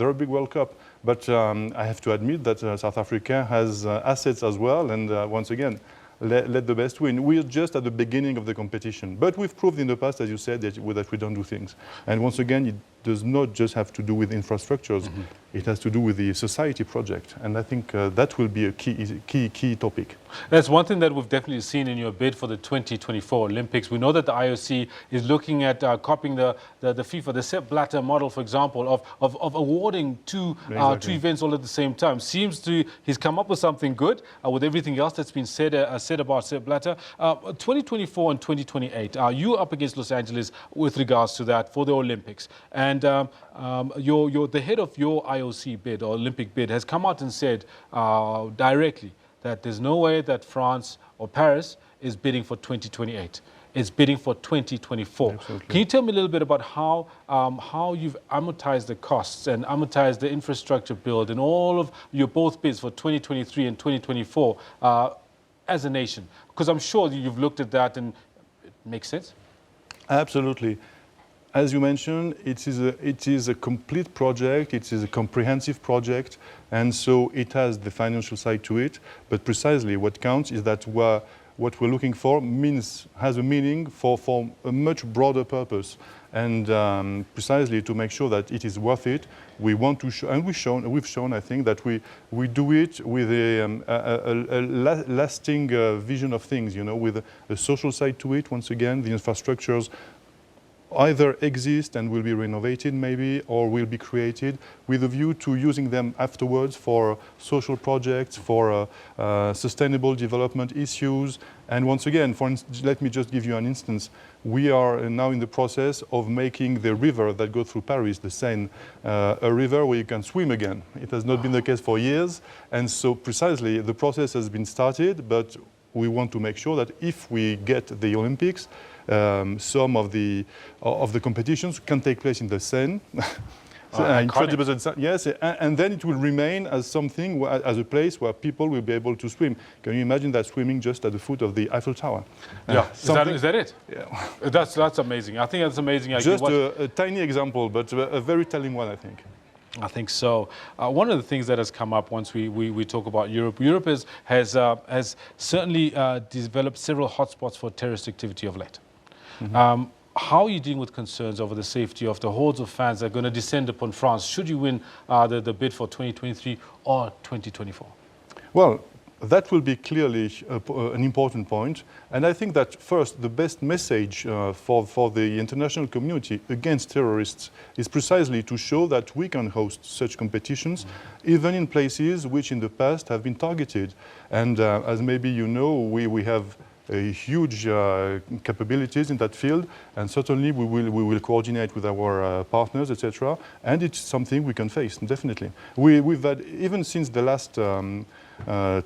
Rugby World Cup. But I have to admit that South Africa has assets as well, and once again, let the best win. We're just at the beginning of the competition, but we've proved in the past, as you said, that we don't do things. And once again, it does not just have to do with infrastructures. Mm-hmm. It has to do with the society project, and I think that will be a key topic. That's one thing that we've definitely seen in your bid for the 2024 Olympics. We know that the IOC is looking at copying the FIFA, the Sepp Blatter model, for example, of awarding two events all at the same time. He's come up with something good with everything else that's been said about Sepp Blatter. 2024 and 2028, you up against Los Angeles with regards to that for the Olympics, and the head of your IOC bid or Olympic bid has come out and said directly that there's no way that France or Paris is bidding for 2028. It's bidding for 2024. Absolutely. Can you tell me a little bit about how you've amortized the costs and amortized the infrastructure build and all of your both bids for 2023 and 2024 as a nation? Because I'm sure you've looked at that and it makes sense. Absolutely. As you mentioned, it is a complete project, it is a comprehensive project, and so it has the financial side to it, but precisely what counts is that what we're looking for has a meaning for a much broader purpose, and precisely to make sure that it is worth it, we want to show, and we've shown, I think, that we do it with a lasting vision of things, with a social side to it. Once again, the infrastructures either exist and will be renovated maybe, or will be created with a view to using them afterwards for social projects, for sustainable development issues. And once again, let me just give you an instance. We are now in the process of making the river that goes through Paris, the Seine, a river where you can swim again. It has not been the case for years, and so precisely the process has been started, but we want to make sure that if we get the Olympics, some of the competitions can take place in the Seine. Incredible, yes, and then it will remain as something, as a place where people will be able to swim. Can you imagine that swimming just at the foot of the Eiffel Tower? Yeah, is that it? Yeah. That's amazing. I think that's amazing. Just a tiny example, but a very telling one, I think. I think so. One of the things that has come up once we talk about Europe, has certainly developed several hotspots for terrorist activity of late. Mm-hmm. How are you dealing with concerns over the safety of the hordes of fans that are going to descend upon France should you win the bid for 2023 or 2024? Well, that will be clearly an important point. And I think that first, the best message for the international community against terrorists is precisely to show that we can host such competitions, even in places which in the past have been targeted. And as maybe you know, we have huge capabilities in that field, and certainly we will coordinate with our partners, etc. And it's something we can face, definitely. We've had, even since the last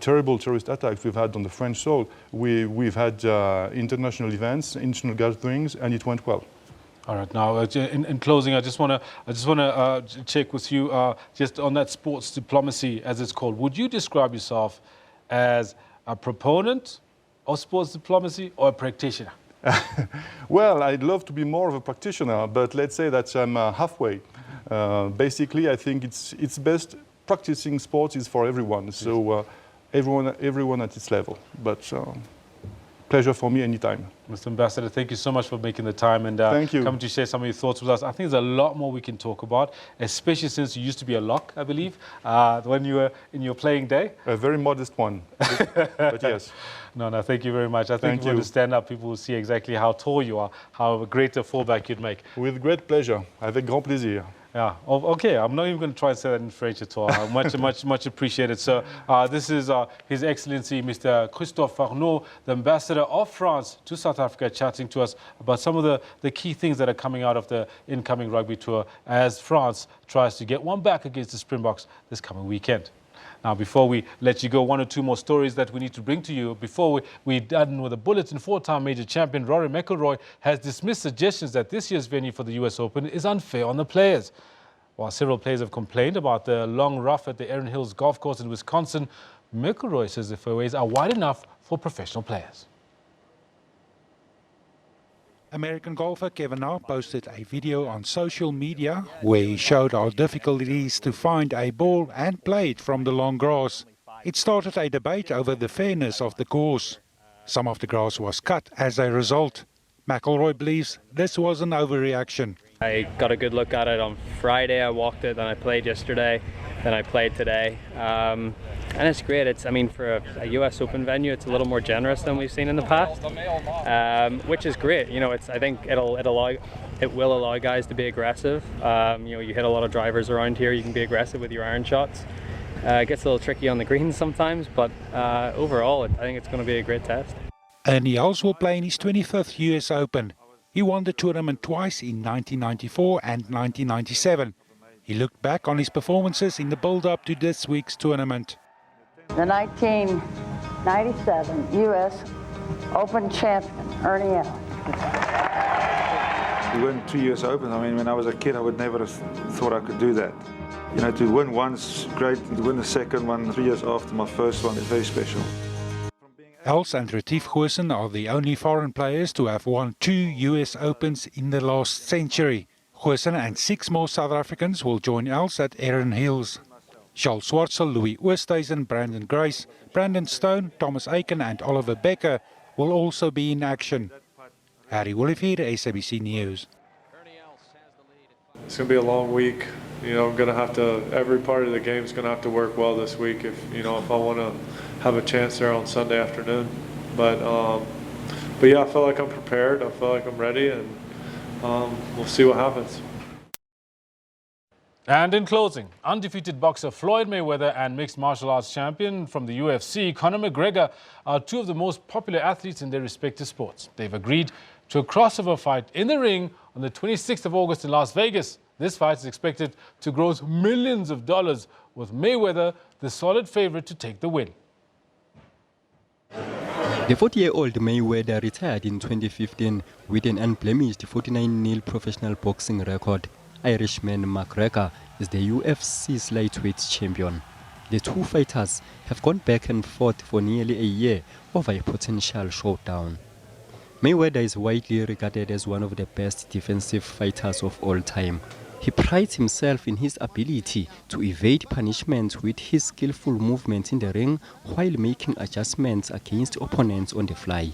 terrible terrorist attacks we've had on the French soil, we've had international events, international gatherings, and it went well. All right. Now, in closing, I just want to check with you just on that sports diplomacy, as it's called. Would you describe yourself as a proponent of sports diplomacy or a practitioner? Well, I'd love to be more of a practitioner, but let's say that I'm halfway. Basically, I think it's best practicing sports is for everyone. So everyone at its level. But pleasure for me anytime. Mr. Ambassador, thank you so much for making the time and coming to share some of your thoughts with us. I think there's a lot more we can talk about, especially since you used to be a lock, I believe, when you were in your playing day. A very modest one, but yes. No, thank you very much. I think when you stand up, people will see exactly how tall you are, how great a fullback you'd make. With great pleasure, avec grand plaisir. Yeah, okay, I'm not even going to try and say that in French at all. Much appreciated. So this is His Excellency Mr. Christophe Arnaud, the Ambassador of France to South Africa, chatting to us about some of the key things that are coming out of the incoming rugby tour as France tries to get one back against the Springboks this coming weekend. Now, before we let you go, one or two more stories that we need to bring to you. Before we're done with the bulletin, four-time major champion Rory McIlroy has dismissed suggestions that this year's venue for the US Open is unfair on the players. While several players have complained about the long rough at the Erin Hills golf course in Wisconsin, McIlroy says the fairways are wide enough for professional players. American golfer Kevin Na posted a video on social media where he showed how difficult it is to find a ball and play it from the long grass. It started a debate over the fairness of the course. Some of the grass was cut as a result. McIlroy believes this was an overreaction. I got a good look at it on Friday. I walked it, then I played yesterday, then I played today. And it's great. I mean, for a US Open venue, it's a little more generous than we've seen in the past, which is great. You know, I think it will allow guys to be aggressive. You know, you hit a lot of drivers around here. You can be aggressive with your iron shots. It gets a little tricky on the greens sometimes, but overall, I think it's going to be a great test. Ernie Els will play in his 25th US Open. He won the tournament twice in 1994 and 1997. He looked back on his performances in the build-up to this week's tournament. The 1997 U.S. Open champion, Ernie Els. To win 2 US Opens, I mean, when I was a kid, I would never have thought I could do that. You know, to win one's great, to win the second one 3 years after my first one is very special. Els and Retief Goosen are the only foreign players to have won 2 US Opens in the last century. Goosen and 6 more South Africans will join Els at Erin Hills. Charles Swartzel, Louis Oosthuizen, Brandon Grace, Brandon Stone, Thomas Aiken and Oliver Becker will also be in action. Harry Wollivier, SABC News. It's going to be a long week. You know, I'm going to have to, every part of the game is going to have to work well this week if I want to have a chance there on Sunday afternoon. But yeah, I feel like I'm prepared. I feel like I'm ready, and we'll see what happens. And in closing, undefeated boxer Floyd Mayweather and mixed martial arts champion from the UFC, Conor McGregor, are two of the most popular athletes in their respective sports. They've agreed to a crossover fight in the ring on the 26th of August in Las Vegas. This fight is expected to gross millions of dollars, with Mayweather the solid favorite to take the win. The 40-year-old Mayweather retired in 2015 with an unblemished 49-0 professional boxing record. Irishman McGregor is the UFC's lightweight champion. The two fighters have gone back and forth for nearly a year over a potential showdown. Mayweather is widely regarded as one of the best defensive fighters of all time. He prides himself in his ability to evade punishment with his skillful movement in the ring while making adjustments against opponents on the fly.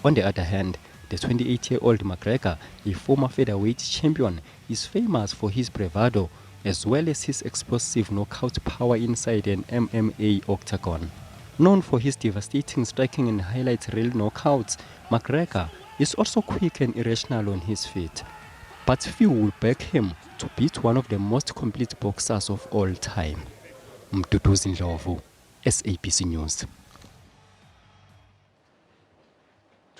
On the other hand, the 28-year-old McGregor, a former featherweight champion, is famous for his bravado as well as his explosive knockout power inside an MMA octagon. Known for his devastating striking and highlight reel knockouts, McGregor is also quick and irrational on his feet. But few will back him to beat one of the most complete boxers of all time. Mduduzi Ndlovu, SABC News.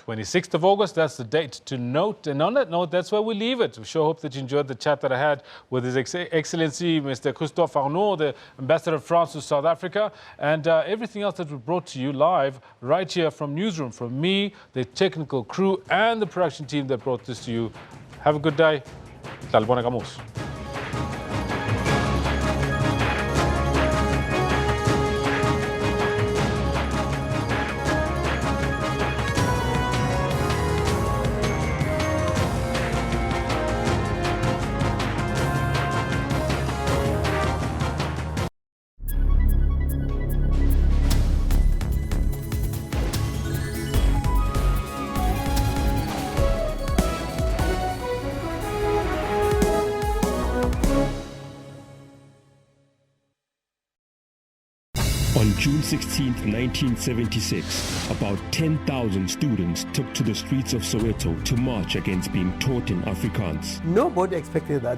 26th of August, that's the date to note. And on that note, that's where we leave it. We sure hope that you enjoyed the chat that I had with His Excellency Mr. Christophe Arnaud, the Ambassador of France to South Africa, and everything else that we brought to you live right here from Newsroom, from me, the technical crew, and the production team that brought this to you. Have a good day. Tlalbona. On June 16, 1976, about 10,000 students took to the streets of Soweto to march against being taught in Afrikaans. Nobody expected that.